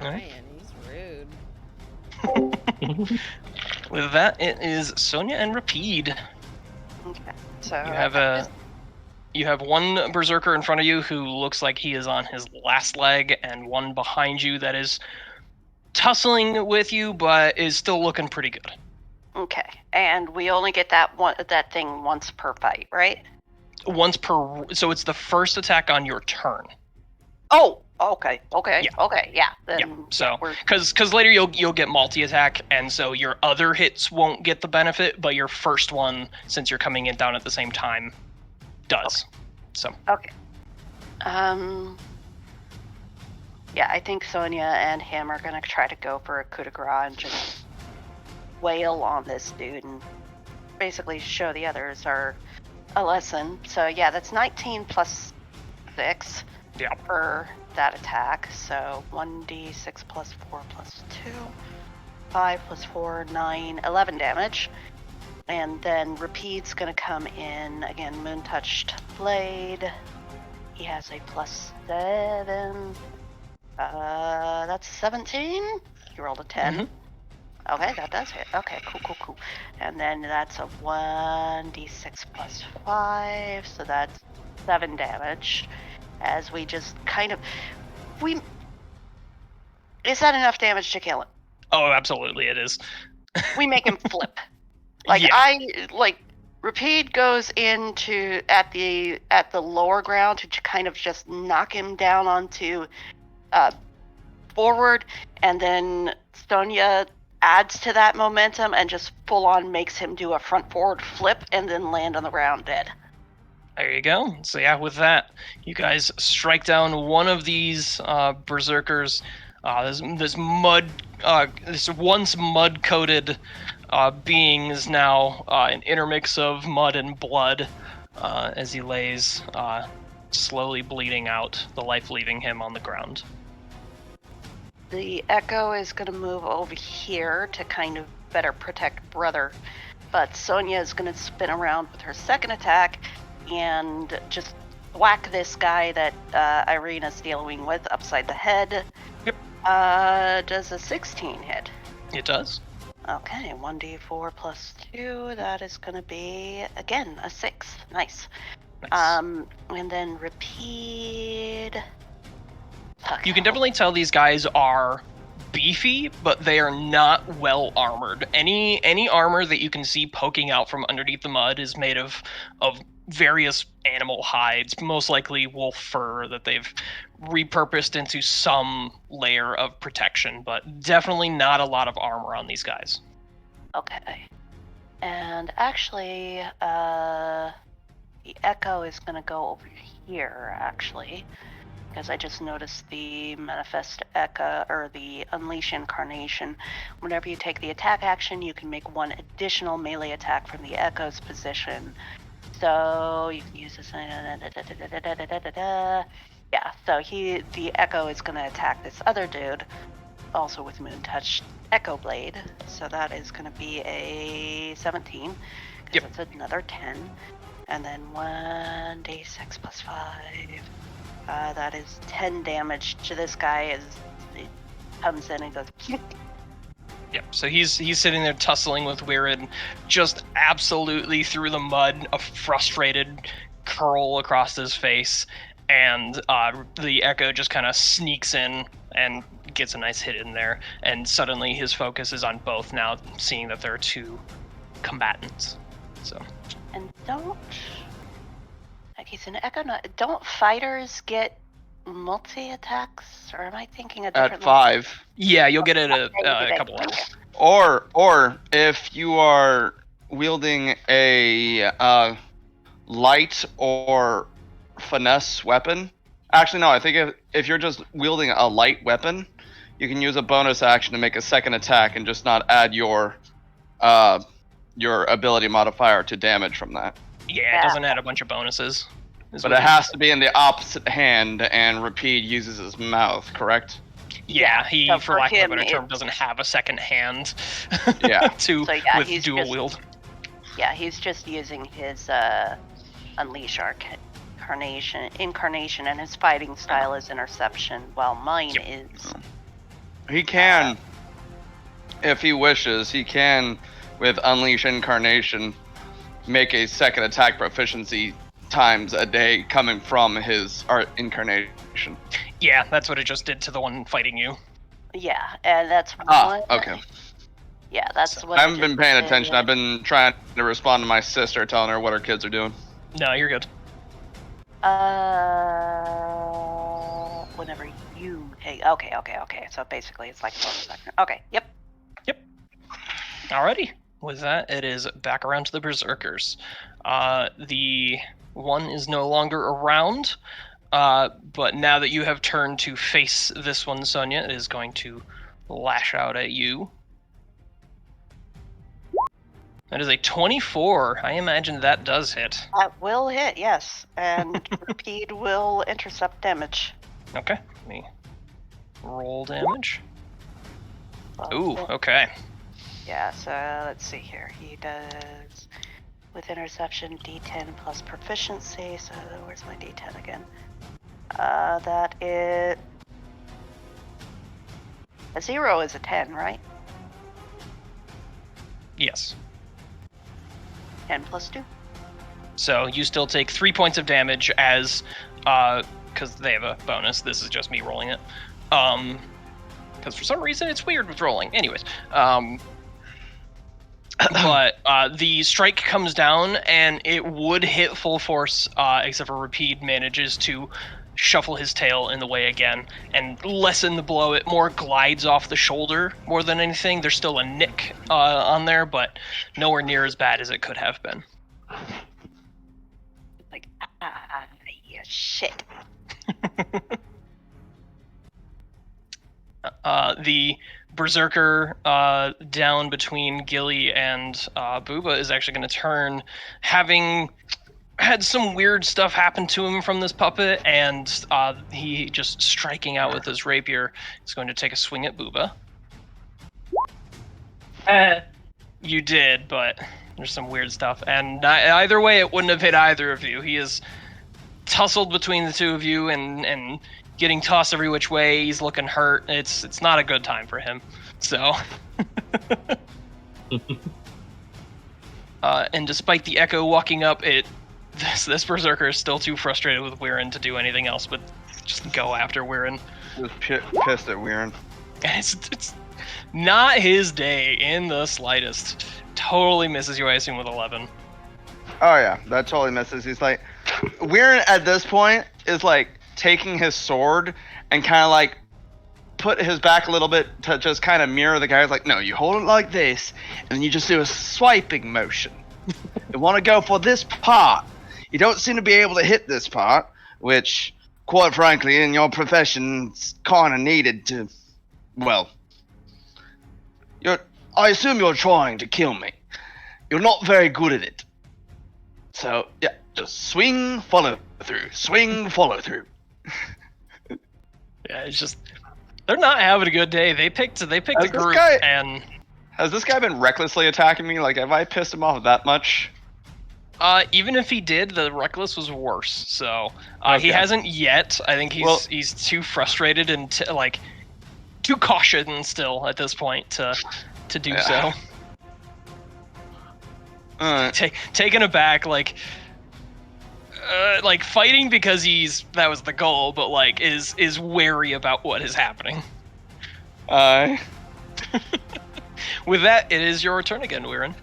[SPEAKER 4] trying. He's rude.
[SPEAKER 1] With that, it is Sonia and Rapide.
[SPEAKER 3] Okay. So
[SPEAKER 1] You have one berserker in front of you who looks like he is on his last leg, and one behind you that is tussling with you, but is still looking pretty good.
[SPEAKER 3] Okay, and we only get that thing once per fight, right?
[SPEAKER 1] Once per, so it's the first attack on your turn.
[SPEAKER 3] Oh, okay, yeah. Then,
[SPEAKER 1] Yeah. So, because later you'll get multi-attack, and so your other hits won't get the benefit, but your first one, since you're coming in down at the same time, does.
[SPEAKER 3] Okay.
[SPEAKER 1] So.
[SPEAKER 3] Okay. Yeah, I think Sonia and him are gonna try to go for a coup de grace and just wail on this dude and basically show the others a lesson. So yeah, that's 19 plus 6 for that attack. So 1d6 plus 4 plus 2, 5 plus 4, 9, 11 damage. And then Rapide's gonna come in again, Moon Touched Blade. He has a plus 7. That's 17. You rolled a 10.
[SPEAKER 1] Mm-hmm.
[SPEAKER 3] Okay, that does hit. Okay, cool. And then that's a 1d6 plus 5, so that's 7 damage. As we just kind of... Is that enough damage to kill him?
[SPEAKER 1] Oh, absolutely it is.
[SPEAKER 3] We make him flip. Rapide goes into at the lower ground to kind of just knock him down onto forward, and then Sonia adds to that momentum and just full on makes him do a front forward flip and then land on the ground dead.
[SPEAKER 1] There you go. So yeah, with that, you guys strike down one of these berserkers. This once mud-coated being is now an intermix of mud and blood as he lays slowly bleeding out, the life leaving him on the ground.
[SPEAKER 3] The Echo is going to move over here to kind of better protect Brother, but Sonia is going to spin around with her second attack and just whack this guy that Irina's dealing with upside the head.
[SPEAKER 1] Yep.
[SPEAKER 3] Does a 16 hit?
[SPEAKER 1] It does.
[SPEAKER 3] Okay, 1d4 plus 2, that is going to be, again, a 6. Nice. And then Rapide...
[SPEAKER 1] You can definitely tell these guys are beefy, but they are not well armored. Any armor that you can see poking out from underneath the mud is made of various animal hides, most likely wolf fur that they've repurposed into some layer of protection, but definitely not a lot of armor on these guys.
[SPEAKER 3] Okay. And actually, the Echo is going to go over here, actually, because I just noticed the Manifest Echo, or the Unleash Incarnation. Whenever you take the attack action, you can make one additional melee attack from the Echo's position. So you can use this. Yeah, so the Echo is going to attack this other dude, also with Moon Touch Echo Blade. So that is going to be a 17, because that's another 10. And then 1d6 plus 5. That is 10 damage to this guy as it comes in and goes.
[SPEAKER 1] Yep, so he's sitting there tussling with Weirin, just absolutely through the mud, a frustrated curl across his face, and the Echo just kind of sneaks in and gets a nice hit in there, and suddenly his focus is on both now, seeing that there are two combatants. So.
[SPEAKER 3] And don't fighters get multi-attacks, or am I thinking a different
[SPEAKER 5] At 5.
[SPEAKER 1] Yeah, you'll get it a couple levels.
[SPEAKER 5] Or if you are wielding a light or finesse weapon. Actually, no, I think if you're just wielding a light weapon, you can use a bonus action to make a second attack and just not add your ability modifier to damage from that.
[SPEAKER 1] Yeah, it doesn't add a bunch of bonuses.
[SPEAKER 5] But it has to be in the opposite hand, and Rapide uses his mouth, correct?
[SPEAKER 1] Yeah, he,
[SPEAKER 3] so
[SPEAKER 1] for lack of a
[SPEAKER 3] him,
[SPEAKER 1] better term, doesn't have a second hand
[SPEAKER 5] Yeah.
[SPEAKER 1] with dual wield.
[SPEAKER 3] Yeah, he's just using his Unleash Incarnation, and his fighting style is Interception, while mine is...
[SPEAKER 5] He can, if he wishes, with Unleash Incarnation, make a second attack proficiency times a day coming from his Incarnation.
[SPEAKER 1] Yeah, that's what it just did to the one fighting you.
[SPEAKER 3] Yeah, and that's
[SPEAKER 5] okay.
[SPEAKER 3] Yeah, that's what
[SPEAKER 5] I haven't been paying attention. I've been trying to respond to my sister, telling her what her kids are doing.
[SPEAKER 1] No, you're good.
[SPEAKER 3] Whenever you take... Okay. So basically it's like a bonus action. Okay, yep.
[SPEAKER 1] Alrighty. With that, it is back around to the Berserkers. The one is no longer around, but now that you have turned to face this one, Sonia, it is going to lash out at you. That is a 24. I imagine that does hit.
[SPEAKER 3] That will hit, yes. And Rapide will intercept damage.
[SPEAKER 1] Okay, let me roll damage. Ooh, okay.
[SPEAKER 3] Yeah, so let's see here. He does, with interception, D10 plus proficiency. So where's my D10 again? That is... A 0 is a 10, right?
[SPEAKER 1] Yes.
[SPEAKER 3] 10 plus 2.
[SPEAKER 1] So you still take 3 points of damage as, because they have a bonus. This is just me rolling it. Because for some reason it's weird with rolling. Anyways, but the strike comes down and it would hit full force, except for Rapide manages to shuffle his tail in the way again and lessen the blow. It more glides off the shoulder more than anything. There's still a nick on there, but nowhere near as bad as it could have been.
[SPEAKER 3] Like, yeah, shit.
[SPEAKER 1] The Berserker down between Gilly and Booba is actually going to turn, having had some weird stuff happen to him from this puppet, and he just striking out with his rapier is going to take a swing at Booba. You did, but there's some weird stuff, and either way it wouldn't have hit either of you. He is tussled between the two of you and getting tossed every which way. He's looking hurt. It's not a good time for him. So and despite the Echo walking up, this Berserker is still too frustrated with Weirin to do anything else but just go after Weirin.
[SPEAKER 5] Just pissed at Weirin.
[SPEAKER 1] And it's not his day in the slightest. Totally misses you, I assume, with 11.
[SPEAKER 5] Oh yeah, that totally misses. He's like, Weirin at this point is like taking his sword and kind of like put his back a little bit to just kind of mirror the guy. He's like, no, you hold it like this, and then you just do a swiping motion. You want to go for this part. You don't seem to be able to hit this part, which, quite frankly, in your profession, it's kind of needed to. Well, I assume you're trying to kill me. You're not very good at it. So, yeah, just swing, follow through. Swing, follow through.
[SPEAKER 1] Yeah, it's just they're not having a good day. They picked a
[SPEAKER 5] Has
[SPEAKER 1] group,
[SPEAKER 5] this guy-
[SPEAKER 1] and
[SPEAKER 5] Has this guy been recklessly attacking me? Like, have I pissed him off that much?
[SPEAKER 1] even if he did, the reckless was worse. So he
[SPEAKER 5] Okay.
[SPEAKER 1] hasn't yet. I think he's too frustrated and too cautious still at this point to do
[SPEAKER 5] Yeah.
[SPEAKER 1] so. Taken aback, like fighting because that was the goal, but like is wary about what is happening. With that, it is your turn again, Weirin.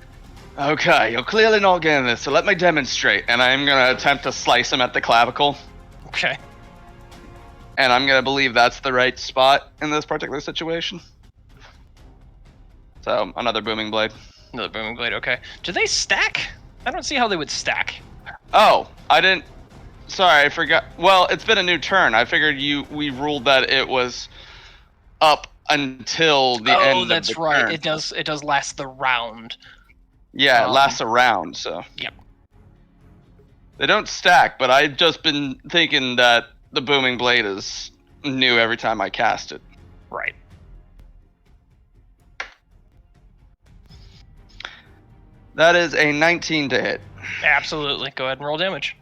[SPEAKER 5] Okay, you're clearly not getting this, so let me demonstrate. And I'm gonna attempt to slice him at the clavicle.
[SPEAKER 1] Okay.
[SPEAKER 5] And I'm gonna believe that's the right spot in this particular situation. So, another booming blade.
[SPEAKER 1] Another booming blade. Okay. Do they stack? I don't see how they would stack.
[SPEAKER 5] Oh, I didn't. Sorry, I forgot. Well, it's been a new turn. I figured we ruled that it was up until the end.
[SPEAKER 1] Oh, that's
[SPEAKER 5] of the
[SPEAKER 1] right.
[SPEAKER 5] turn.
[SPEAKER 1] It does last the round.
[SPEAKER 5] Yeah, it lasts a round, so.
[SPEAKER 1] Yep.
[SPEAKER 5] They don't stack, but I've just been thinking that the booming blade is new every time I cast it.
[SPEAKER 1] Right.
[SPEAKER 5] That is a 19 to hit.
[SPEAKER 1] Absolutely. Go ahead and roll damage.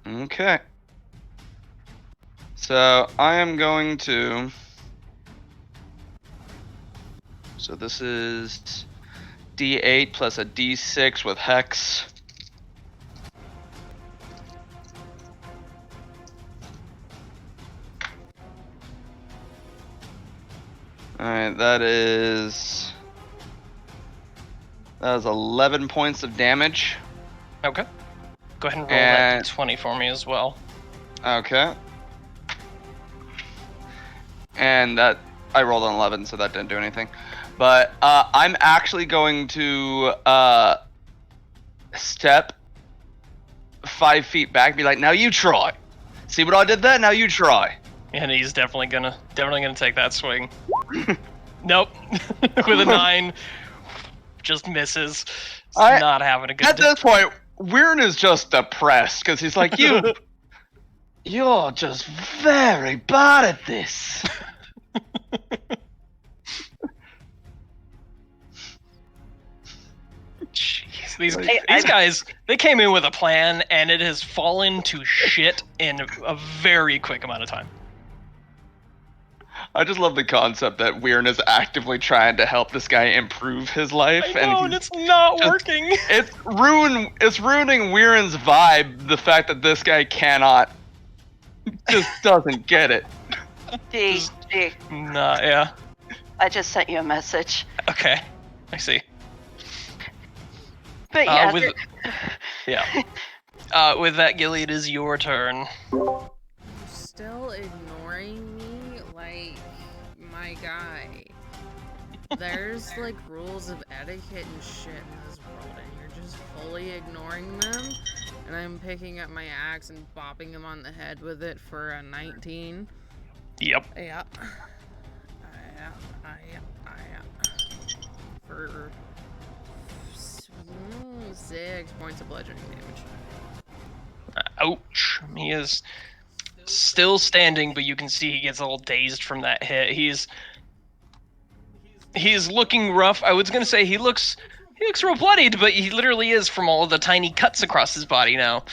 [SPEAKER 5] Okay. So I am going to. So this is D8 plus a D6 with Hex. Alright, that is 11 points of damage.
[SPEAKER 1] Okay. Go ahead and roll
[SPEAKER 5] And-
[SPEAKER 1] that d20 for me as well.
[SPEAKER 5] Okay. And that I rolled an 11, so that didn't do anything. But I'm actually going to step 5 feet back, and be like, "Now you try. See what I did there? Now you try."
[SPEAKER 1] And he's definitely gonna take that swing. Nope. With a 9, just misses. He's not having a good
[SPEAKER 5] At
[SPEAKER 1] day.
[SPEAKER 5] this point, Weirin is just depressed because he's like, "You're just very bad at this."
[SPEAKER 1] Jeez, these
[SPEAKER 5] Like-
[SPEAKER 1] these guys, they came in with a plan, and it has fallen to shit in a very quick amount of time.
[SPEAKER 5] I just love the concept that Weirin is actively trying to help this guy improve his life,
[SPEAKER 1] I know, and
[SPEAKER 5] he's
[SPEAKER 1] it's not
[SPEAKER 5] just-
[SPEAKER 1] working.
[SPEAKER 5] It's ruining Weirin's vibe. The fact that this guy just doesn't get it.
[SPEAKER 3] D,
[SPEAKER 1] Nah, yeah.
[SPEAKER 3] I just sent you a message.
[SPEAKER 1] Okay, I see.
[SPEAKER 3] But yeah,
[SPEAKER 1] With that, Gilly, it is your turn.
[SPEAKER 4] Still ignoring me like my guy. There's like rules of etiquette and shit in this world, and you're just fully ignoring them. And I'm picking up my axe and bopping him on the head with it for a 19.
[SPEAKER 1] Yep.
[SPEAKER 4] Yeah. For 6 points of bludgeoning damage.
[SPEAKER 1] Ouch. He is still standing, but you can see he gets a little dazed from that hit. He's looking rough. I was gonna say he looks real bloodied, but he literally is from all of the tiny cuts across his body now.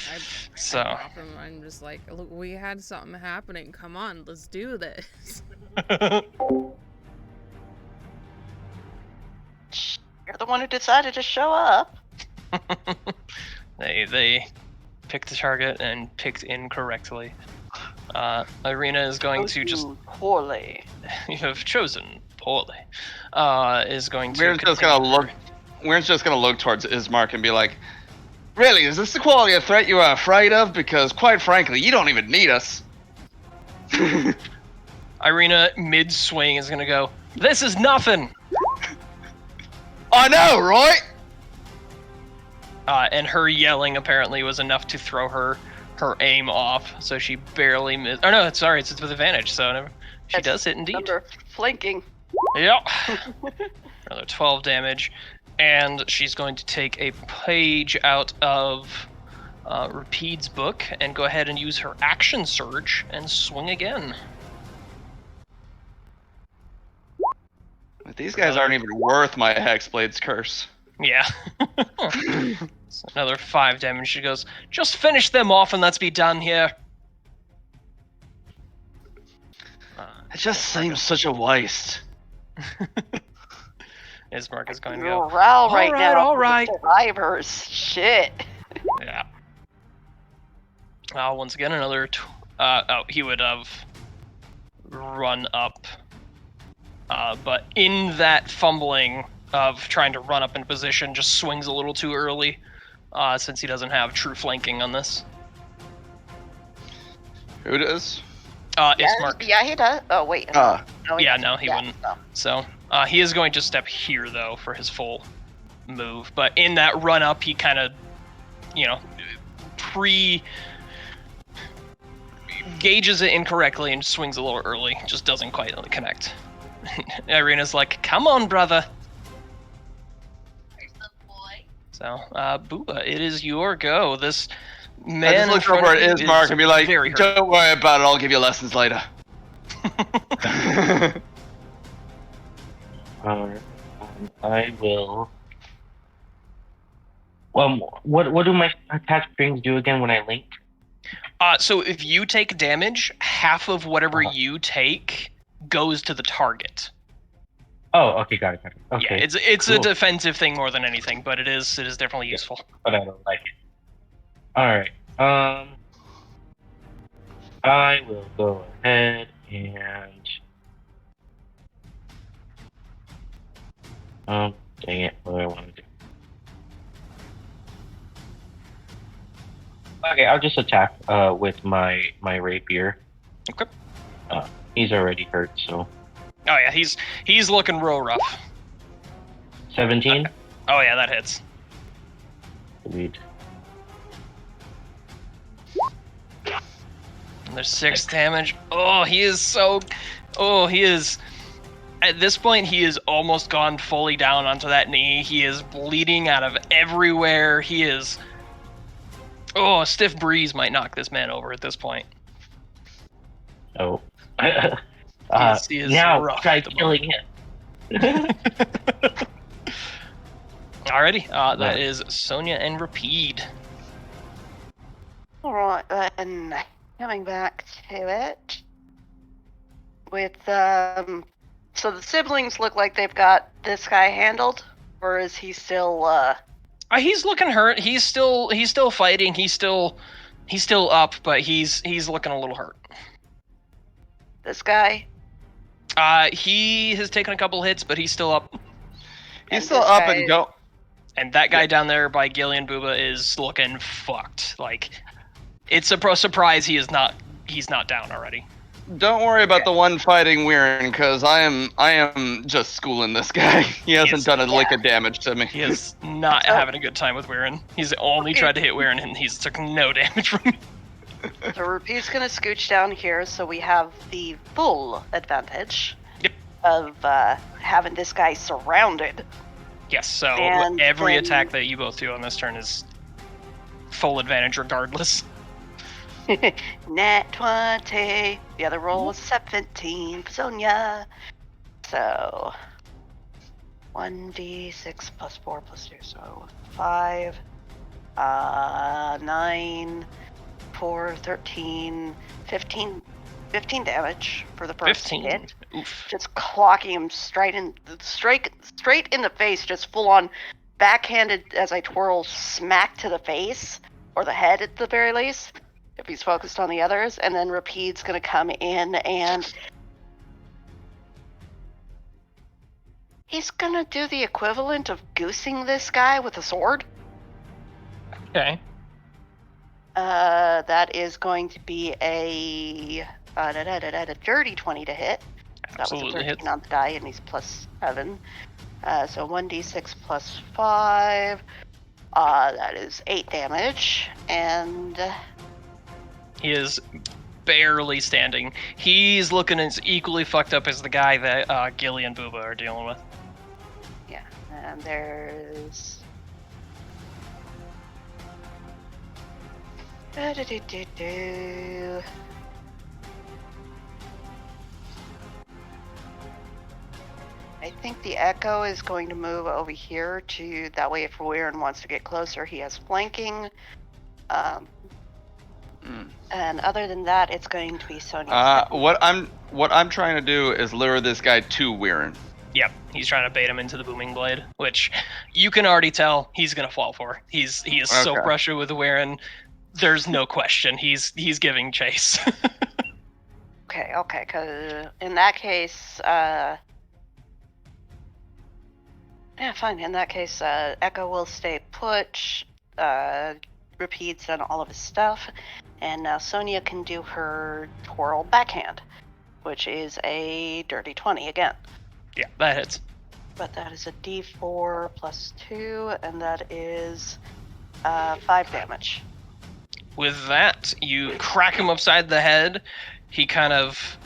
[SPEAKER 1] So.
[SPEAKER 4] I drop him. I'm just like, look, we had something happening. Come on, let's do this.
[SPEAKER 3] you're the one who decided to show up.
[SPEAKER 1] They picked the target and picked incorrectly. Irina is going to just.
[SPEAKER 3] Poorly.
[SPEAKER 1] You have chosen poorly. Is going to.
[SPEAKER 5] Weird's just gonna
[SPEAKER 1] continue
[SPEAKER 5] look. Weird's just gonna look towards Ismark and be like, "Really, is this the quality of threat you are afraid of? Because quite frankly, you don't even need us."
[SPEAKER 1] Irina, mid-swing, is going to go, "This is nothing!"
[SPEAKER 5] I know, right?
[SPEAKER 1] And her yelling apparently was enough to throw her aim off, so she barely missed. Oh no, sorry, it's with advantage, so never, she does hit indeed.
[SPEAKER 3] Remember, flanking.
[SPEAKER 1] Yep. Another 12 damage, and she's going to take a page out of Rapide's book and go ahead and use her action surge and swing again.
[SPEAKER 5] But these guys aren't even worth my Hexblade's curse.
[SPEAKER 1] Yeah. So another 5 damage. She goes, "Just finish them off and let's be done here."
[SPEAKER 5] It just seems such a waste.
[SPEAKER 1] Ismark is going to go,
[SPEAKER 3] Morale right
[SPEAKER 1] right,
[SPEAKER 3] now.
[SPEAKER 1] all
[SPEAKER 3] for the
[SPEAKER 1] right.
[SPEAKER 3] Survivors. Shit.
[SPEAKER 1] yeah. Once again, another. He would have run up. But in that fumbling of trying to run up in position, just swings a little too early, since he doesn't have true flanking on this.
[SPEAKER 5] Who does?
[SPEAKER 1] Ismark.
[SPEAKER 3] Yeah, he does. Oh, wait.
[SPEAKER 5] Ah.
[SPEAKER 3] No,
[SPEAKER 1] Yeah,
[SPEAKER 3] doesn't.
[SPEAKER 1] no, he wouldn't.
[SPEAKER 3] No.
[SPEAKER 1] So, he is going to step here, though, for his full move. But in that run-up, he kind of, gauges it incorrectly and swings a little early. Just doesn't quite connect. Irina's like, "Come on, brother." So, Booba, it is your go. This man
[SPEAKER 5] I just look over at Ismark and be like,
[SPEAKER 1] very hurt.
[SPEAKER 5] "Don't worry about it. I'll give you lessons later."
[SPEAKER 6] I will. What do my attack strings do again when I link?
[SPEAKER 1] So if you take damage, half of whatever
[SPEAKER 6] Uh-huh.
[SPEAKER 1] you take goes to the target.
[SPEAKER 6] Oh, okay, got it. Okay.
[SPEAKER 1] Yeah, it's a
[SPEAKER 6] cool.
[SPEAKER 1] defensive thing more than anything, but it is definitely useful.
[SPEAKER 6] But I don't like it. Alright, I will go ahead and... dang it, what do I want to do? Okay, I'll just attack, with my rapier.
[SPEAKER 1] Okay.
[SPEAKER 6] He's already hurt, so...
[SPEAKER 1] Oh yeah, he's looking real rough.
[SPEAKER 6] 17?
[SPEAKER 1] Oh yeah, that hits.
[SPEAKER 6] Sweet.
[SPEAKER 1] And there's 6 damage. Oh, he is so. Oh, he is. At this point, he is almost gone fully down onto that knee. He is bleeding out of everywhere. He is. Oh, a stiff breeze might knock this man over at this point.
[SPEAKER 6] Oh.
[SPEAKER 1] He is
[SPEAKER 6] now
[SPEAKER 1] rough
[SPEAKER 6] try
[SPEAKER 1] at the
[SPEAKER 6] killing him.
[SPEAKER 1] Alrighty, that is Sonia and Rapide.
[SPEAKER 3] Alright, then coming back to it. With, so the siblings look like they've got this guy handled? Or is he still,
[SPEAKER 1] He's looking hurt. He's still fighting. He's still up, but he's looking a little hurt.
[SPEAKER 3] this guy?
[SPEAKER 1] He has taken a couple hits, but he's still up.
[SPEAKER 5] He's
[SPEAKER 3] And
[SPEAKER 5] still
[SPEAKER 3] this
[SPEAKER 5] up
[SPEAKER 3] guy-
[SPEAKER 5] and go.
[SPEAKER 1] And that guy down there by Gillian Booba is looking fucked. Like, it's a surprise he's not down already.
[SPEAKER 5] Don't worry about the one fighting Weirin, because I am just schooling this guy. He hasn't
[SPEAKER 1] Yes.
[SPEAKER 5] done a lick of damage to me.
[SPEAKER 1] He is not
[SPEAKER 3] So-
[SPEAKER 1] having a good time with Weirin. He's only tried to hit Weirin and he's took no damage from me.
[SPEAKER 3] So Rupee's gonna scooch down here so we have the full advantage
[SPEAKER 1] Yep.
[SPEAKER 3] of having this guy surrounded.
[SPEAKER 1] Yes, so
[SPEAKER 3] And
[SPEAKER 1] every
[SPEAKER 3] then-
[SPEAKER 1] attack that you both do on this turn is full advantage regardless.
[SPEAKER 3] Nat 20. The other roll was 17 for Sonia. So 1d6 plus 4 plus 2, so 5, 9, 4, 13, 15 damage for the first
[SPEAKER 1] 15.
[SPEAKER 3] hit.
[SPEAKER 1] Oof.
[SPEAKER 3] Just clocking him straight in the face, just full on backhanded as I twirl smack to the face, or the head at the very least, if he's focused on the others. And then Rapide's gonna come in and He's gonna do the equivalent of goosing this guy with a sword.
[SPEAKER 1] Okay.
[SPEAKER 3] That is going to be a dirty 20 to hit. That was a
[SPEAKER 1] Absolutely
[SPEAKER 3] 13
[SPEAKER 1] hits.
[SPEAKER 3] on the die, and he's plus 7. So 1d6 plus 5. That is 8 damage, and
[SPEAKER 1] He is barely standing. He's looking as equally fucked up as the guy that Gilly and Booba are dealing with.
[SPEAKER 3] yeah, and there's. Do-do-do-do-do. I think the Echo is going to move over here to that way. If Weirin wants to get closer, he has flanking. And other than that, it's going to be Sonya.
[SPEAKER 5] What I'm trying to do is lure this guy to Weirin.
[SPEAKER 1] Yep, he's trying to bait him into the booming blade, which you can already tell he's gonna fall for. He is so
[SPEAKER 5] Okay.
[SPEAKER 1] frustrated with Weirin. There's no question. He's giving chase.
[SPEAKER 3] Okay, because in that case, yeah, fine. In that case, Echo will stay put. Repeats on all of his stuff, and now Sonya can do her twirl backhand, which is a dirty 20 again.
[SPEAKER 1] Yeah, that hits.
[SPEAKER 3] But that is a D4 plus 2, and that is 5 damage.
[SPEAKER 1] With that, you crack him upside the head. He kind of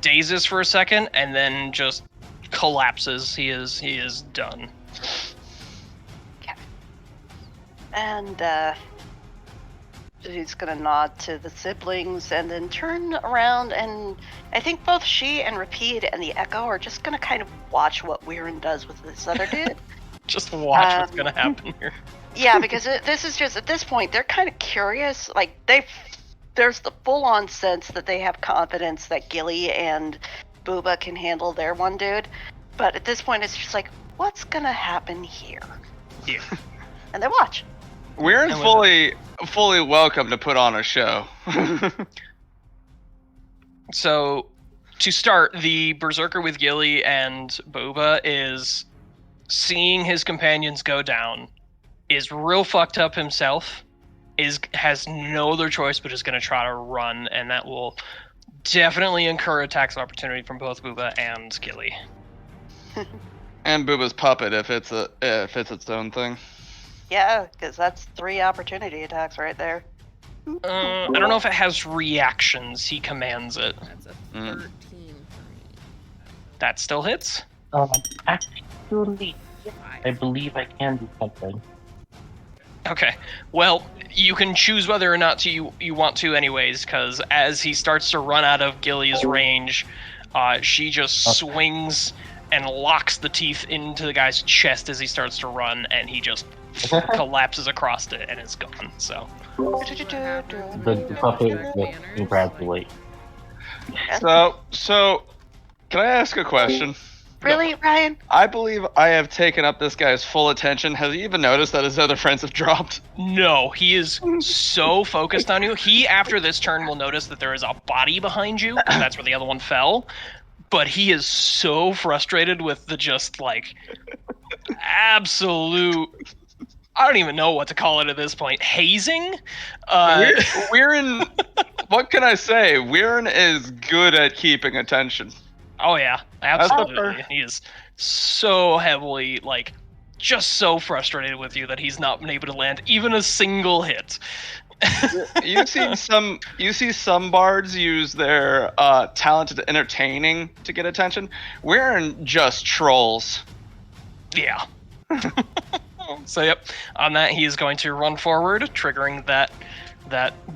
[SPEAKER 1] dazes for a second and then just collapses. He is done.
[SPEAKER 3] And she's gonna nod to the siblings and then turn around, and I think both she and Rapide and the Echo are just gonna kind of watch what Weirin does with this other dude.
[SPEAKER 1] Just watch what's gonna happen here.
[SPEAKER 3] Yeah, because this is just, at this point, they're kind of curious. Like, there's the full-on sense that they have confidence that Gilly and Booba can handle their one dude. But at this point, it's just like, what's gonna happen here?
[SPEAKER 1] Yeah.
[SPEAKER 3] And they watch.
[SPEAKER 5] Weirin's
[SPEAKER 1] And with
[SPEAKER 5] fully welcome to put on a show.
[SPEAKER 1] So, to start, the Berserker with Gilly and Booba is seeing his companions go down, is real fucked up himself, has no other choice but is going to try to run, and that will definitely incur attacks of opportunity from both Booba and Gilly.
[SPEAKER 5] And Booba's puppet if it's its own thing.
[SPEAKER 3] Yeah, because that's 3 opportunity attacks right there.
[SPEAKER 1] I don't know if it has reactions. He commands it.
[SPEAKER 4] That's a
[SPEAKER 5] Mm.
[SPEAKER 4] 13 for me.
[SPEAKER 1] That still hits.
[SPEAKER 6] Actually, I believe I can do something.
[SPEAKER 1] Okay. Well, you can choose whether or not you want to anyways, because as he starts to run out of Gilly's range, she just swings and locks the teeth into the guy's chest as he starts to run, and he just collapses across it and is gone. So
[SPEAKER 4] What happens when you
[SPEAKER 6] The
[SPEAKER 4] don't
[SPEAKER 6] puppet
[SPEAKER 4] respect
[SPEAKER 6] will
[SPEAKER 4] manners?
[SPEAKER 6] congratulate.
[SPEAKER 5] So, can I ask a question?
[SPEAKER 3] Really, Ryan?
[SPEAKER 5] I believe I have taken up this guy's full attention. Has he even noticed that his other friends have dropped?
[SPEAKER 1] no, he is so focused on you. He, after this turn, will notice that there is a body behind you, 'cause that's where the other one fell. But he is so frustrated with the just, like, absolute, I don't even know what to call it at this point, hazing?
[SPEAKER 5] Weirin, what can I say? Weirin is good at keeping attention.
[SPEAKER 1] Oh yeah,
[SPEAKER 5] That's the
[SPEAKER 1] absolutely. He is so heavily, like, just so frustrated with you that he's not been able to land even a single hit.
[SPEAKER 5] You see some bards use their talented entertaining to get attention. Weirin just trolls.
[SPEAKER 1] Yeah. So yep, on that he is going to run forward, triggering that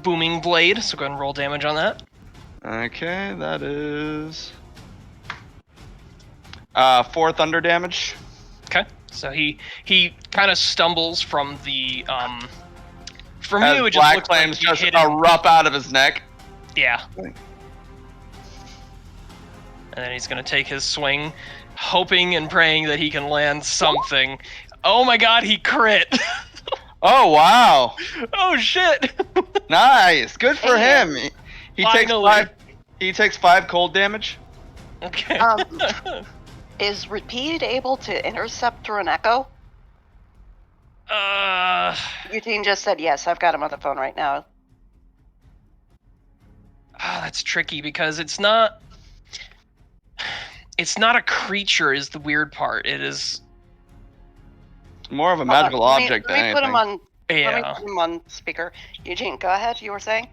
[SPEAKER 1] booming blade. So go ahead and roll damage on that.
[SPEAKER 5] Okay, that is 4 thunder damage.
[SPEAKER 1] Okay. So he kind of stumbles from the from
[SPEAKER 5] As
[SPEAKER 1] you. It just
[SPEAKER 5] Black
[SPEAKER 1] looks like
[SPEAKER 5] Flames
[SPEAKER 1] you
[SPEAKER 5] just
[SPEAKER 1] hit him.
[SPEAKER 5] erupt out of his neck.
[SPEAKER 1] Yeah. And then he's gonna take his swing, hoping and praying that he can land something. Oh my god, he crit!
[SPEAKER 5] Oh wow!
[SPEAKER 1] Oh shit!
[SPEAKER 5] Nice, good for him. He takes
[SPEAKER 1] Finally.
[SPEAKER 5] 5 cold damage.
[SPEAKER 1] Okay.
[SPEAKER 3] Is Repeat able to intercept through an echo? Eugene just said yes. I've got him on the phone right now.
[SPEAKER 1] That's tricky because it's not a creature is the weird part. It is
[SPEAKER 5] More of a
[SPEAKER 3] Hold on,
[SPEAKER 5] magical
[SPEAKER 3] let me-
[SPEAKER 5] object
[SPEAKER 3] let
[SPEAKER 5] than
[SPEAKER 3] me put him
[SPEAKER 5] anything.
[SPEAKER 3] on. Let me
[SPEAKER 1] yeah.
[SPEAKER 3] put him on speaker. Eugene, go ahead. You were saying?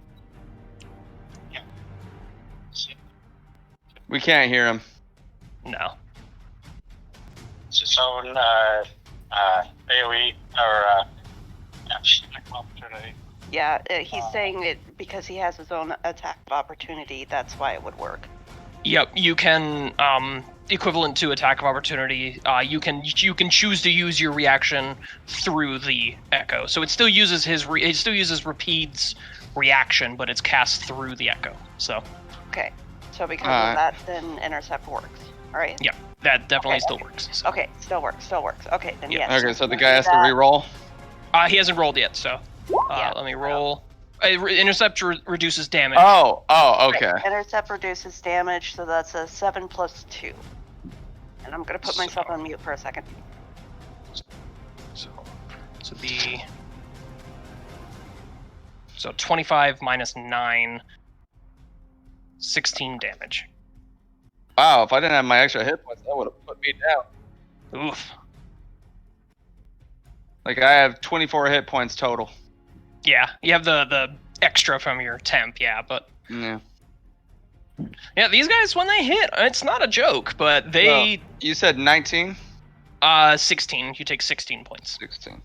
[SPEAKER 5] We can't hear him.
[SPEAKER 1] No.
[SPEAKER 7] It's its own AoE or attack opportunity.
[SPEAKER 3] Yeah, he's saying it because he has his own attack of opportunity. That's why it would work.
[SPEAKER 1] Yep, you can equivalent to attack of opportunity. You can choose to use your reaction through the echo. So it still uses Repeat's reaction, but it's cast through the echo. So
[SPEAKER 3] Okay. So because
[SPEAKER 5] Alright.
[SPEAKER 3] of that, then intercept works. All right.
[SPEAKER 1] yeah, that definitely
[SPEAKER 3] Okay.
[SPEAKER 1] still works. So.
[SPEAKER 3] Okay. Still works. Okay. Then
[SPEAKER 1] Yeah.
[SPEAKER 3] yes.
[SPEAKER 5] Okay, so the
[SPEAKER 3] we'll
[SPEAKER 5] guy
[SPEAKER 3] do
[SPEAKER 5] has to
[SPEAKER 3] that.
[SPEAKER 5] re-roll.
[SPEAKER 1] He hasn't rolled yet, so
[SPEAKER 3] Yeah.
[SPEAKER 1] let me roll. Intercept reduces damage.
[SPEAKER 5] Oh,
[SPEAKER 3] Right,
[SPEAKER 5] okay.
[SPEAKER 3] Intercept reduces damage, so that's a 7 + 2. And I'm gonna put myself
[SPEAKER 1] So-
[SPEAKER 3] on mute for a second.
[SPEAKER 1] So 25 minus 9, 16 damage.
[SPEAKER 5] Wow, if I didn't have my extra hit points, that would have put me down.
[SPEAKER 1] Oof.
[SPEAKER 5] Like, I have 24 hit points total.
[SPEAKER 1] Yeah, you have the extra from your temp, yeah, but
[SPEAKER 5] Yeah.
[SPEAKER 1] yeah, these guys when they hit, it's not a joke, but they
[SPEAKER 5] You said 19?
[SPEAKER 1] 16. You take 16 points.
[SPEAKER 5] 16.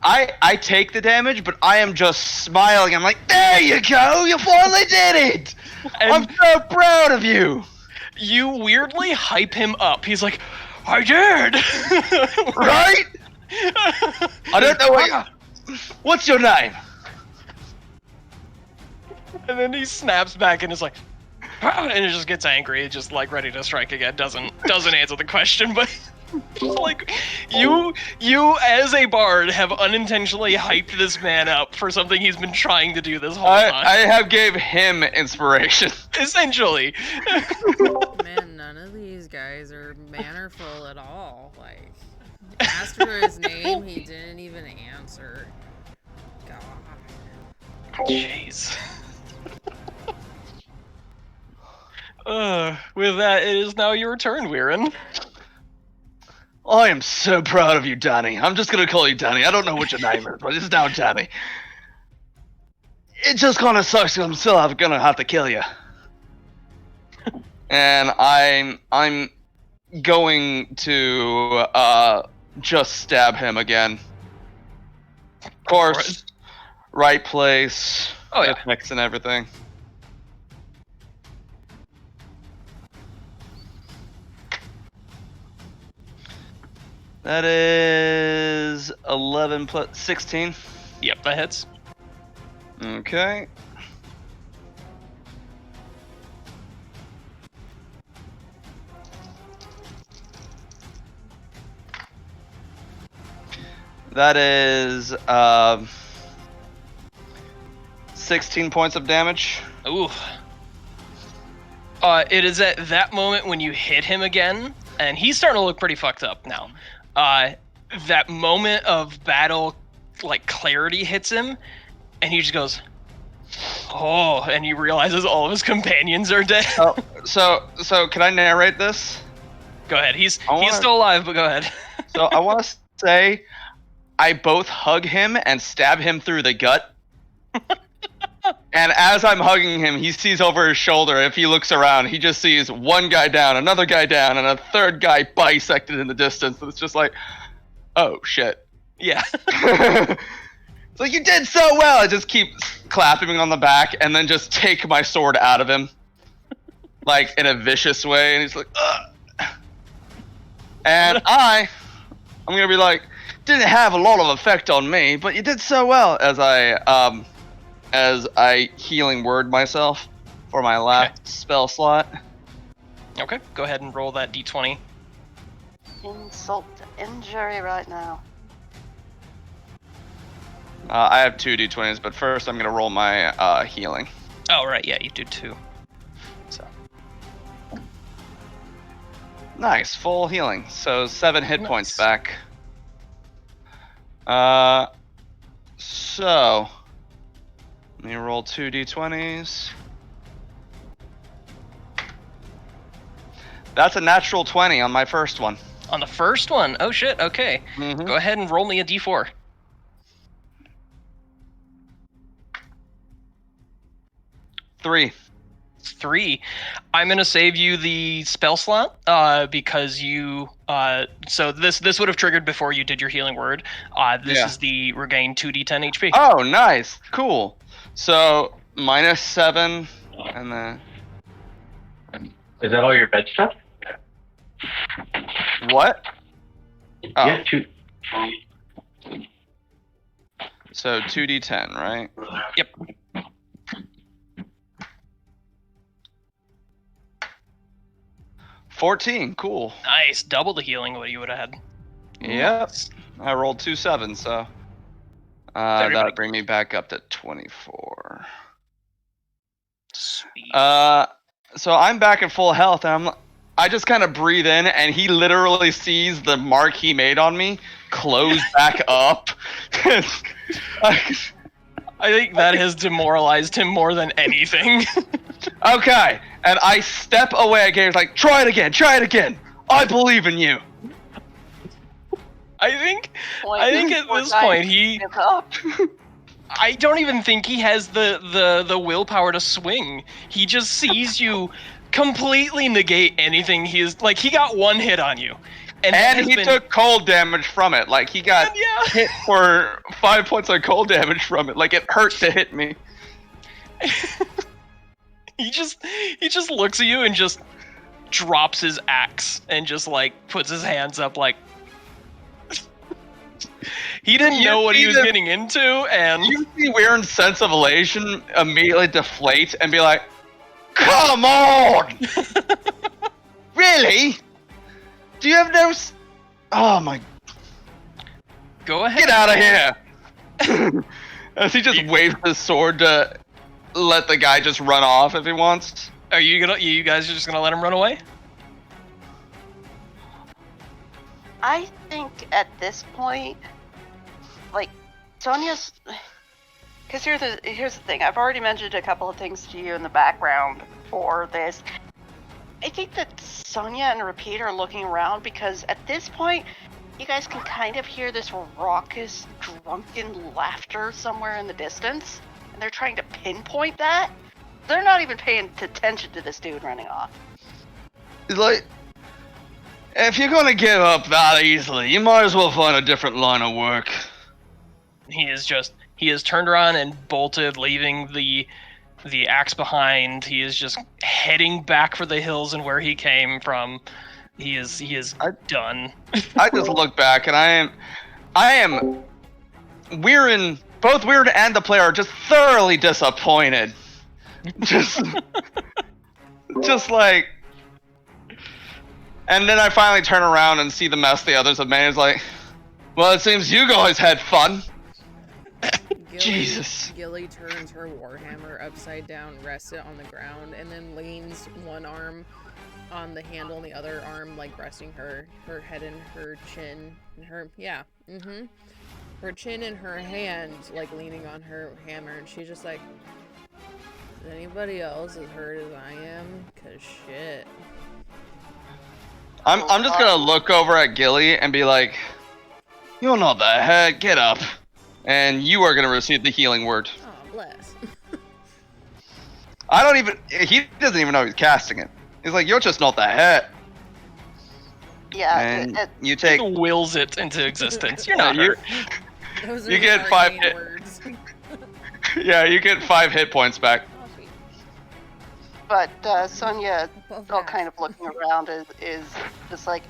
[SPEAKER 5] I take the damage, but I am just smiling. I'm like, there you go, you finally did it! I'm
[SPEAKER 1] And
[SPEAKER 5] so proud of you!
[SPEAKER 1] you weirdly hype him up. He's like, I did.
[SPEAKER 5] Right? I don't know what. What's your name?
[SPEAKER 1] And then he snaps back and is like, and it just gets angry. It's just like ready to strike again. Doesn't answer the question, but like you as a bard have unintentionally hyped this man up for something he's been trying to do this whole time.
[SPEAKER 5] I have gave him inspiration.
[SPEAKER 1] Essentially.
[SPEAKER 4] Man, none of these guys are mannerful at all. Like, asked for his name, he didn't even answer. God.
[SPEAKER 1] Jeez. With that, it is now your turn, Weirin.
[SPEAKER 5] I am so proud of you, Danny. I'm just gonna call you Danny. I don't know what your name is, but it's now Danny. It just kind of sucks 'cause I'm still gonna have to kill you. And I'm going to just stab him again. Of course, right place.
[SPEAKER 1] Oh, yeah.
[SPEAKER 5] Effects and everything. That is 11 plus 16.
[SPEAKER 1] Yep, that hits.
[SPEAKER 5] Okay. That is 16 points of damage.
[SPEAKER 1] Ooh. It is at that moment when you hit him again, and he's starting to look pretty fucked up now. That moment of battle, like, clarity hits him, and he just goes, oh, and he realizes all of his companions are dead.
[SPEAKER 5] Oh, so can I narrate this?
[SPEAKER 1] Go ahead. He's
[SPEAKER 5] wanna-
[SPEAKER 1] still alive, but go ahead.
[SPEAKER 5] So I want to say, I both hug him and stab him through the gut. And as I'm hugging him, he sees over his shoulder. If he looks around, he just sees one guy down, another guy down, and a third guy bisected in the distance. And it's just like, oh shit.
[SPEAKER 1] Yeah.
[SPEAKER 5] So you did so well. I just keep clapping him on the back and then just take my sword out of him. Like in a vicious way. And he's like, ugh. And I'm gonna be like, didn't have a lot of effect on me, but you did so well, as I healing word myself for my last spell slot.
[SPEAKER 1] Okay, go ahead and roll that d20.
[SPEAKER 3] Insult to injury right now.
[SPEAKER 5] I have 2 d20s, but first I'm gonna roll my healing.
[SPEAKER 1] Oh, right, yeah, you do too. So.
[SPEAKER 5] Nice, full healing. So 7 hit points
[SPEAKER 1] Nice.
[SPEAKER 5] back. So let me roll 2 d20s. That's a natural 20 on my first one.
[SPEAKER 1] On the first one, oh shit, okay.
[SPEAKER 5] Mhm.
[SPEAKER 1] Go ahead and roll me a d4.
[SPEAKER 5] 3.
[SPEAKER 1] 3. I'm gonna save you the spell slot because you so this would have triggered before you did your healing word. This
[SPEAKER 5] Yeah.
[SPEAKER 1] is the regain 2d10 HP.
[SPEAKER 5] Oh, nice, cool. So -7, and then
[SPEAKER 8] Is that all your bed stuff?
[SPEAKER 5] what? Oh,
[SPEAKER 8] Yeah, two.
[SPEAKER 5] so 2d10, right?
[SPEAKER 1] Yep.
[SPEAKER 5] 14, cool.
[SPEAKER 1] Nice, double the healing what you would have had.
[SPEAKER 5] Yep. I rolled 2 7s, so
[SPEAKER 1] Very
[SPEAKER 5] that'll
[SPEAKER 1] good.
[SPEAKER 5] bring me back up to 24.
[SPEAKER 1] Sweet.
[SPEAKER 5] So I'm back at full health, and I just kind of breathe in, and he literally sees the mark he made on me close back up.
[SPEAKER 1] I think that has demoralized him more than anything.
[SPEAKER 5] Okay, and I step away again. It's like, try it again. I believe in you.
[SPEAKER 1] I think at this point he
[SPEAKER 3] Give up.
[SPEAKER 1] I don't even think he has the willpower to swing. He just sees you completely negate anything he is like. He got one hit on you, and that
[SPEAKER 5] And
[SPEAKER 1] has
[SPEAKER 5] he
[SPEAKER 1] been-
[SPEAKER 5] took cold damage from it. Like, he got
[SPEAKER 1] yeah.
[SPEAKER 5] hit for 5 points of cold damage from it. Like, it hurt to hit me.
[SPEAKER 1] He just looks at you and just drops his axe and just like puts his hands up like he didn't
[SPEAKER 5] You
[SPEAKER 1] know what he
[SPEAKER 5] see
[SPEAKER 1] was
[SPEAKER 5] the-
[SPEAKER 1] getting into, and
[SPEAKER 5] You see weird sense of elation immediately deflate and be like, come on! Really? Do you have no... Oh my...
[SPEAKER 1] go ahead.
[SPEAKER 5] Get out of here! As he just waves his sword to let the guy just run off if he wants.
[SPEAKER 1] Are you guys are just gonna let him run away?
[SPEAKER 3] I think at this point, like, Sonya's. Because here's the thing. I've already mentioned a couple of things to you in the background for this. I think that Sonya and Repeat are looking around because at this point, you guys can kind of hear this raucous, drunken laughter somewhere in the distance, and they're trying to pinpoint that. They're not even paying attention to this dude running off.
[SPEAKER 5] He's like, if you're gonna give up that easily, you might as well find a different line of work.
[SPEAKER 1] He has turned around and bolted, leaving the axe behind. He is just heading back for the hills and where he came from. He is done.
[SPEAKER 5] I just look back and I am both Weird and the player are just thoroughly disappointed. Just like, and then I finally turn around and see the mess the others have made. It's like, well, it seems you guys had fun. Jesus.
[SPEAKER 4] Gilly turns her warhammer upside down, rests it on the ground, and then leans one arm on the handle and the other arm like resting her head and her chin and her her chin in her hand like leaning on her hammer, and she's just like, is anybody else as hurt as I am? 'Cause shit.
[SPEAKER 5] I'm just gonna look over at Gilly and be like, you're not the heck, get up. And you are gonna receive the healing word.
[SPEAKER 4] Oh, bless.
[SPEAKER 5] He doesn't even know he's casting it. He's like, you're just not the head.
[SPEAKER 3] Yeah,
[SPEAKER 5] And you take,
[SPEAKER 1] Wills it into existence. You're not
[SPEAKER 5] you-
[SPEAKER 1] hurt.
[SPEAKER 4] Those are
[SPEAKER 5] You
[SPEAKER 4] the
[SPEAKER 5] get 5
[SPEAKER 4] arcane
[SPEAKER 5] hit-
[SPEAKER 4] words.
[SPEAKER 5] yeah, you get 5 hit points back.
[SPEAKER 4] Oh, sweet.
[SPEAKER 3] but Sonya,
[SPEAKER 4] Above
[SPEAKER 3] all
[SPEAKER 4] half.
[SPEAKER 3] kind of looking around, is just like,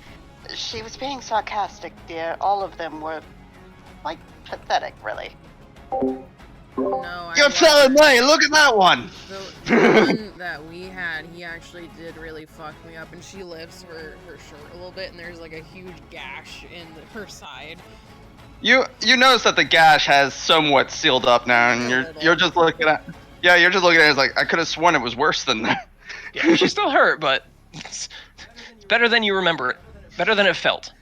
[SPEAKER 3] she was being sarcastic, dear. All of them were, like, pathetic, really.
[SPEAKER 4] No, I
[SPEAKER 5] You're telling me, look at that one!
[SPEAKER 4] The one that we had, he actually did really fuck me up, and she lifts her shirt a little bit, and there's like a huge gash in her side.
[SPEAKER 5] You notice that the gash has somewhat sealed up now, and you're just looking at it as like, I could have sworn it was worse than that.
[SPEAKER 1] Yeah, she's still hurt, but it's Better than you remember it. Better than it felt.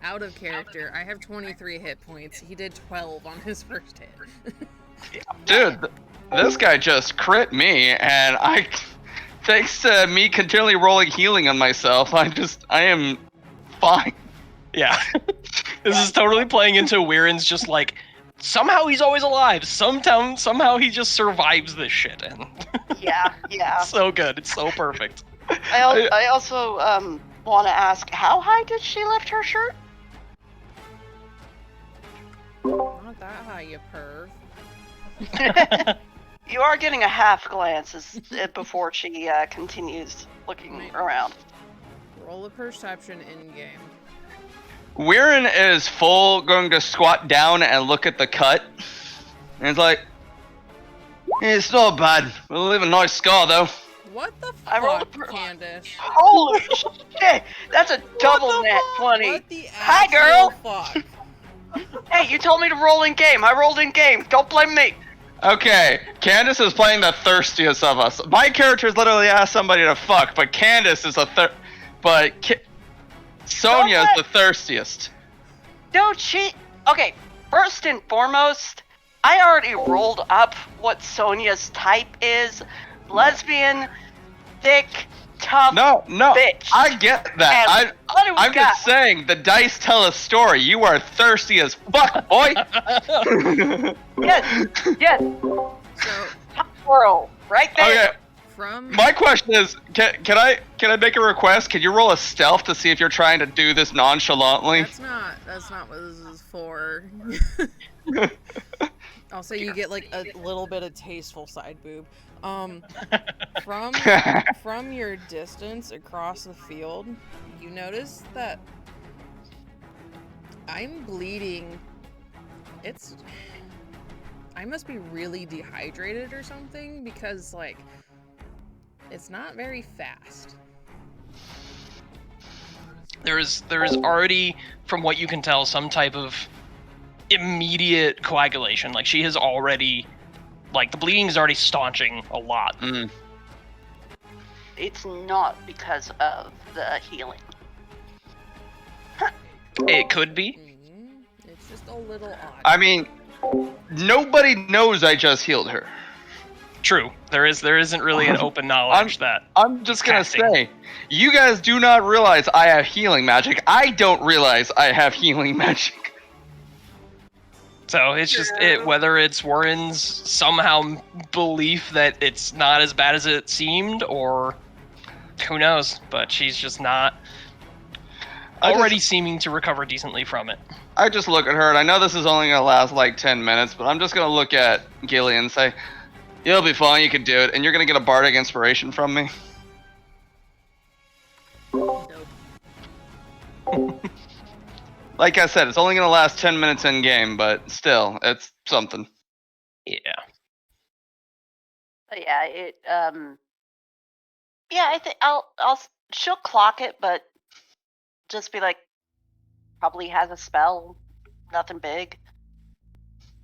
[SPEAKER 4] Out of character, I have 23 hit points. He did 12 on his first hit.
[SPEAKER 5] Dude, this guy just crit me, and thanks to me continually rolling healing on myself, I am fine.
[SPEAKER 1] Yeah. This is totally playing into Weirin's just like, somehow he's always alive. Somehow he just survives this shit. And
[SPEAKER 3] Yeah, yeah.
[SPEAKER 1] it's so good. It's so perfect.
[SPEAKER 3] I also want to ask, how high did she lift her shirt?
[SPEAKER 4] Not that high, you perv.
[SPEAKER 3] You are getting a half glance before she continues looking around.
[SPEAKER 4] Roll a perception in game.
[SPEAKER 5] Weirin is full going to squat down and look at the cut. And it's like, it's not bad. We'll leave a nice scar though.
[SPEAKER 4] What the
[SPEAKER 3] I rolled
[SPEAKER 4] fuck, Candace?
[SPEAKER 3] Holy shit! That's a double net 20.
[SPEAKER 4] What the
[SPEAKER 3] Hi, girl.
[SPEAKER 4] fuck?
[SPEAKER 3] Hey, you told me to roll in game. I rolled in game. Don't blame me.
[SPEAKER 5] Okay, Candace is playing the thirstiest of us. My character's literally asked somebody to fuck, but Candace is Sonia's the thirstiest.
[SPEAKER 3] Don't cheat. Okay, first and foremost, I already rolled up what Sonia's type is. Lesbian, thick, tough
[SPEAKER 5] No,
[SPEAKER 3] bitch.
[SPEAKER 5] I get that.
[SPEAKER 3] And what do we
[SPEAKER 5] I'm
[SPEAKER 3] got?
[SPEAKER 5] just saying, the dice tell a story. You are thirsty as fuck, boy.
[SPEAKER 3] Yes.
[SPEAKER 4] So,
[SPEAKER 3] Top roll, right there.
[SPEAKER 5] Okay,
[SPEAKER 4] from
[SPEAKER 5] my question is, can I make a request? Can you roll a stealth to see if you're trying to do this nonchalantly?
[SPEAKER 4] that's not what this is for. I'll say you get like a little bit of tasteful side boob. From your distance across the field, you notice that I'm bleeding. I must be really dehydrated or something, because like it's not very fast.
[SPEAKER 1] There is already, from what you can tell, some type of immediate coagulation. Like she has already, like the bleeding is already staunching a lot.
[SPEAKER 5] Mm.
[SPEAKER 3] It's not because of the healing.
[SPEAKER 1] It could be.
[SPEAKER 4] It's just a little odd.
[SPEAKER 5] I mean, nobody knows I just healed her.
[SPEAKER 1] True. There isn't really an open knowledge that.
[SPEAKER 5] I'm just gonna
[SPEAKER 1] casting.
[SPEAKER 5] say, you guys do not realize I have healing magic. I don't realize I have healing magic.
[SPEAKER 1] So it's just whether it's Warren's somehow belief that it's not as bad as it seemed, or who knows. But she's just not already seeming to recover decently from it.
[SPEAKER 5] I just look at her, and I know this is only gonna last like 10 minutes, but I'm just gonna look at Gilly and say, "You'll be fine. You can do it." And you're gonna get a bardic inspiration from me.
[SPEAKER 4] Nope.
[SPEAKER 5] Like I said, it's only gonna last 10 minutes in game, but still, it's something.
[SPEAKER 1] Yeah.
[SPEAKER 3] But yeah, I think she'll clock it, but just be like, probably has a spell, nothing big.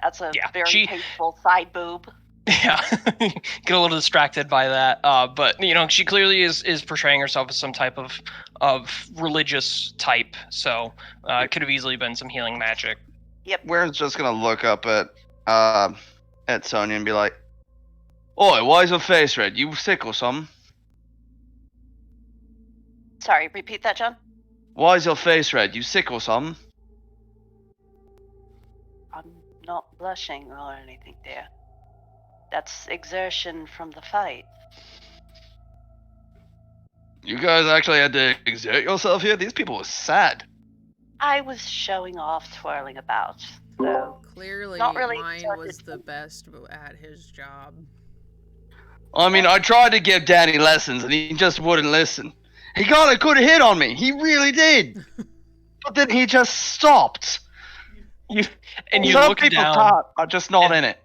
[SPEAKER 3] That's a very tasteful side boob.
[SPEAKER 1] Yeah, get a little distracted by that. But you know, she clearly is portraying herself as some type of religious type. So it could have easily been some healing magic.
[SPEAKER 3] Yep.
[SPEAKER 5] Weirin's just gonna look up at Sonia and be like, "Oi, why is your face red? You sick or something?"
[SPEAKER 3] Sorry, repeat that, John.
[SPEAKER 5] Why is your face red? You sick or something?
[SPEAKER 3] I'm not blushing or anything, dear. That's exertion from the fight.
[SPEAKER 5] You guys actually had to exert yourself here? These people were sad.
[SPEAKER 3] I was showing off, twirling about. So
[SPEAKER 4] Clearly,
[SPEAKER 3] not really
[SPEAKER 4] mine
[SPEAKER 3] started-
[SPEAKER 4] was the best at his job.
[SPEAKER 5] I mean, I tried to give Danny lessons and he just wouldn't listen. He got a good hit on me. He really did. But then he just stopped.
[SPEAKER 1] And you
[SPEAKER 5] Some
[SPEAKER 1] look
[SPEAKER 5] people
[SPEAKER 1] down.
[SPEAKER 5] are just not in it.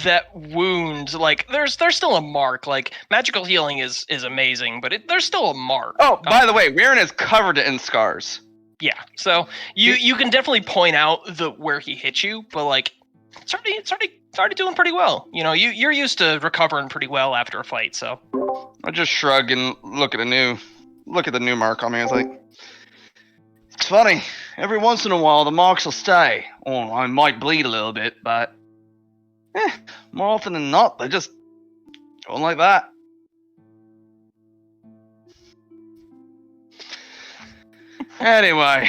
[SPEAKER 1] That wound, like there's still a mark. Like magical healing is amazing, but there's still a mark.
[SPEAKER 5] Oh, by the way, Weirin is covered in scars.
[SPEAKER 1] Yeah, so you can definitely point out where he hit you, but like it's already doing pretty well. You know, you're used to recovering pretty well after a fight, so.
[SPEAKER 5] I just shrug and look at Anu. look at the new mark on me. It's like, it's funny. Every once in a while, the marks will stay. Or I might bleed a little bit, but more often than not, they just go like that. Anyway,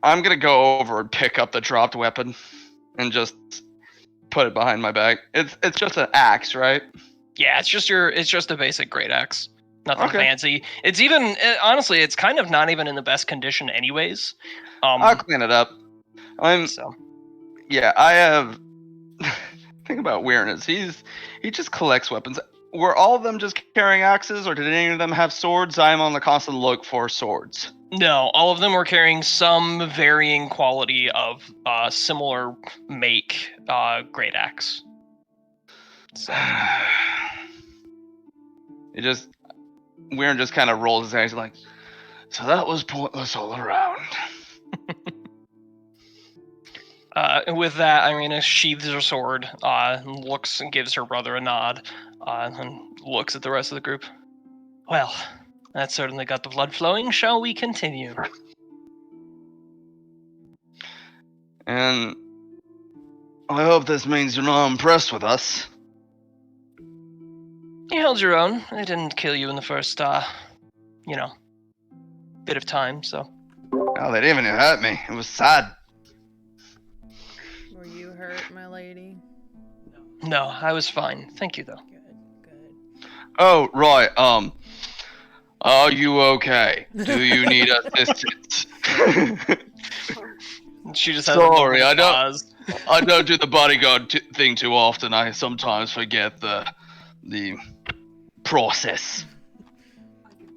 [SPEAKER 5] I'm gonna go over and pick up the dropped weapon and just put it behind my back. It's just an axe, right?
[SPEAKER 1] Yeah, it's just a basic great axe. Nothing
[SPEAKER 5] Okay.
[SPEAKER 1] fancy. It's even honestly, it's kind of not even in the best condition, anyways.
[SPEAKER 5] I'll clean it up.
[SPEAKER 1] So
[SPEAKER 5] I have. Think about weirdness. He just collects weapons. Were all of them just carrying axes, or did any of them have swords? I am on the constant look for swords.
[SPEAKER 1] no, all of them were carrying some varying quality of similar make great axe. So
[SPEAKER 5] Weirin just kind of rolls his eyes like, so that was pointless all around.
[SPEAKER 1] with that, Irina sheathes her sword, looks and gives her brother a nod, and looks at the rest of the group. Well, that certainly got the blood flowing. Shall we continue?
[SPEAKER 2] And I hope this means you're not impressed with us.
[SPEAKER 1] You held your own. I didn't kill you in the first, bit of time, so.
[SPEAKER 2] Oh, they didn't even hurt me. It was sad.
[SPEAKER 4] Were you hurt, my lady?
[SPEAKER 1] No, I was fine. Thank you, though.
[SPEAKER 4] Good.
[SPEAKER 2] Oh, right. Are you okay? Do you need assistance?
[SPEAKER 1] She just has
[SPEAKER 2] Sorry,
[SPEAKER 1] a
[SPEAKER 2] I don't-
[SPEAKER 1] pause.
[SPEAKER 2] I don't do the bodyguard thing too often. I sometimes forget the process.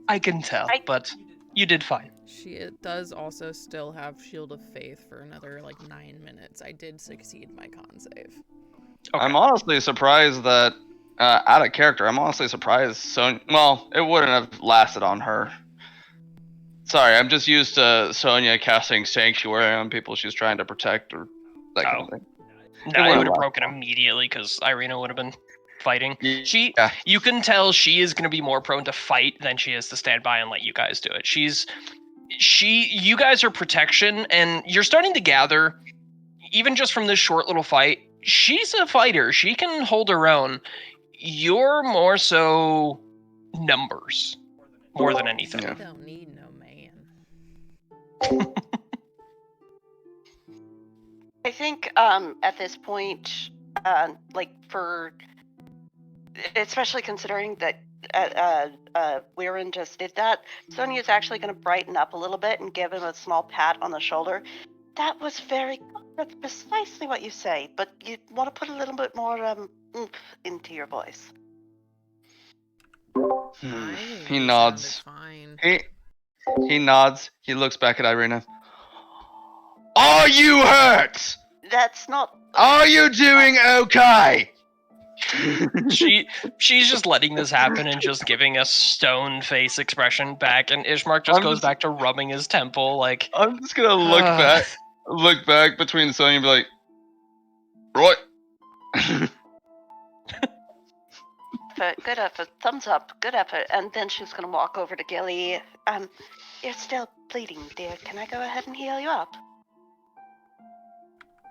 [SPEAKER 1] I can tell, but you did fine.
[SPEAKER 4] She does also still have Shield of Faith for another 9 minutes. I did succeed my con save.
[SPEAKER 1] Okay.
[SPEAKER 5] I'm honestly surprised that, out of character, I'm honestly surprised Sonya. Well, it wouldn't have lasted on her. Sorry, I'm just used to Sonya casting Sanctuary on people she's trying to protect or that kind of thing.
[SPEAKER 1] No, it
[SPEAKER 5] would've
[SPEAKER 1] would have
[SPEAKER 5] left.
[SPEAKER 1] broken immediately because Irina would have been fighting.
[SPEAKER 5] Yeah.
[SPEAKER 1] You can tell she is going to be more prone to fight than she is to stand by and let you guys do it. You guys are protection, and you're starting to gather, even just from this short little fight, she's a fighter. She can hold her own. You're more so numbers, more than anything.
[SPEAKER 4] I don't need no man.
[SPEAKER 3] I think at this point, especially considering that Weirin just did that, Sonya's actually going to brighten up a little bit and give him a small pat on the shoulder. That was that's precisely what you say, but you want to put a little bit more oomph into your voice.
[SPEAKER 4] I think
[SPEAKER 5] He
[SPEAKER 4] you
[SPEAKER 5] nods.
[SPEAKER 4] sounded Fine.
[SPEAKER 5] He nods. He looks back at Irina.
[SPEAKER 2] Are you hurt?
[SPEAKER 3] That's not.
[SPEAKER 2] Are you doing okay?
[SPEAKER 1] She's just letting this happen and just giving a stone face expression back, and Ishmark just
[SPEAKER 5] I'm
[SPEAKER 1] goes
[SPEAKER 5] just-
[SPEAKER 1] back to rubbing his temple like.
[SPEAKER 5] I'm just gonna look back between Sonya and be like, right.
[SPEAKER 3] Good effort. Thumbs up. Good effort. And then she's going to walk over to Gilly. You're still bleeding, dear. Can I go ahead and heal you up?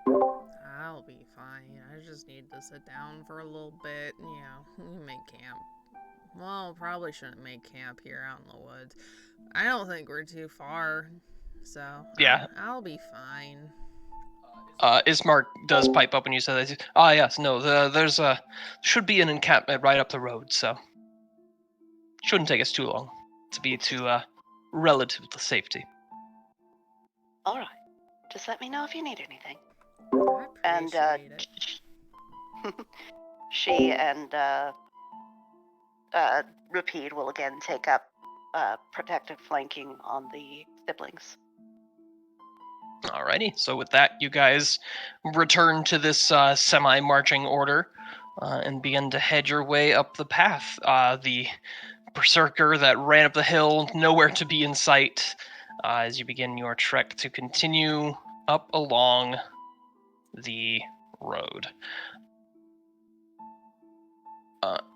[SPEAKER 4] I'll be fine. I just need to sit down for a little bit. We make camp. Well, probably shouldn't make camp here out in the woods. I don't think we're too far. So,
[SPEAKER 1] Yeah.
[SPEAKER 4] I'll be fine.
[SPEAKER 1] Ismark does pipe up when you say that. Ah, yes, no, there's should be an encampment right up the road, so shouldn't take us too long to be to relative to safety.
[SPEAKER 3] All right. Just let me know if you need anything.
[SPEAKER 4] I
[SPEAKER 3] And
[SPEAKER 4] appreciate it.
[SPEAKER 3] she and Rapide will again take up protective flanking on the siblings.
[SPEAKER 1] Alrighty, so with that, you guys return to this semi-marching order and begin to head your way up the path. The berserker that ran up the hill, nowhere to be in sight, as you begin your trek to continue up along the road.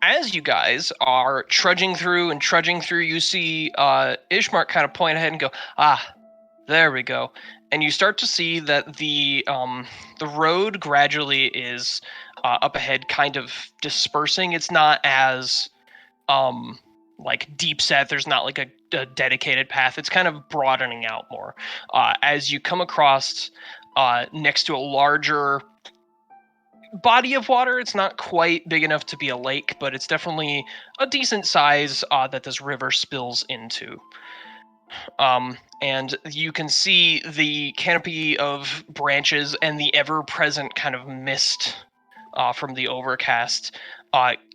[SPEAKER 1] As you guys are trudging through, you see Ishmar kind of point ahead and go, there we go. And you start to see that the road gradually is up ahead, kind of dispersing. It's not as like deep set. There's not like a dedicated path. It's kind of broadening out more as you come across next to a larger body of water. It's not quite big enough to be a lake, but it's definitely a decent size that this river spills into. And you can see the canopy of branches and the ever-present kind of mist from the overcast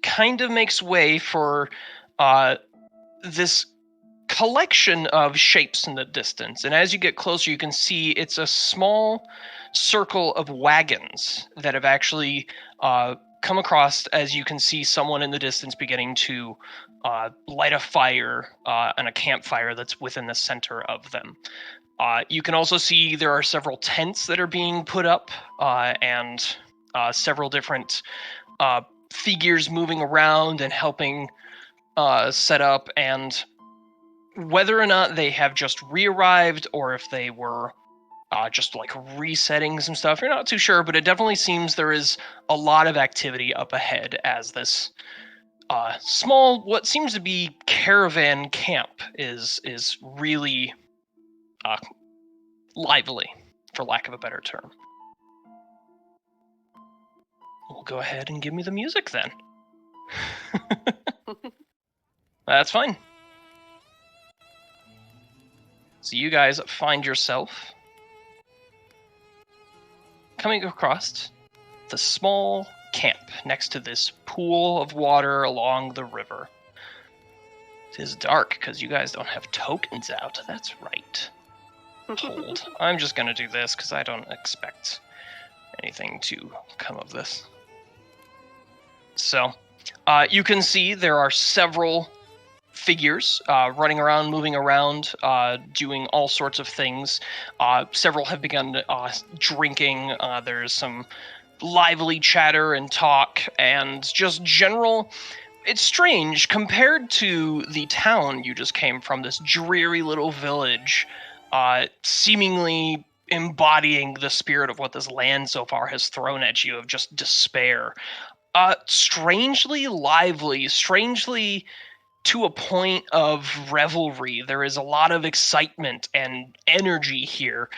[SPEAKER 1] kind of makes way for this collection of shapes in the distance. And as you get closer, you can see it's a small circle of wagons that have actually come across. As you can see someone in the distance beginning to light a fire and a campfire that's within the center of them. You can also see there are several tents that are being put up and several different figures moving around and helping set up. And whether or not they have just re-arrived or if they were just like resetting some stuff, you're not too sure, but it definitely seems there is a lot of activity up ahead as this small, what seems to be caravan camp is really lively, for lack of a better term. We'll go ahead and give me the music then. That's fine. So you guys find yourself coming across the small camp next to this pool of water along the river. It is dark because you guys don't have tokens out. That's right. Hold. I'm just going to do this because I don't expect anything to come of this. So, you can see there are several figures running around, moving around, doing all sorts of things. Several have begun drinking. There's some lively chatter and talk and just general. It's strange compared to the town you just came from, this dreary little village, seemingly embodying the spirit of what this land so far has thrown at you, of just despair. Strangely lively, strangely to a point of revelry. There is a lot of excitement and energy here,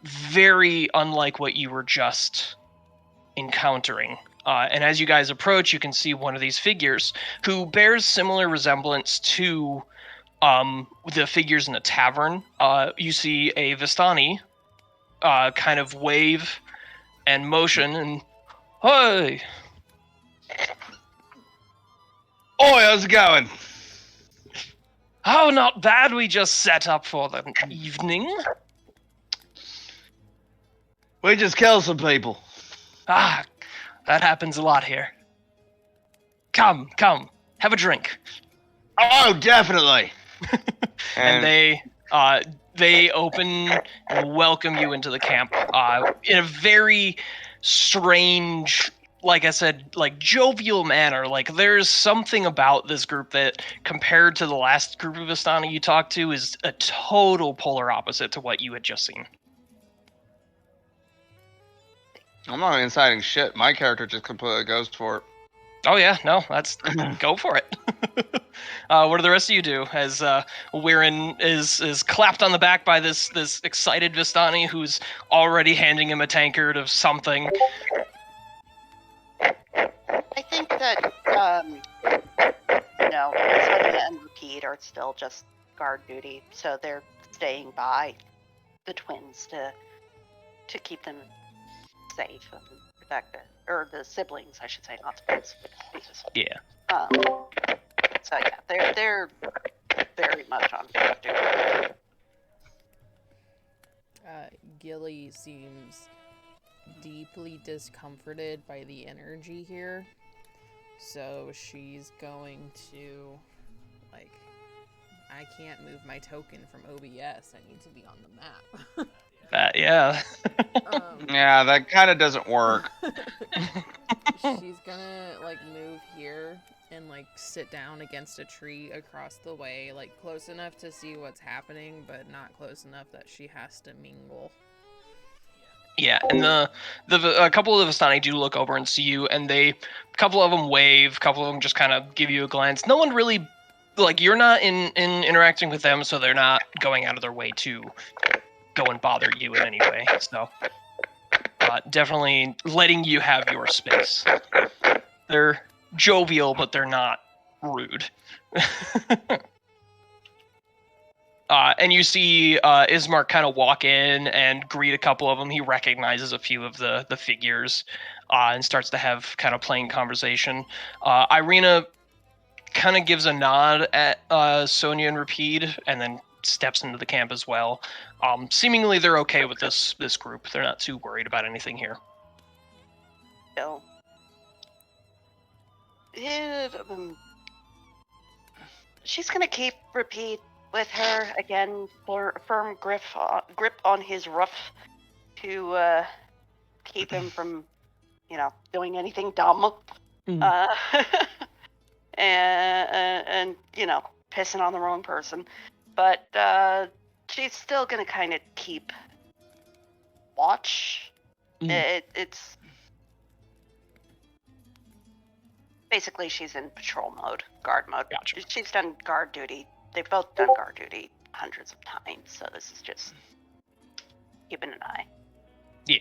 [SPEAKER 1] very unlike what you were just encountering. And as you guys approach, you can see one of these figures who bears similar resemblance to the figures in the tavern. You see a Vistani kind of wave and motion and, hey!
[SPEAKER 5] Oi, how's it going?
[SPEAKER 1] Oh, not bad. We just set up for the evening.
[SPEAKER 2] We just killed some people.
[SPEAKER 1] That happens a lot here. Come, have a drink.
[SPEAKER 2] Oh, definitely.
[SPEAKER 1] And they open and welcome you into the camp in a very strange, like I said, like jovial manner. Like there's something about this group that, compared to the last group of Vistani you talked to, is a total polar opposite to what you had just seen.
[SPEAKER 5] I'm not inciting shit. My character just completely goes for it.
[SPEAKER 1] Oh yeah, no, that's go for it. What do the rest of you do as Weirin is clapped on the back by this excited Vistani who's already handing him a tankard of something?
[SPEAKER 3] I think that, Sonia and Repeat are still just guard duty, so they're staying by the twins to keep them safe and protected. Or the siblings, I should say, not twins. Jesus.
[SPEAKER 1] Yeah.
[SPEAKER 3] So yeah, they're very much on guard duty.
[SPEAKER 4] Gilly seems deeply discomforted by the energy here, so she's going to, like, I can't move my token from OBS. I need to be on the map.
[SPEAKER 1] Yeah.
[SPEAKER 5] Yeah, that kind of doesn't work.
[SPEAKER 4] She's gonna, like, move here like sit down against a tree across the way, like close enough to see what's happening, but not close enough that she has to mingle.
[SPEAKER 1] Yeah, and a couple of the Vistani do look over and see you, and a couple of them wave, a couple of them just kind of give you a glance. No one really, like, you're not in interacting with them, so they're not going out of their way to go and bother you in any way. So, definitely letting you have your space. They're jovial, but they're not rude. And you see Ismark kind of walk in and greet a couple of them. He recognizes a few of the figures and starts to have kind of plain conversation. Irina kind of gives a nod at Sonia and Rapide and then steps into the camp as well. Seemingly they're okay with this group. They're not too worried about anything here.
[SPEAKER 3] So, she's gonna keep Rapide with her again, firm grip on his ruff to keep him from, doing anything dumb, and pissing on the wrong person. But she's still gonna kind of keep watch. It's basically she's in patrol mode, guard mode.
[SPEAKER 1] Gotcha.
[SPEAKER 3] She's done guard duty. They've both done guard duty hundreds of times, so this is just keeping an eye.
[SPEAKER 1] Yeah.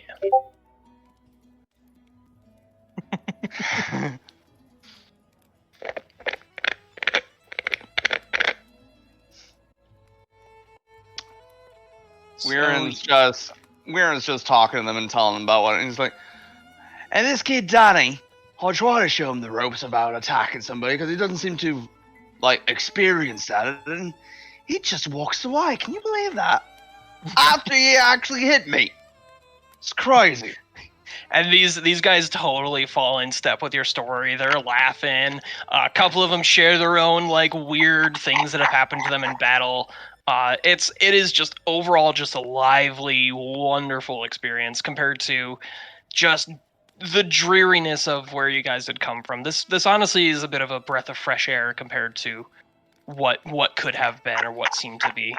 [SPEAKER 5] Weirin's just talking to them and telling them about what, and he's like,
[SPEAKER 2] And this kid Danny, I try to show him the ropes about attacking somebody because he doesn't seem to, experience that, and he just walks away. Can you believe that? After he actually hit me. It's crazy.
[SPEAKER 1] And these guys totally fall in step with your story. They're laughing. A couple of them share their own weird things that have happened to them in battle. It is just overall just a lively, wonderful experience compared to just the dreariness of where you guys had come from. This honestly is a bit of a breath of fresh air compared to what could have been or what seemed to be.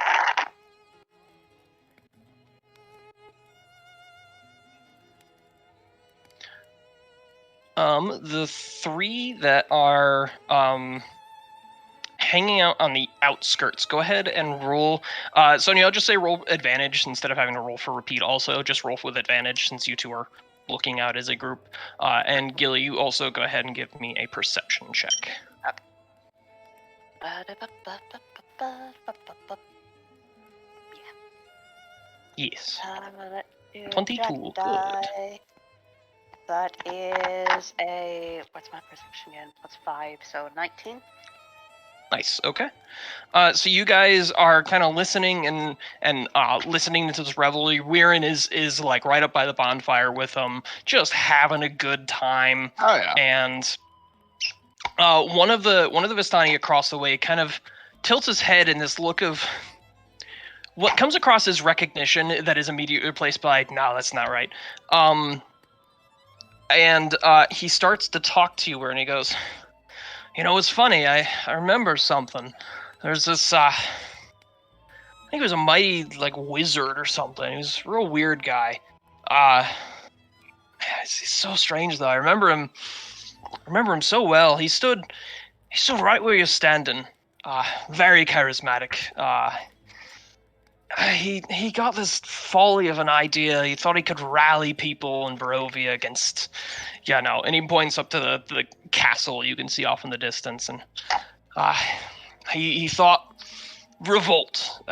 [SPEAKER 1] The three that are hanging out on the outskirts, go ahead and roll. Sonia, I'll just say roll advantage instead of having to roll for repeat also. Just roll with advantage since you two are looking out as a group. And Gilly, you also go ahead and give me a perception check. Yes. 22, good.
[SPEAKER 3] That is what's my perception again? Plus 5, so 19.
[SPEAKER 1] Nice. Okay. So you guys are kind of listening and listening to this revelry. Weirin is right up by the bonfire with them, just having a good time.
[SPEAKER 5] oh yeah.
[SPEAKER 1] And one of the Vistani across the way kind of tilts his head in this look of what comes across as recognition that is immediately replaced by, no, that's not right. And he starts to talk to you, and he goes, it's funny, I remember something. There's this, I think it was a mighty, wizard or something. He was a real weird guy. He's so strange, though. I remember him so well. He stood right where you're standing. Very charismatic. He got this folly of an idea. He thought he could rally people in Barovia against, and he points up to the castle you can see off in the distance, and he thought revolt.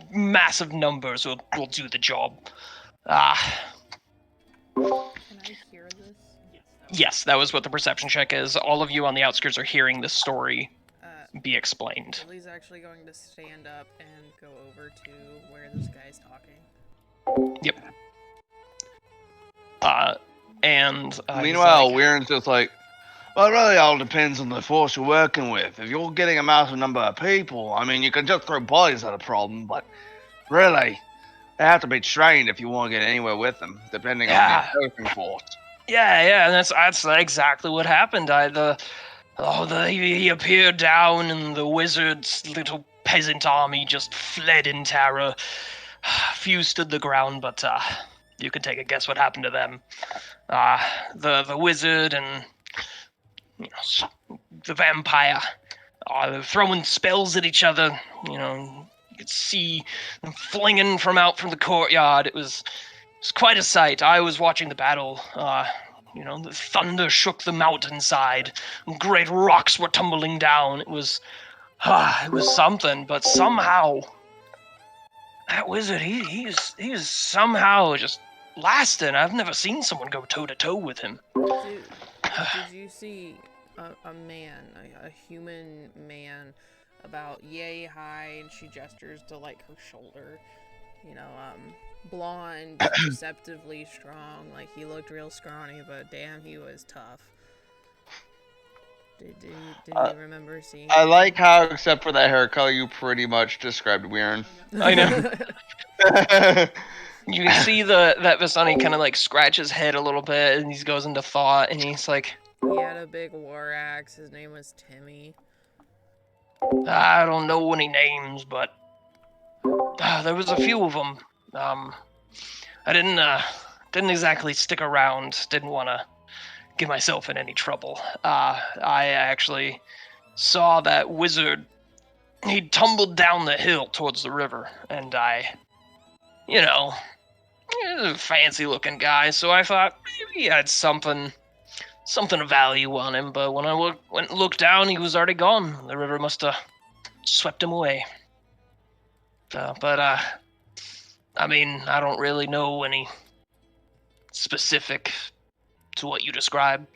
[SPEAKER 1] Massive numbers will do the job.
[SPEAKER 4] Can I hear this?
[SPEAKER 1] Yes, that was what the perception check is. All of you on the outskirts are hearing this story be explained.
[SPEAKER 4] Lily's actually going to stand up and go over to where this guy's talking.
[SPEAKER 1] Yep. And
[SPEAKER 5] Meanwhile, Weirin's just like,
[SPEAKER 2] Well, it really all depends on the force you're working with. If you're getting a massive number of people, you can just throw bodies at a problem, but really, they have to be trained if you want to get anywhere with them, depending on the opposing force.
[SPEAKER 1] Yeah, and that's exactly what happened. He appeared down, and the wizard's little peasant army just fled in terror. Few stood the ground, but you can take a guess what happened to them. The wizard and the vampire they're throwing spells at each other. You could see them flinging from the courtyard. It was quite a sight. I was watching the battle. The thunder shook the mountainside. Great rocks were tumbling down. It was something. But somehow, that wizard, he is somehow just lasting. I've never seen someone go toe to toe with him.
[SPEAKER 4] Did you see a man, a human man, about yay high, and she gestures to like her shoulder? Blonde, deceptively strong. Like, he looked real scrawny, but damn, he was tough. Did you remember seeing
[SPEAKER 5] I
[SPEAKER 4] him?
[SPEAKER 5] like how, except for that hair color, you pretty much described Weirin.
[SPEAKER 1] I know. You can see that Vistani kind of like scratch his head a little bit, and he goes into thought, and he's like,
[SPEAKER 4] He had a big war axe. His name was Timmy.
[SPEAKER 1] I don't know any names, but there was a few of them. I didn't exactly stick around. Didn't want to get myself in any trouble. I actually saw that wizard. He tumbled down the hill towards the river, and he's a fancy-looking guy, so I thought maybe he had something of value on him. But when I went and looked down, he was already gone. The river must have swept him away. I don't really know any specific to what you described.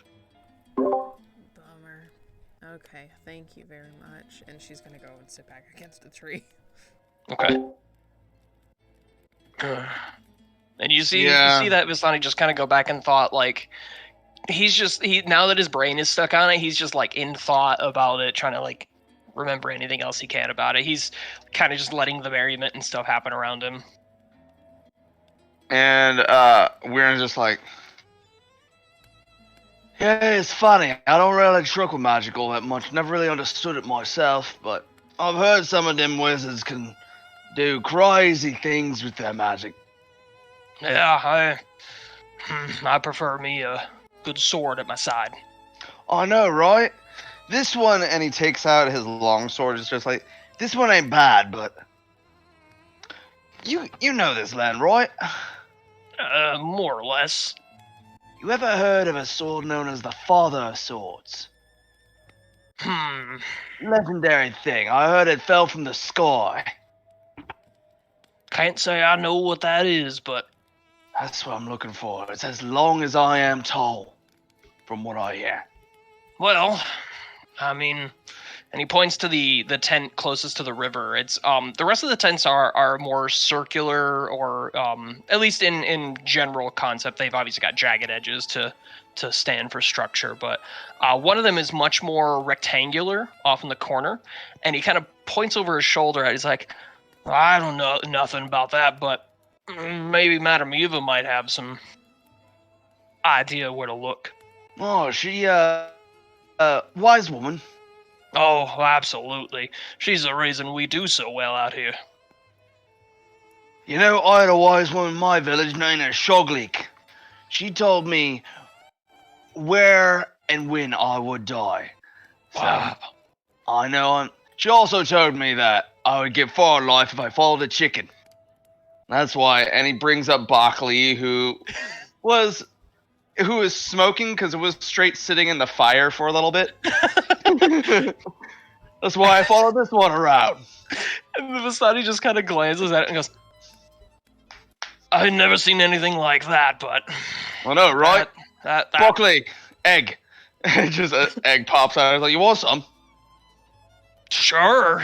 [SPEAKER 4] Bummer. Okay, thank you very much. And she's gonna go and sit back against a tree.
[SPEAKER 1] Okay. And you see that Vistani just kind of go back in thought, like now that his brain is stuck on it, he's just like in thought about it, trying to like remember anything else he can about it. He's kind of just letting the merriment and stuff happen around him.
[SPEAKER 5] And Weirin's just like,
[SPEAKER 2] Yeah, it's funny. I don't really truck with magic all that much. Never really understood it myself, but I've heard some of them wizards can do crazy things with their magic.
[SPEAKER 1] Yeah, I prefer me a good sword at my side.
[SPEAKER 2] I know, right?
[SPEAKER 5] this one, and he takes out his long sword, is just like,
[SPEAKER 2] This one ain't bad, but you know this land, right?
[SPEAKER 1] More or less.
[SPEAKER 2] You ever heard of a sword known as the Father of Swords? Legendary thing. I heard it fell from the sky.
[SPEAKER 1] Can't say I know what that is, but
[SPEAKER 2] That's what I'm looking for. It's as long as I am tall, from what I hear.
[SPEAKER 1] well, I mean, and he points to the tent closest to the river. It's the rest of the tents are more circular, or at least in general concept, they've obviously got jagged edges to stand for structure, but one of them is much more rectangular off in the corner, and he kind of points over his shoulder. He's like, I don't know nothing about that, but maybe Madame Eva might have some idea where to look.
[SPEAKER 2] Oh, she, wise woman.
[SPEAKER 1] Oh, absolutely. She's the reason we do so well out here.
[SPEAKER 2] You know, I had a wise woman in my village named Shoglik. She told me where and when I would die. So,
[SPEAKER 1] Wow.
[SPEAKER 2] I know. She also told me that I would get far in life if I followed a chicken.
[SPEAKER 5] that's why. And he brings up Bockley, who was smoking because it was straight sitting in the fire for a little bit.
[SPEAKER 2] That's why I followed this one around.
[SPEAKER 1] And Vistani just kind of glances at it and goes, I've never seen anything like that, but...
[SPEAKER 5] I know, right?
[SPEAKER 1] That
[SPEAKER 5] Bockley, egg. Just an egg pops out. I was like, you want some?
[SPEAKER 1] Sure.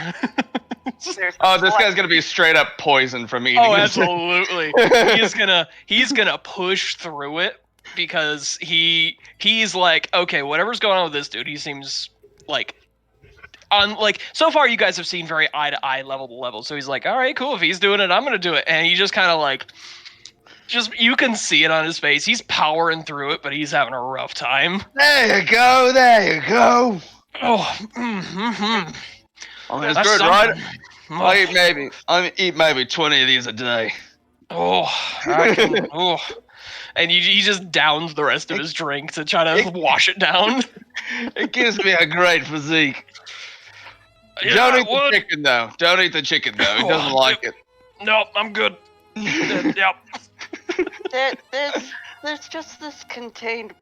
[SPEAKER 3] There's
[SPEAKER 5] Oh, this
[SPEAKER 3] what-
[SPEAKER 5] guy's gonna be straight up poisoned from eating
[SPEAKER 1] Oh,
[SPEAKER 5] this.
[SPEAKER 1] absolutely. He's gonna push through it because he's like, okay, whatever's going on with this dude, he seems like so far you guys have seen very eye to eye, level to level. So he's like, all right, cool. If he's doing it, I'm gonna do it. And he just kind of like Just you can see it on his face. He's powering through it, but he's having a rough time.
[SPEAKER 2] There you go, there you go.
[SPEAKER 1] Oh,
[SPEAKER 5] I mean, it's
[SPEAKER 1] that's
[SPEAKER 5] good, right?
[SPEAKER 1] something.
[SPEAKER 5] I eat maybe 20 of these a day.
[SPEAKER 1] Oh, I can. Oh, and he just downs the rest of his drink to try to wash it down.
[SPEAKER 5] It gives me a great physique.
[SPEAKER 1] Yeah,
[SPEAKER 5] Don't
[SPEAKER 1] I
[SPEAKER 5] eat the
[SPEAKER 1] would.
[SPEAKER 5] chicken though. Don't eat the chicken though. He doesn't
[SPEAKER 1] Oh,
[SPEAKER 5] like it.
[SPEAKER 1] No, I'm good. Yep.
[SPEAKER 3] There's just this contained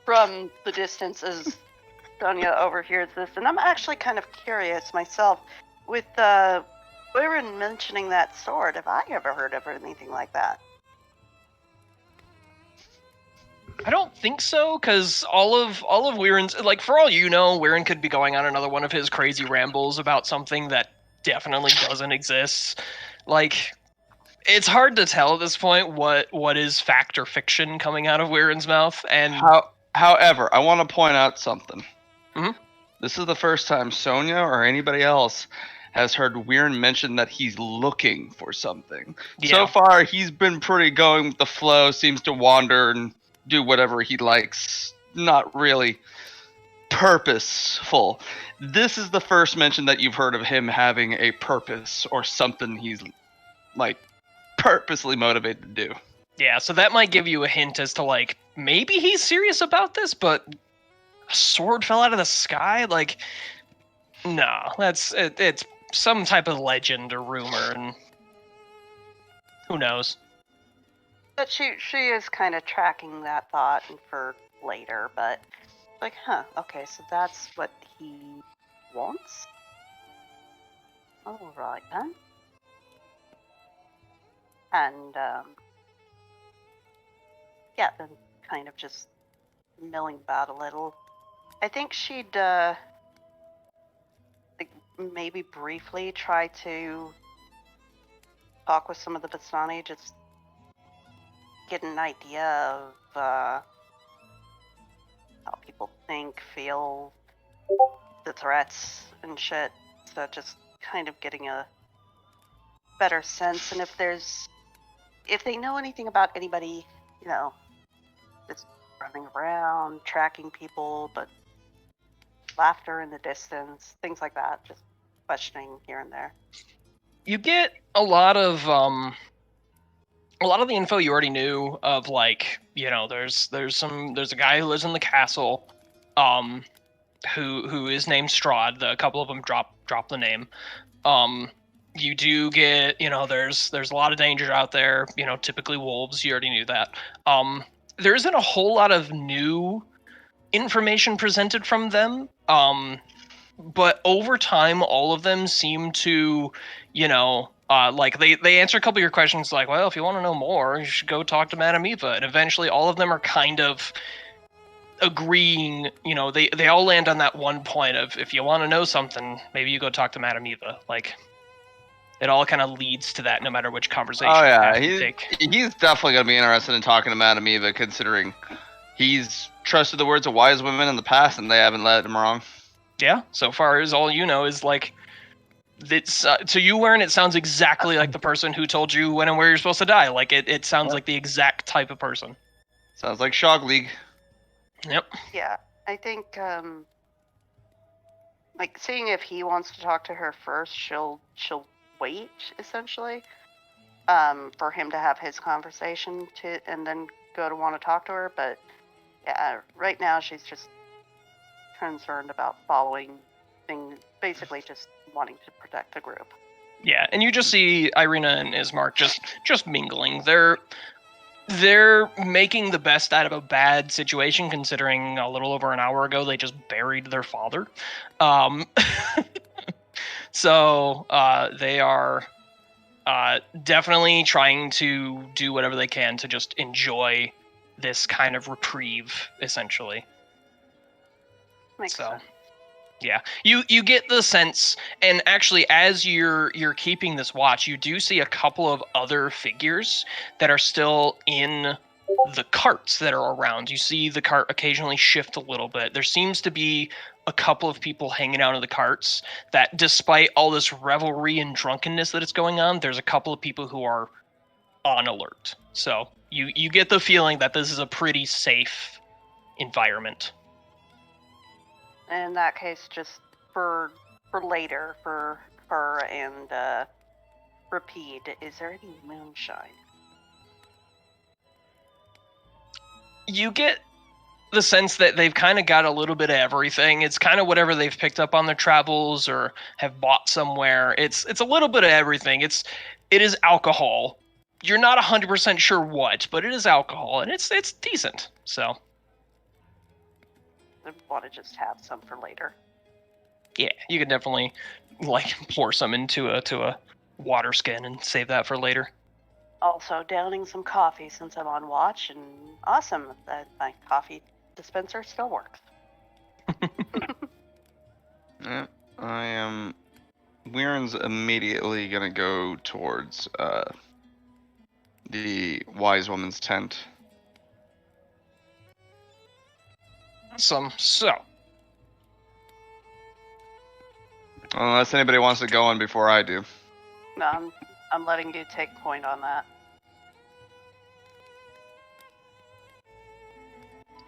[SPEAKER 3] from the distance as Sonia overhears this, and I'm actually kind of curious myself. With Weirin mentioning that sword, have I ever heard of anything like that?
[SPEAKER 1] I don't think so, because all of Weirin's, like, for all you know, Weirin could be going on another one of his crazy rambles about something that definitely doesn't exist. Like, it's hard to tell at this point what is fact or fiction coming out of Weirin's mouth, and
[SPEAKER 5] However, I want to point out something.
[SPEAKER 1] Mhm.
[SPEAKER 5] This is the first time Sonia or anybody else has heard Weirin mention that he's looking for something. So
[SPEAKER 1] yeah.
[SPEAKER 5] far, he's been pretty going with the flow, seems to wander and do whatever he likes. Not really purposeful. This is the first mention that you've heard of him having a purpose or something he's like purposely motivated to do.
[SPEAKER 1] Yeah, so that might give you a hint as to, like, maybe he's serious about this, but a sword fell out of the sky? Like, no, it's some type of legend or rumor, and who knows?
[SPEAKER 3] But she is kind of tracking that thought for later, but like, okay, so that's what he wants? Alright then. And, yeah, then kind of just milling about a little. I think she'd, like, maybe briefly try to talk with some of the Vistani, just get an idea of, how people think, feel, the threats and shit. So just kind of getting a better sense, and if they know anything about anybody, you know, just running around, tracking people, but laughter in the distance, things like that, just questioning here and there.
[SPEAKER 1] You get a lot of the info you already knew of, like, you know, there's a guy who lives in the castle, who is named Strahd. A couple of them drop the name. You do get, you know, there's a lot of danger out there, you know, typically wolves, you already knew that. There isn't a whole lot of new information presented from them, but over time, all of them seem to, you know, like they answer a couple of your questions, like, well, if you want to know more, you should go talk to Madame Eva, and eventually all of them are kind of agreeing, you know, they all land on that one point of, if you want to know something, maybe you go talk to Madame Eva. Like, it all kind of leads to that, no matter which conversation
[SPEAKER 5] Oh yeah,
[SPEAKER 1] you take.
[SPEAKER 5] he's definitely gonna be interested in talking to Madame Eva, considering he's trusted the words of wise women in the past, and they haven't led him wrong.
[SPEAKER 1] Yeah, so far as all you know is, like, it's to you, Weirin, it sounds exactly like the person who told you when and where you're supposed to die. Like, it sounds like the exact type of person.
[SPEAKER 5] Sounds like Shog League.
[SPEAKER 1] Yep.
[SPEAKER 3] Yeah, I think, like, seeing if he wants to talk to her first, she'll wait, essentially, for him to have his conversation and then go to want to talk to her. But yeah, right now she's just concerned about following things, basically just wanting to protect the group.
[SPEAKER 1] Yeah, and you just see Irina and Ismark just mingling. They're making the best out of a bad situation, considering a little over an hour ago they just buried their father. So they are definitely trying to do whatever they can to just enjoy this kind of reprieve, essentially.
[SPEAKER 3] Makes sense.
[SPEAKER 1] Yeah, you get the sense, and actually, as you're keeping this watch, you do see a couple of other figures that are still in the carts that are around. You see the cart occasionally shift a little bit. There seems to be a couple of people hanging out in the carts that, despite all this revelry and drunkenness that is going on, there's a couple of people who are on alert. So you get the feeling that this is a pretty safe environment.
[SPEAKER 3] In that case, just for later, for her and Rapide, is there any moonshine?
[SPEAKER 1] You get the sense that they've kind of got a little bit of everything. It's kind of whatever they've picked up on their travels or have bought somewhere. It's a little bit of everything. It is alcohol. You're not 100% sure what, but it is alcohol, and it's decent. So
[SPEAKER 3] I want to just have some for later.
[SPEAKER 1] yeah, you could definitely like pour some into a water skin and save that for later.
[SPEAKER 3] Also, downing some coffee since I'm on watch, and awesome that my coffee dispenser still works.
[SPEAKER 5] Yeah, I am. Weiren's immediately gonna go towards the wise woman's tent.
[SPEAKER 1] Awesome. So
[SPEAKER 5] Unless anybody wants to go in before I do.
[SPEAKER 3] No, I'm letting you take point on that.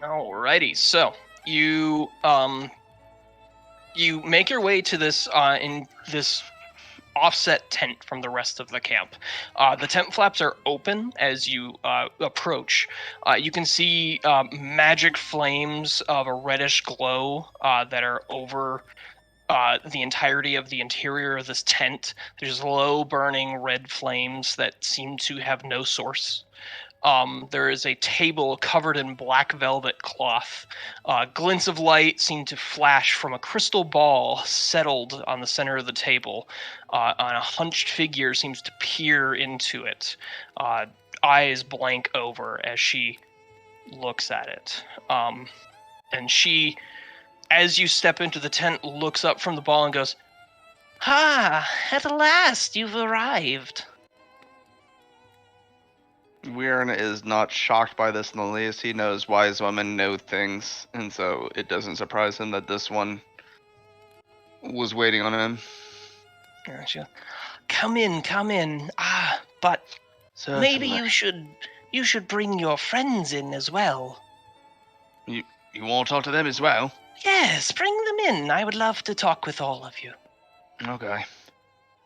[SPEAKER 1] alrighty, so you make your way to this in this offset tent from the rest of the camp. The tent flaps are open as you approach. You can see magic flames of a reddish glow that are over the entirety of the interior of this tent. There's low burning red flames that seem to have no source. There is a table covered in black velvet cloth. Glints of light seem to flash from a crystal ball settled on the center of the table. A hunched figure seems to peer into it, eyes blank over as she looks at it. And she, as you step into the tent, looks up from the ball and goes, "Ah, at last you've arrived."
[SPEAKER 5] Weiren is not shocked by this in the least. He knows wise women know things, and so it doesn't surprise him that this one was waiting on him.
[SPEAKER 1] Gotcha. Come in. But maybe you should bring your friends in as well.
[SPEAKER 5] You want to talk to them as well?
[SPEAKER 1] Yes, bring them in. I would love to talk with all of you.
[SPEAKER 5] Okay.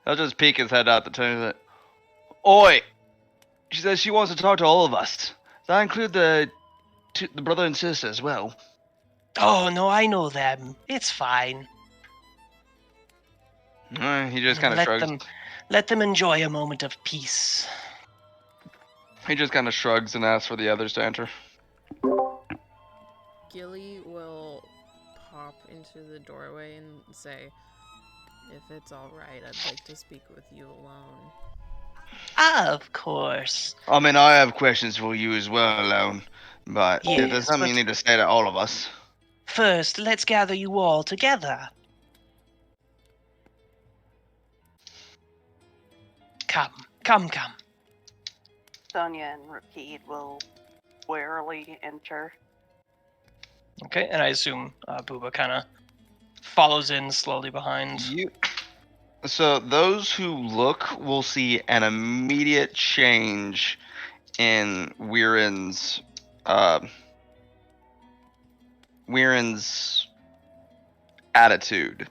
[SPEAKER 5] He'll just peek his head out the tent. Oi! She says she wants to talk to all of us. Does that include the brother and sister as well?
[SPEAKER 1] Oh, no, I know them. It's fine.
[SPEAKER 5] He just kind of shrugs.
[SPEAKER 1] Let them enjoy a moment of peace.
[SPEAKER 5] He just kind of shrugs and asks for the others to enter.
[SPEAKER 4] Gilly will pop into the doorway and say, "If it's alright, I'd like to speak with you alone."
[SPEAKER 1] Of course.
[SPEAKER 2] I mean, I have questions for you as well, Alone. But if
[SPEAKER 1] Yes,
[SPEAKER 2] there's something you need to say to all of us.
[SPEAKER 1] First, let's gather you all together. Come.
[SPEAKER 3] Sonia and Rapide will warily enter.
[SPEAKER 1] Okay, and I assume Booba kind of follows in slowly behind.
[SPEAKER 5] So those who look will see an immediate change in Weiren's attitude.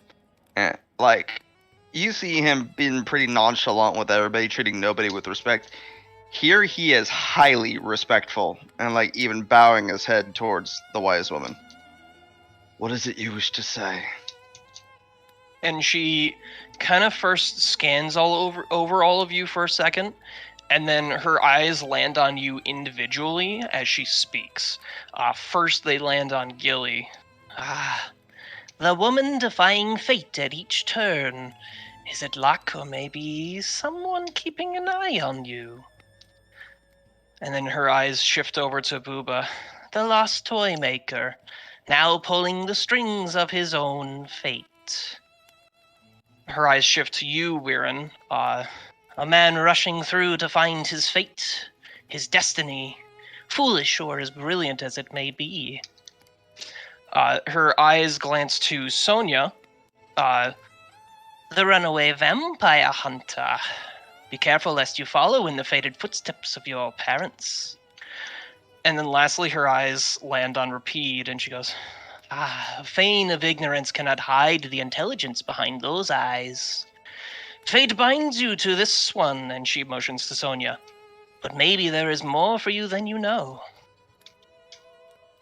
[SPEAKER 5] And, like, you see him being pretty nonchalant with everybody, treating nobody with respect. Here he is highly respectful and, like, even bowing his head towards the wise woman.
[SPEAKER 2] What is it you wish to say?
[SPEAKER 1] And she kind of first scans over all of you for a second, and then her eyes land on you individually as she speaks. First, they land on Gilly. The woman defying fate at each turn. Is it luck, or maybe someone keeping an eye on you? And then her eyes shift over to Booba. The lost toy maker, now pulling the strings of his own fate. Her eyes shift to you, Weiren. A man rushing through to find his fate, his destiny, foolish or as brilliant as it may be. Her eyes glance to Sonia. The runaway vampire hunter. Be careful lest you follow in the fated footsteps of your parents. And then lastly, her eyes land on Rapide, and she goes, a feign of ignorance cannot hide the intelligence behind those eyes. Fate binds you to this one, and she motions to Sonia. But maybe there is more for you than you know.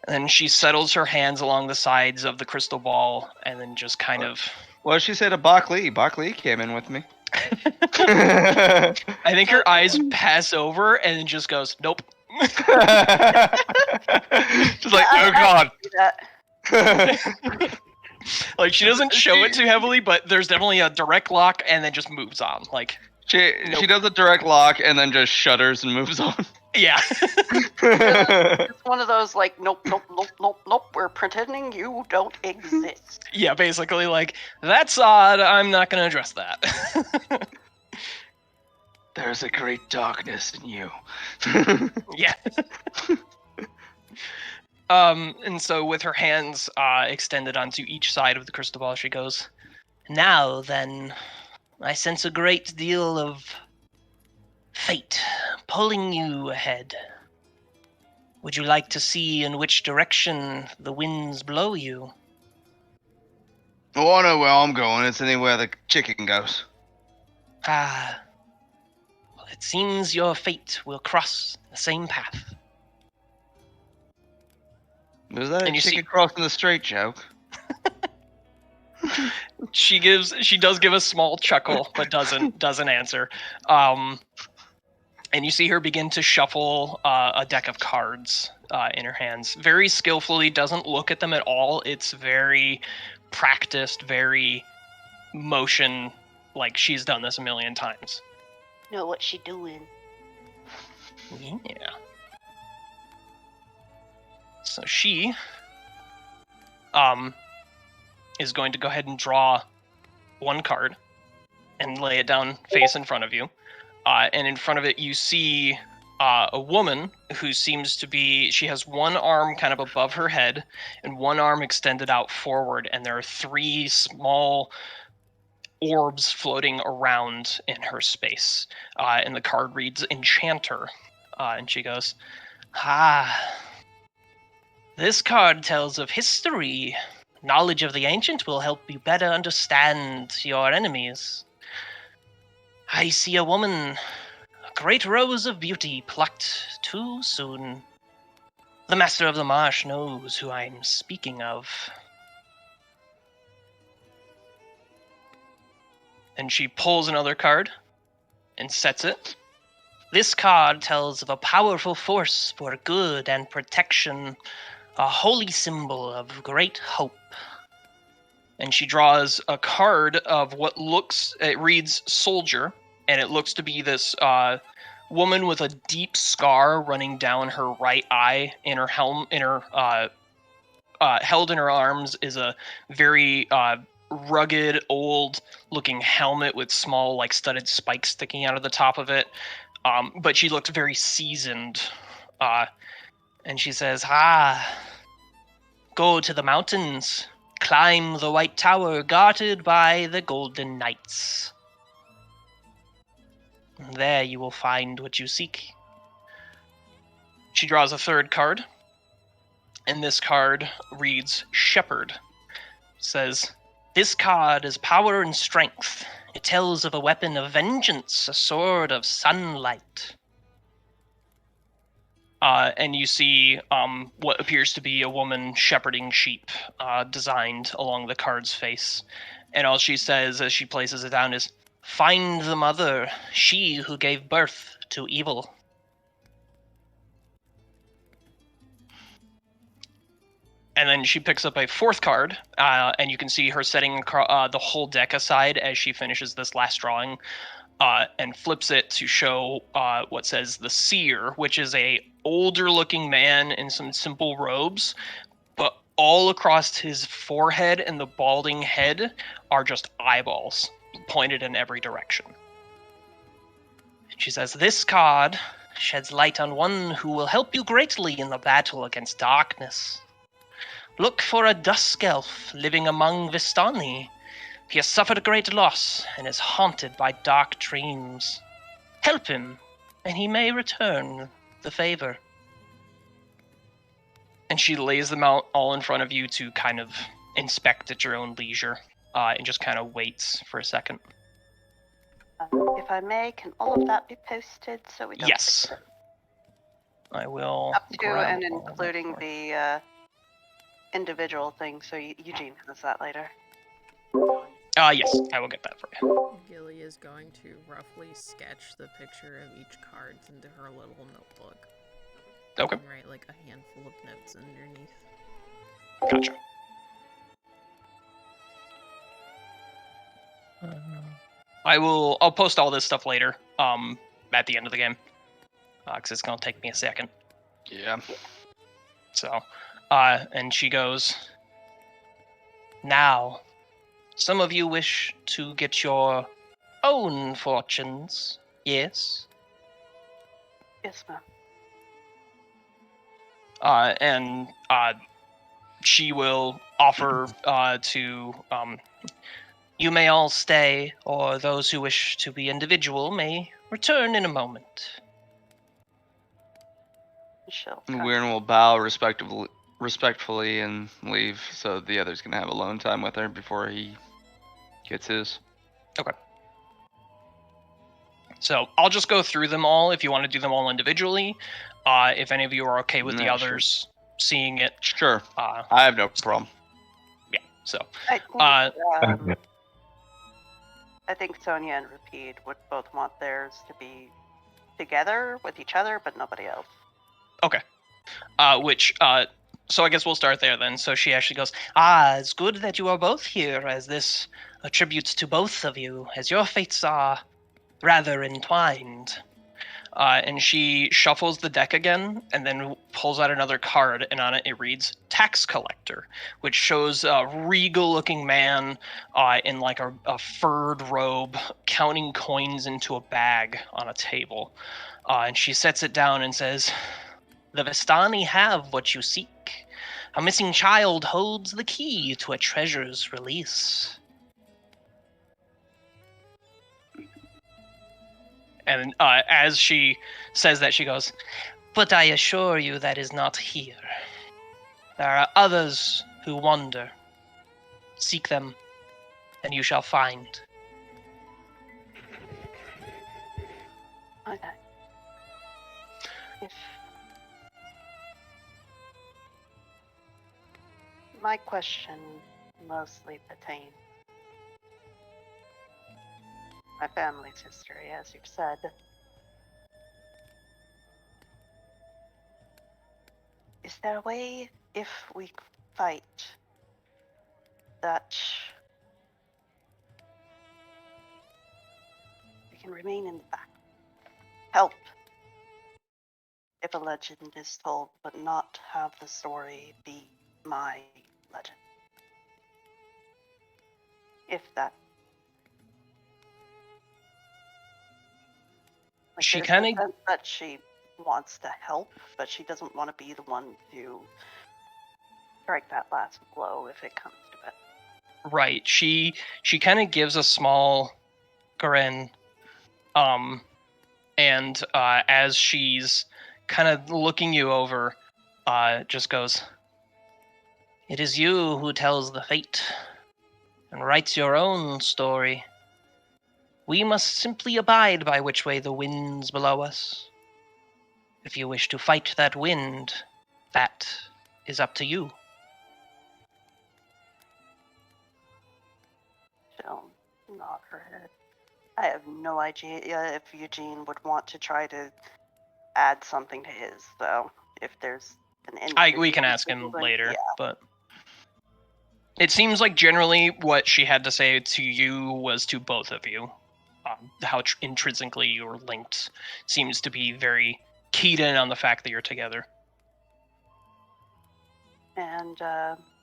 [SPEAKER 1] And then she settles her hands along the sides of the crystal ball, and then just kind of...
[SPEAKER 5] What did she say to Bach Lee? Bach Lee came in with me.
[SPEAKER 1] I think her eyes pass over, and then just goes, nope.
[SPEAKER 5] Just like, oh god.
[SPEAKER 3] Do that.
[SPEAKER 1] Like, she doesn't show it too heavily, but there's definitely a direct lock, and then just moves on. Like,
[SPEAKER 5] She does a direct lock and then just shudders and moves on.
[SPEAKER 1] yeah.
[SPEAKER 3] It's one of those like, nope, nope, nope, nope, nope. We're pretending you don't exist.
[SPEAKER 1] Yeah, basically, like, that's odd. I'm not going to address that.
[SPEAKER 2] There's a great darkness in you.
[SPEAKER 1] Yeah. And so with her hands extended onto each side of the crystal ball, she goes, now then, I sense a great deal of fate pulling you ahead. Would you like to see in which direction the winds blow you?
[SPEAKER 2] Oh, I know where I'm going. It's anywhere the chicken goes.
[SPEAKER 1] Ah. Well, it seems your fate will cross the same path.
[SPEAKER 5] Was that
[SPEAKER 1] And
[SPEAKER 5] a
[SPEAKER 1] you
[SPEAKER 5] chicken
[SPEAKER 1] see-
[SPEAKER 5] crossing the straight joke?
[SPEAKER 1] She does give a small chuckle, but doesn't answer. And you see her begin to shuffle a deck of cards in her hands. Very skillfully, doesn't look at them at all. It's very practiced, very motion, like she's done this a million times.
[SPEAKER 3] Know what she doing?
[SPEAKER 1] Yeah. So she is going to go ahead and draw one card and lay it down face in front of you. And in front of it, you see a woman who seems to be, she has one arm kind of above her head and one arm extended out forward. And there are three small orbs floating around in her space. And the card reads Enchanter. And she goes, this card tells of history. Knowledge of the ancient will help you better understand your enemies. I see a woman, a great rose of beauty plucked too soon. The Master of the Marsh knows who I'm speaking of. And she pulls another card and sets it. This card tells of a powerful force for good and protection, a holy symbol of great hope. And she draws a card of what it reads Soldier, and it looks to be this woman with a deep scar running down her right eye. In her held in her arms is a very rugged, old-looking helmet with small, like, studded spikes sticking out of the top of it. But she looks very seasoned. And she says, go to the mountains. Climb the White Tower guarded by the Golden Knights. There you will find what you seek. She draws a third card, and this card reads Shepherd. It says, this card is power and strength. It tells of a weapon of vengeance, a sword of sunlight. And you see what appears to be a woman shepherding sheep designed along the card's face. And all she says as she places it down is, find the mother, she who gave birth to evil. And then she picks up a fourth card, and you can see her setting the whole deck aside as she finishes this last drawing, and flips it to show what says the Seer, which is a older-looking man in some simple robes, but all across his forehead and the balding head are just eyeballs pointed in every direction. She says, this card sheds light on one who will help you greatly in the battle against darkness. Look for a dusk elf living among Vistani. He has suffered a great loss and is haunted by dark dreams. help him, and he may return the favor. And she lays them out all in front of you to kind of inspect at your own leisure, and just kind of waits for a second.
[SPEAKER 3] If I may, can all of that be posted so we don't
[SPEAKER 1] Yes.
[SPEAKER 3] forget?
[SPEAKER 1] I will.
[SPEAKER 3] Up to
[SPEAKER 1] grab
[SPEAKER 3] and
[SPEAKER 1] all of that
[SPEAKER 3] including
[SPEAKER 1] for-
[SPEAKER 3] the individual thing, so Eugene has that later.
[SPEAKER 1] Yes, I will get that for you.
[SPEAKER 4] Gilly is going to roughly sketch the picture of each card into her little notebook.
[SPEAKER 1] Okay,
[SPEAKER 4] And write like a handful of notes underneath.
[SPEAKER 1] gotcha. I'll post all this stuff later, at the end of the game, because it's gonna take me a second.
[SPEAKER 5] Yeah.
[SPEAKER 1] So, and she goes, now, some of you wish to get your own fortunes, yes?
[SPEAKER 3] Yes, ma'am.
[SPEAKER 1] And she will offer to, you may all stay, or those who wish to be individual may return in a moment.
[SPEAKER 3] She'll
[SPEAKER 5] And
[SPEAKER 3] kind
[SPEAKER 5] Weirin will bow respectfully and leave, so the other's gonna have alone time with her before he gets his.
[SPEAKER 1] So I'll just go through them all if you want to do them all individually. If any of you are okay with the
[SPEAKER 5] Yeah, sure.
[SPEAKER 1] others seeing it,
[SPEAKER 5] Sure, I have no problem.
[SPEAKER 1] yeah. So
[SPEAKER 3] I think Sonia and Rapide would both want theirs to be together with each other, but nobody else.
[SPEAKER 1] so I guess we'll start there then. So she actually goes, it's good that you are both here, as this attributes to both of you, as your fates are rather entwined. And she shuffles the deck again, and then pulls out another card, and on it reads Tax Collector, which shows a regal-looking man in like a furred robe, counting coins into a bag on a table. And she sets it down and says, the Vistani have what you seek. A missing child holds the key to a treasure's release. And as she says that, she goes, but I assure you that is not here. There are others who wander. Seek them, and you shall find.
[SPEAKER 3] Okay. If my question mostly pertains my family's history, as you've said. Is there a way, if we fight, that we can remain in the back? Help if a legend is told, but not have the story be my legend. If that. Like,
[SPEAKER 1] She
[SPEAKER 3] there's
[SPEAKER 1] kinda-
[SPEAKER 3] a sense that she wants to help, but she doesn't want to be the one to strike that last blow if it comes to it.
[SPEAKER 1] Right. She kind of gives a small grin, and as she's kind of looking you over, just goes, it is you who tells the fate and writes your own story. We must simply abide by which way the winds below us. If you wish to fight that wind, that is up to you.
[SPEAKER 3] She'll nod her head. I have no idea if Eugene would want to try to add something to his, though. If there's an
[SPEAKER 1] We can ask him
[SPEAKER 3] individual,
[SPEAKER 1] later,
[SPEAKER 3] yeah.
[SPEAKER 1] but it seems like generally what she had to say to you was to both of you. How intrinsically you're linked seems to be very keyed in on the fact that you're together.
[SPEAKER 3] And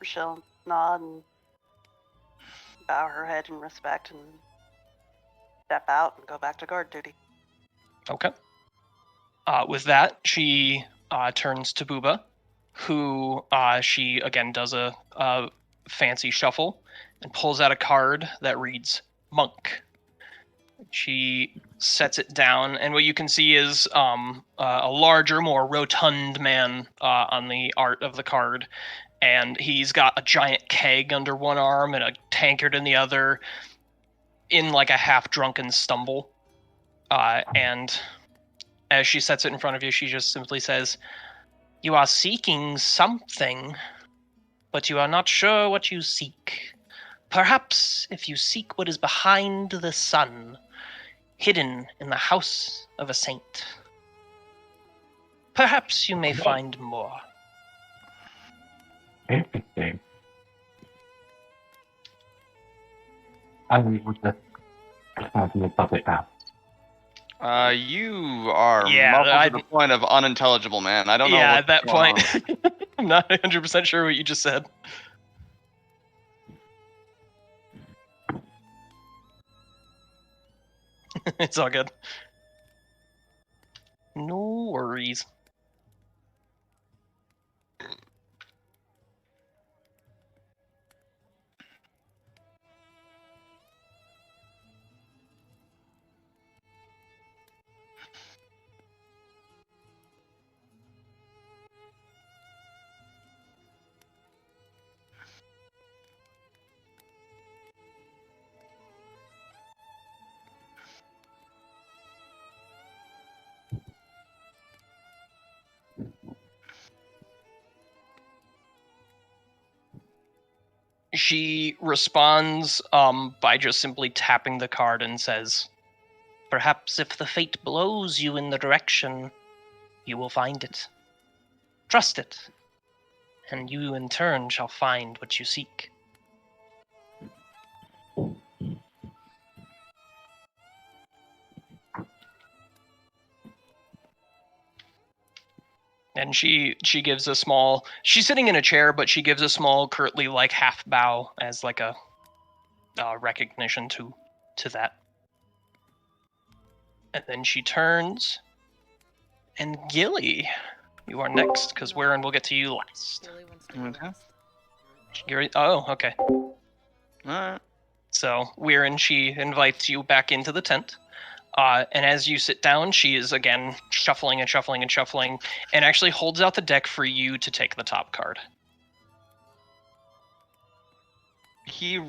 [SPEAKER 3] she'll nod and bow her head in respect and step out and go back to guard duty.
[SPEAKER 1] Okay. With that, she turns to Booba, who she again does a fancy shuffle and pulls out a card that reads Monk. She sets it down, and what you can see is a larger, more rotund man on the art of the card, and he's got a giant keg under one arm and a tankard in the other, in like a half-drunken stumble. And as she sets it in front of you, she just simply says, "You are seeking something, but you are not sure what you seek. Perhaps if you seek what is behind the sun, hidden in the house of a saint, perhaps you may find more."
[SPEAKER 8] Interesting. I will just have me stop it now.
[SPEAKER 5] You are
[SPEAKER 1] Yeah,
[SPEAKER 5] muffled to the point of unintelligible, man. I don't know.
[SPEAKER 1] Yeah,
[SPEAKER 5] what's
[SPEAKER 1] at that
[SPEAKER 5] going
[SPEAKER 1] point,
[SPEAKER 5] on.
[SPEAKER 1] I'm not 100% sure what you just said. It's all good. No worries. She responds by just simply tapping the card and says, "Perhaps if the fate blows you in the direction, you will find it. Trust it, and you in turn shall find what you seek." And she gives a small, she's sitting in a chair, but she gives a small, curtly like half bow as like a recognition to that. And then she turns, and Gilly, you are next, because Warren will get to you last.
[SPEAKER 4] Gilly wants to go
[SPEAKER 5] Okay.
[SPEAKER 4] last.
[SPEAKER 1] Oh, okay.
[SPEAKER 5] Alright.
[SPEAKER 1] So Weirin, she invites you back into the tent. And as you sit down, she is again shuffling and shuffling and shuffling, and actually holds out the deck for you to take the top card.
[SPEAKER 5] He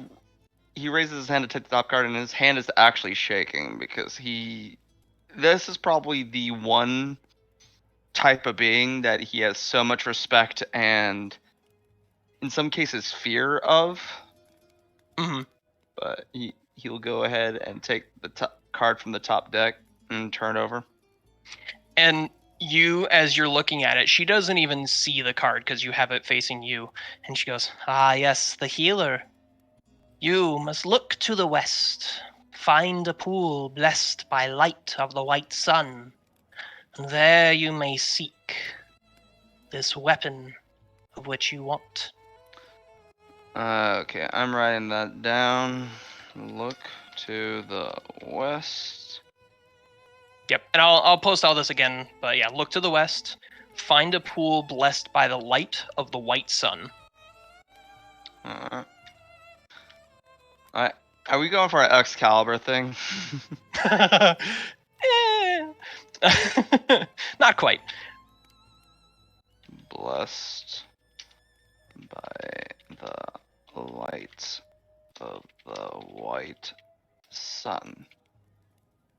[SPEAKER 5] raises his hand to take the top card, and his hand is actually shaking because this is probably the one type of being that he has so much respect and in some cases fear of.
[SPEAKER 1] Mm-hmm.
[SPEAKER 5] But he'll go ahead and take the top card from the top deck and turn over.
[SPEAKER 1] And you, as you're looking at it, she doesn't even see the card because you have it facing you. And she goes, "Ah, yes, the healer. You must look to the west, find a pool blessed by light of the white sun, and there you may seek this weapon of which you want."
[SPEAKER 5] Okay, I'm writing that down. Look to the west.
[SPEAKER 1] Yep, and I'll post all this again, but yeah, look to the west, find a pool blessed by the light of the white sun.
[SPEAKER 5] Are we going for an Excalibur thing?
[SPEAKER 1] Not quite.
[SPEAKER 5] Blessed by the light of the white sun.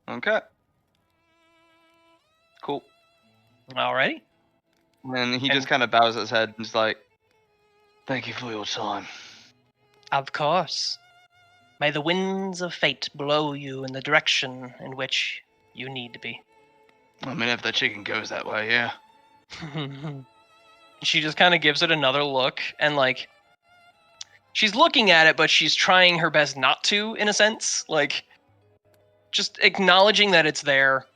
[SPEAKER 5] Okay. Cool.
[SPEAKER 1] Alrighty.
[SPEAKER 5] And he just kind of bows his head and is like,
[SPEAKER 2] Thank you for your time.
[SPEAKER 1] Of course. May the winds of fate blow you in the direction in which you need to be.
[SPEAKER 2] I mean, if the chicken goes that way, yeah.
[SPEAKER 1] She just kind of gives it another look, and like, she's looking at it, but she's trying her best not to, in a sense. Like, just acknowledging that it's there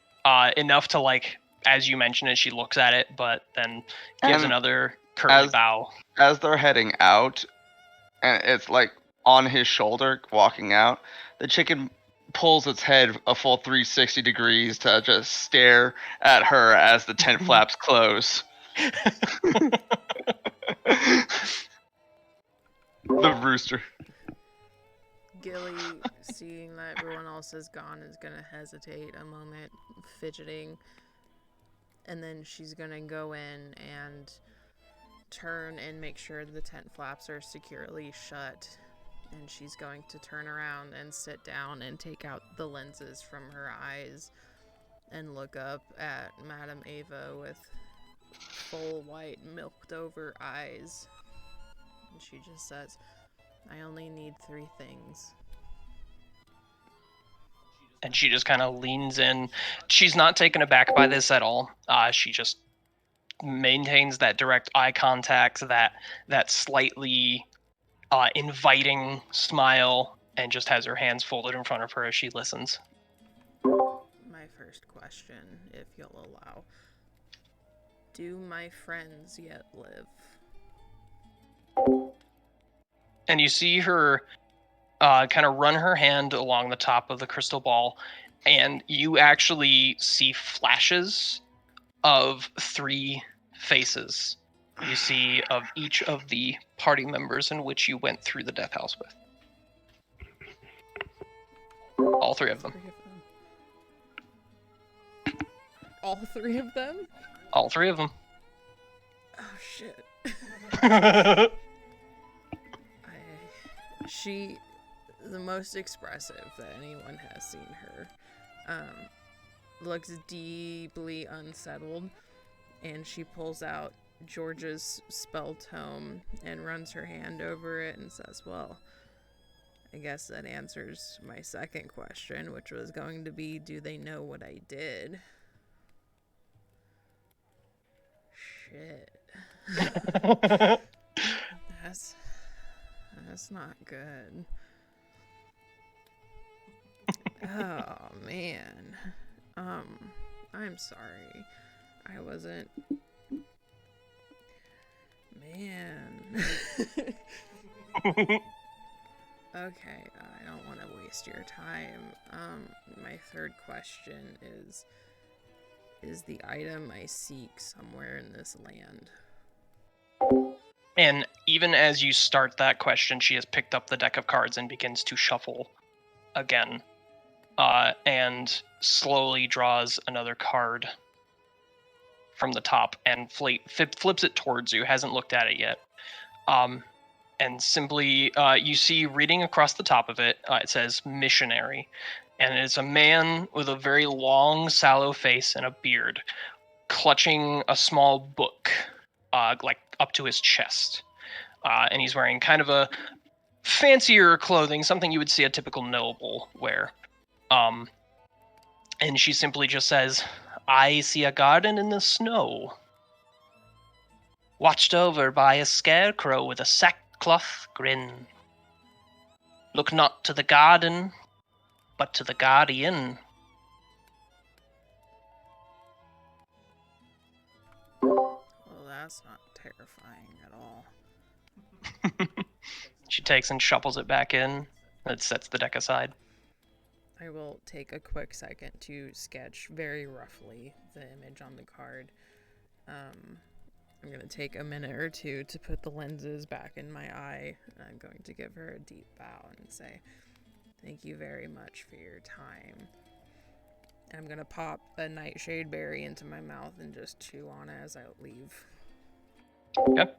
[SPEAKER 1] enough to, like, as you mentioned it, she looks at it, but then gives another curly bow.
[SPEAKER 5] As they're heading out, and it's like on his shoulder walking out, the chicken pulls its head a full 360 degrees to just stare at her as the tent flaps close. The rooster.
[SPEAKER 4] Gilly, seeing that everyone else is gone, is gonna hesitate a moment, fidgeting, and then she's gonna go in and turn and make sure the tent flaps are securely shut. And she's going to turn around and sit down and take out the lenses from her eyes and look up at Madame Ava with full white milked over eyes. And she just says, I only need 3 things.
[SPEAKER 1] And she just kind of leans in. She's not taken aback by this at all. She just maintains that direct eye contact, that slightly inviting smile, and just has her hands folded in front of her as she listens.
[SPEAKER 4] My first question, if you'll allow. Do my friends yet live?
[SPEAKER 1] And you see her kind of run her hand along the top of the crystal ball, and you actually see flashes of 3 faces. You see of each of the party members in which you went through the death house with. All 3 of them.
[SPEAKER 4] 3 of them. All 3 of them?
[SPEAKER 1] All 3 of them.
[SPEAKER 4] Oh shit. She, the most expressive that anyone has seen her, looks deeply unsettled, and she pulls out George's spell tome and runs her hand over it and says, well, I guess that answers my second question, which was going to be, do they know what I did? Shit. That's not good. Oh, man. I'm sorry. I wasn't... Man. Okay, I don't want to waste your time. My third question is the item I seek somewhere in this land?
[SPEAKER 1] And even as you start that question, she has picked up the deck of cards and begins to shuffle again. And slowly draws another card from the top and flips it towards you, hasn't looked at it yet. And simply, you see reading across the top of it, it says missionary. And it's a man with a very long, sallow face and a beard, clutching a small book, like up to his chest. And he's wearing kind of a fancier clothing, something you would see a typical noble wear. And she simply just says, I see a garden in the snow, watched over by a scarecrow with a sackcloth grin. Look not to the garden, but to the guardian.
[SPEAKER 4] Well, that's not terrifying at all.
[SPEAKER 1] She takes and shuffles it back in. It sets the deck aside.
[SPEAKER 4] I will take a quick second to sketch very roughly the image on the card. I'm going to take a minute or two to put the lenses back in my eye, and I'm going to give her a deep bow and say, thank you very much for your time. I'm going to pop a nightshade berry into my mouth and just chew on it as I leave.
[SPEAKER 1] Okay.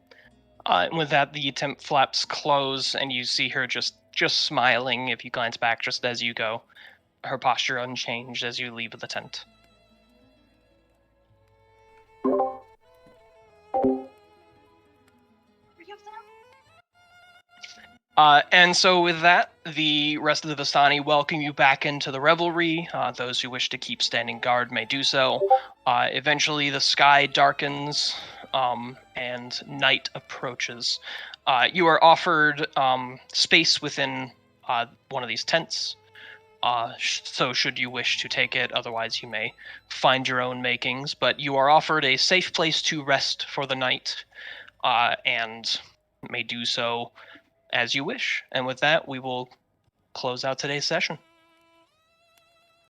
[SPEAKER 1] And with that, the tent flaps close, and you see her just smiling if you glance back just as you go. Her posture unchanged as you leave the tent. And so with that, the rest of the Vistani welcome you back into the revelry. Those who wish to keep standing guard may do so. Eventually the sky darkens, and night approaches. You are offered space within one of these tents. So should you wish to take it, otherwise you may find your own makings. But you are offered a safe place to rest for the night, and may do so as you wish. And with that, we will close out today's session.